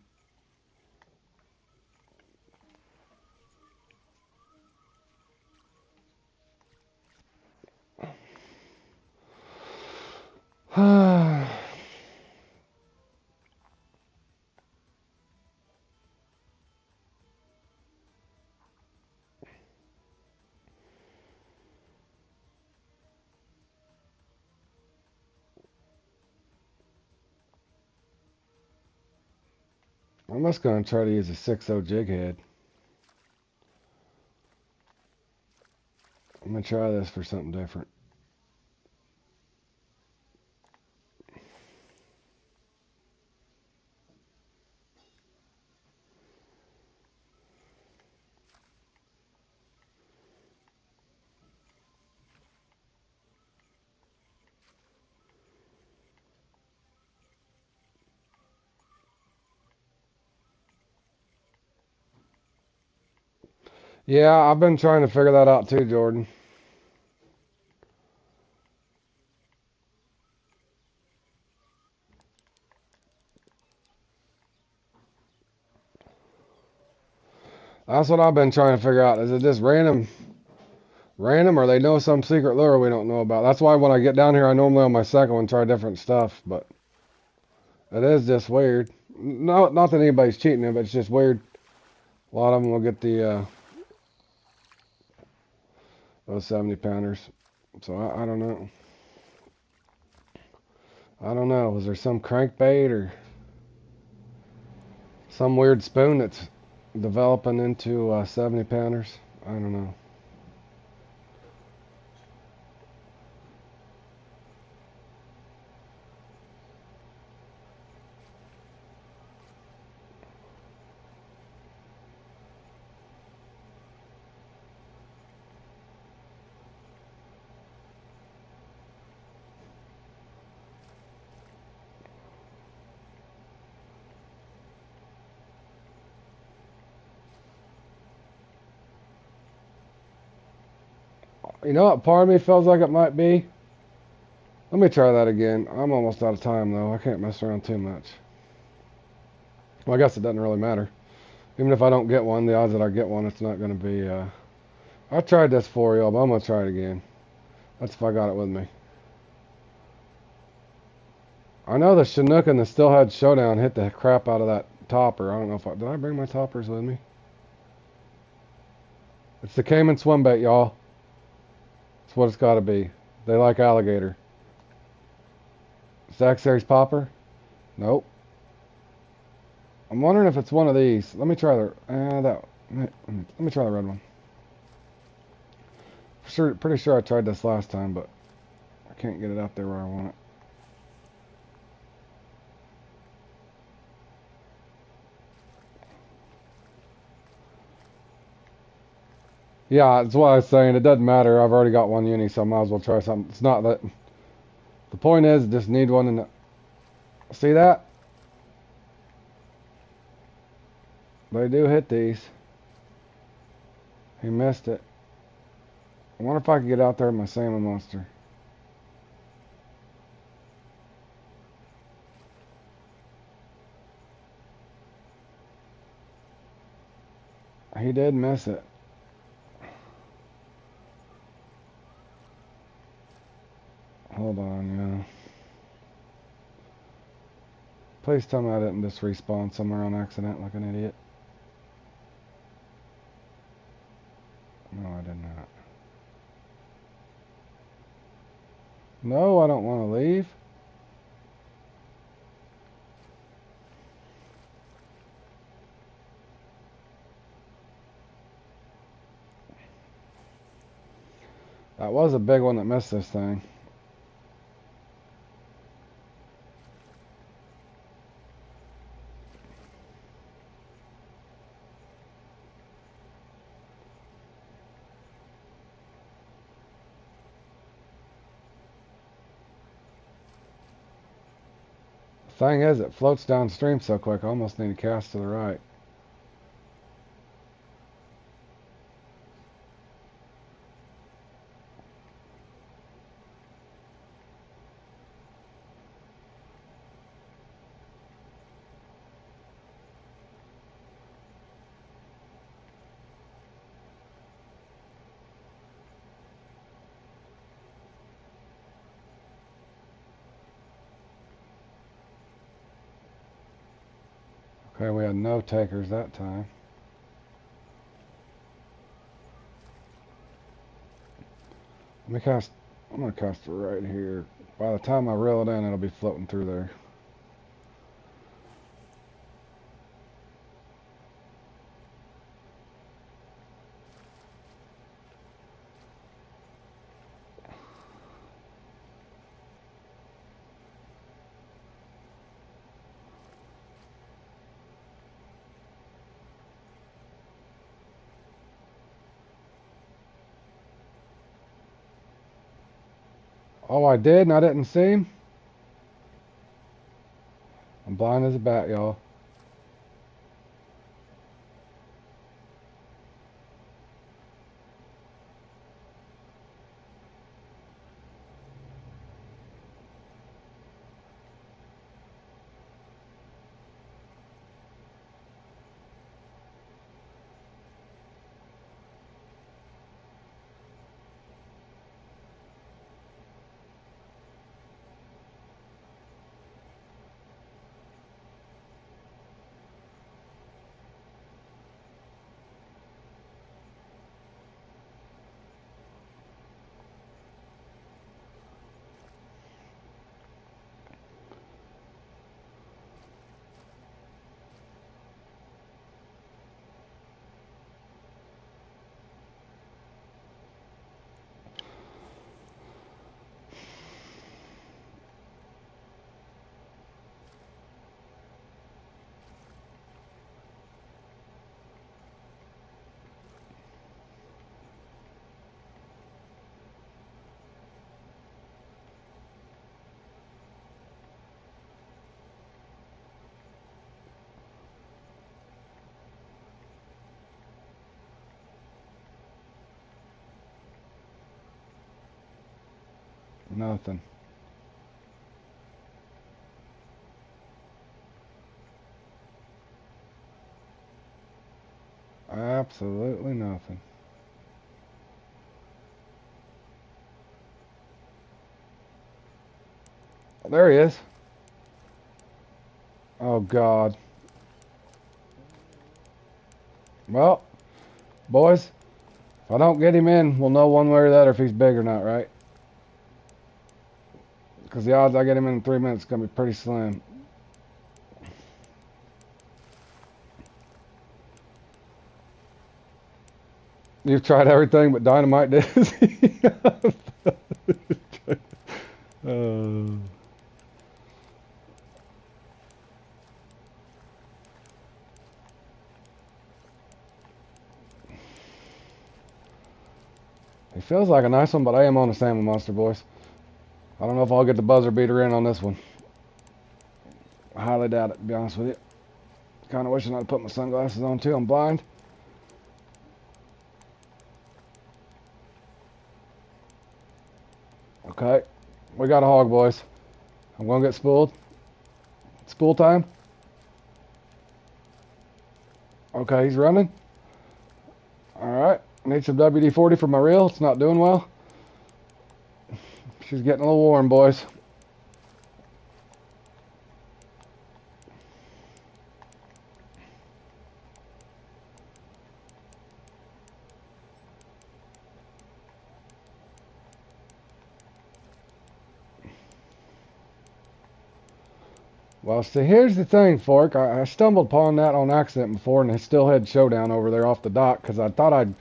I'm just gonna try to use a 6.0 jig head. I'm gonna try this for something different. Yeah, I've been trying to figure that out too, Jordan. That's what I've been trying to figure out. Is it just random, or they know some secret lure we don't know about? That's why when I get down here, I normally on my second one try different stuff, but it is just weird. No, not that anybody's cheating it, but it's just weird. A lot of them will get the those 70 pounders. So I don't know. I don't know. Was there some crankbait or some weird spoon that's developing into 70 pounders? I don't know. You know what part of me feels like it might be? Let me try that again. I'm almost out of time though. I can't mess around too much. Well, I guess it doesn't really matter. Even if I don't get one, the odds that I get one, it's not going to be... I tried this for y'all, but I'm going to try it again. That's if I got it with me. I know the Chinook and the Steelhead Showdown hit the crap out of that topper. I don't know if I... Did I bring my toppers with me? It's the Cayman swim bait, y'all. That's what it's got to be. They like alligator. Zach Series popper? Nope. I'm wondering if it's one of these. Let me try the... let me try the red one. Pretty sure I tried this last time, but I can't get it out there where I want it. Yeah, that's what I was saying. It doesn't matter. I've already got one uni, so I might as well try something. It's not that... The point is, just need one in the... See that? They do hit these. He missed it. I wonder if I can get out there with my salmon monster. He did miss it. Hold on, yeah. Please tell me I didn't just respawn somewhere on accident like an idiot. No, I did not. No, I don't want to leave. That was a big one that missed this thing. Thing is, it floats downstream so quick, I almost need to cast to the right. Okay, we had no takers that time. Let me cast... I'm going to cast it right here. By the time I reel it in, it'll be floating through there. Oh, I did and I didn't see him? I'm blind as a bat, y'all. Nothing. Absolutely nothing. There he is. Oh, God. Well, boys, if I don't get him in, we'll know one way or the other if he's big or not, right? Because the odds I get him in 3 minutes is going to be pretty slim. You've tried everything but dynamite Dizzy. uh, he feels like a nice one, but I am on the salmon monster, boys. I don't know if I'll get the buzzer beater in on this one. I highly doubt it, to be honest with you. Kind of wishing I'd put my sunglasses on too. I'm blind. Okay, we got a hog, boys. I'm gonna get spooled. Spool time. Okay, he's running. Alright, need some WD-40 for my reel. It's not doing well. She's getting a little warm, boys. Well, see, here's the thing, Fork. I stumbled upon that on accident before in the Stillhead Showdown over there off the dock because I thought I'd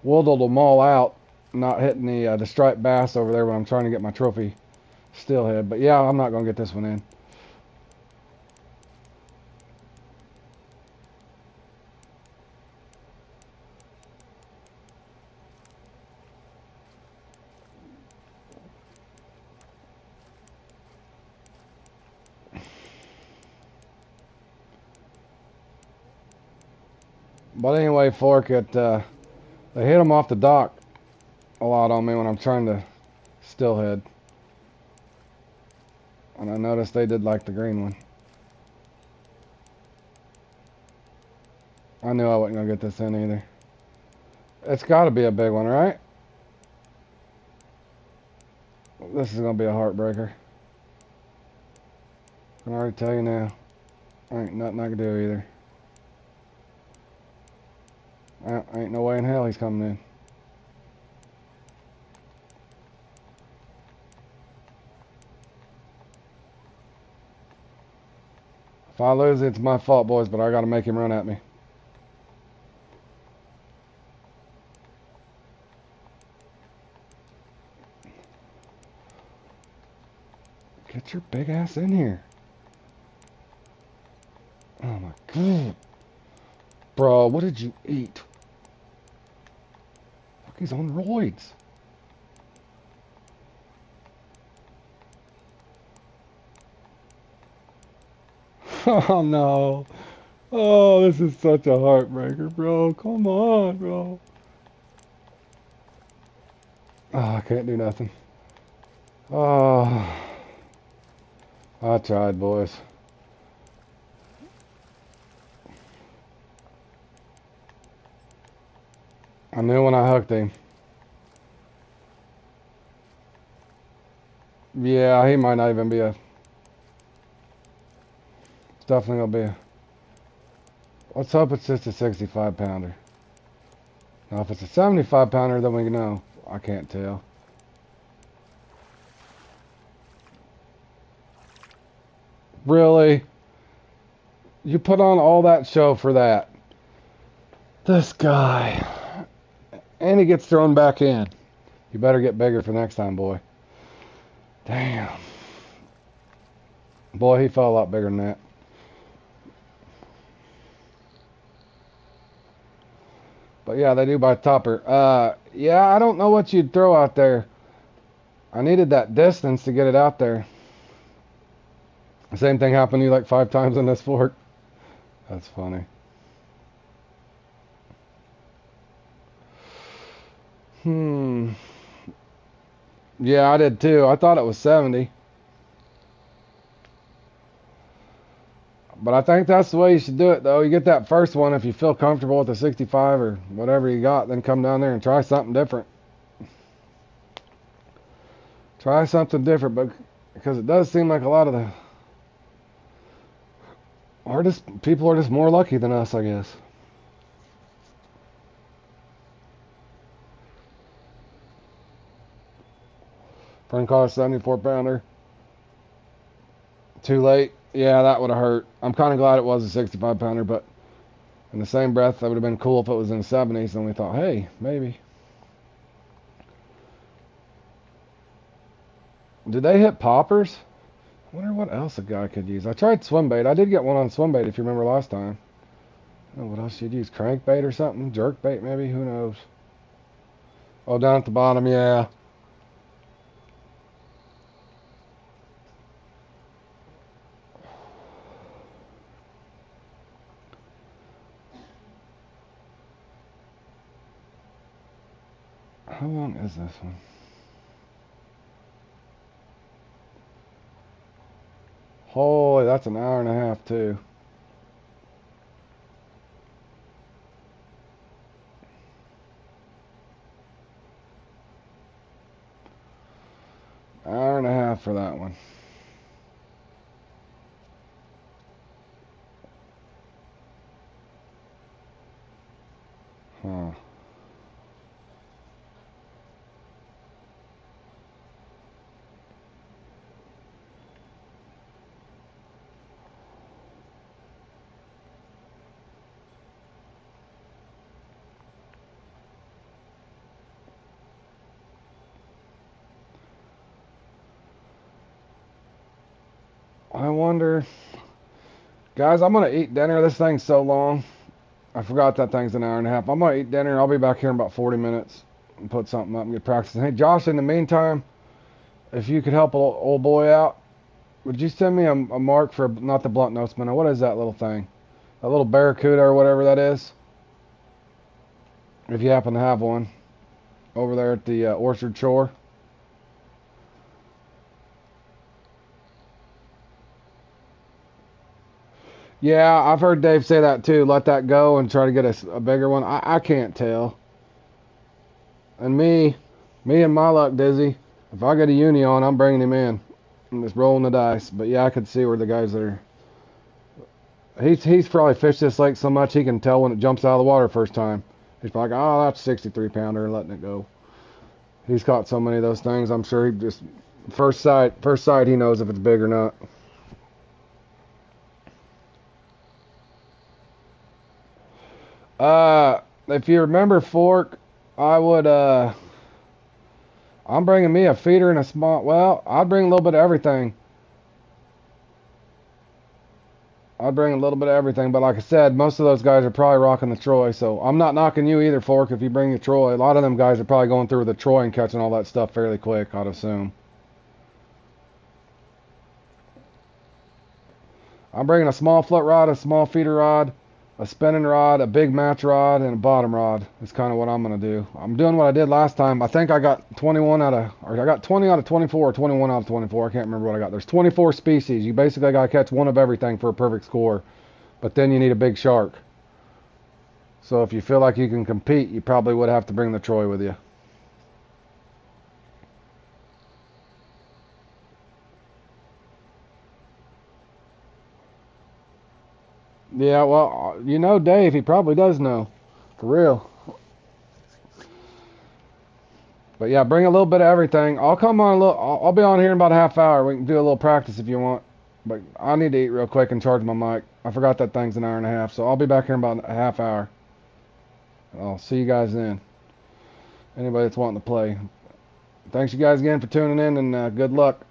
whittled them all out, not hitting the striped bass over there when I'm trying to get my trophy Stillhead. But yeah, I'm not going to get this one in. But anyway, Fork, they hit them off the dock a lot on me when I'm trying to Stillhead. And I noticed they did like the green one. I knew I wasn't going to get this in either. It's got to be a big one, right? This is going to be a heartbreaker. I can already tell you now. Ain't nothing I can do either. Ain't no way in hell he's coming in. If I lose, it's my fault, boys, but I got to make him run at me. Get your big ass in here. Oh my God. Bro, what did you eat? Fuck, he's on roids. Oh no. Oh, this is such a heartbreaker, bro. Come on, bro. Oh, I can't do nothing. Oh, I tried, boys. I knew when I hooked him. Yeah, he might not even be a... It's definitely gonna be a... Let's hope it's just a 65 pounder. Now, if it's a 75 pounder, then we know. I can't tell. Really? You put on all that show for that? This guy. And he gets thrown back in. You better get bigger for next time, boy. Damn. Boy, he fell a lot bigger than that. But yeah, they do buy topper. Yeah, I don't know what you'd throw out there. I needed that distance to get it out there. The same thing happened to you like 5 times in this fork. That's funny. Yeah, I did too. I thought it was 70. But I think that's the way you should do it, though. You get that first one if you feel comfortable with the 65 or whatever you got, then come down there and try something different. Try something different, but because it does seem like a lot of the artists, people are just more lucky than us, I guess. Frank caught a 74 pounder. Too late. Yeah, that would have hurt. I'm kind of glad it was a 65 pounder, but in the same breath, that would have been cool if it was in the 70s. And we thought, hey, maybe. Did they hit poppers? I wonder what else a guy could use. I tried swim bait. I did get one on swim bait if you remember last time. I don't know what else you'd use. Crankbait or something? Jerk bait maybe? Who knows? Oh, down at the bottom, yeah. How long is this one? Holy, that's an hour and a half too. Hour and a half for that one. Huh. I wonder. Guys, I'm going to eat dinner. This thing's so long. I forgot that thing's an hour and a half. I'm going to eat dinner. I'll be back here in about 40 minutes and put something up and get practicing. Hey, Josh, in the meantime, if you could help old boy out, would you send me a mark for, not the blunt nose minnow, what is that little thing? That little barracuda or whatever that is? If you happen to have one over there at the Orchard Shore. Yeah, I've heard Dave say that too. Let that go and try to get a bigger one. I can't tell. And me and my luck, Dizzy. If I get a uni on, I'm bringing him in. I'm just rolling the dice. But yeah, I could see where the guys are. He's probably fished this lake so much he can tell when it jumps out of the water first time. He's probably like, oh, that's a 63 pounder and letting it go. He's caught so many of those things. I'm sure he just first sight he knows if it's big or not. If you remember Fork, I would I'm bringing me a feeder and a small. Well, I'd bring a little bit of everything. I'd bring a little bit of everything, but like I said, most of those guys are probably rocking the Troy, so I'm not knocking you either, Fork, if you bring the Troy. A lot of them guys are probably going through with the Troy and catching all that stuff fairly quick, I'd assume. I'm bringing a small float rod, a small feeder rod, a spinning rod, a big match rod, and a bottom rod. That's kind of what I'm going to do. I'm doing what I did last time. I think I got 21 out of, or I got 20 out of 24 or 21 out of 24. I can't remember what I got. There's 24 species. You basically got to catch one of everything for a perfect score. But then you need a big shark. So if you feel like you can compete, you probably would have to bring the Troy with you. Yeah, well, you know Dave, he probably does know. For real. But yeah, bring a little bit of everything. I'll come on a little. I'll be on here in about a half hour. We can do a little practice if you want. But I need to eat real quick and charge my mic. I forgot that thing's an hour and a half, so I'll be back here in about a half hour. I'll see you guys then. Anybody that's wanting to play. Thanks you guys again for tuning in, and good luck.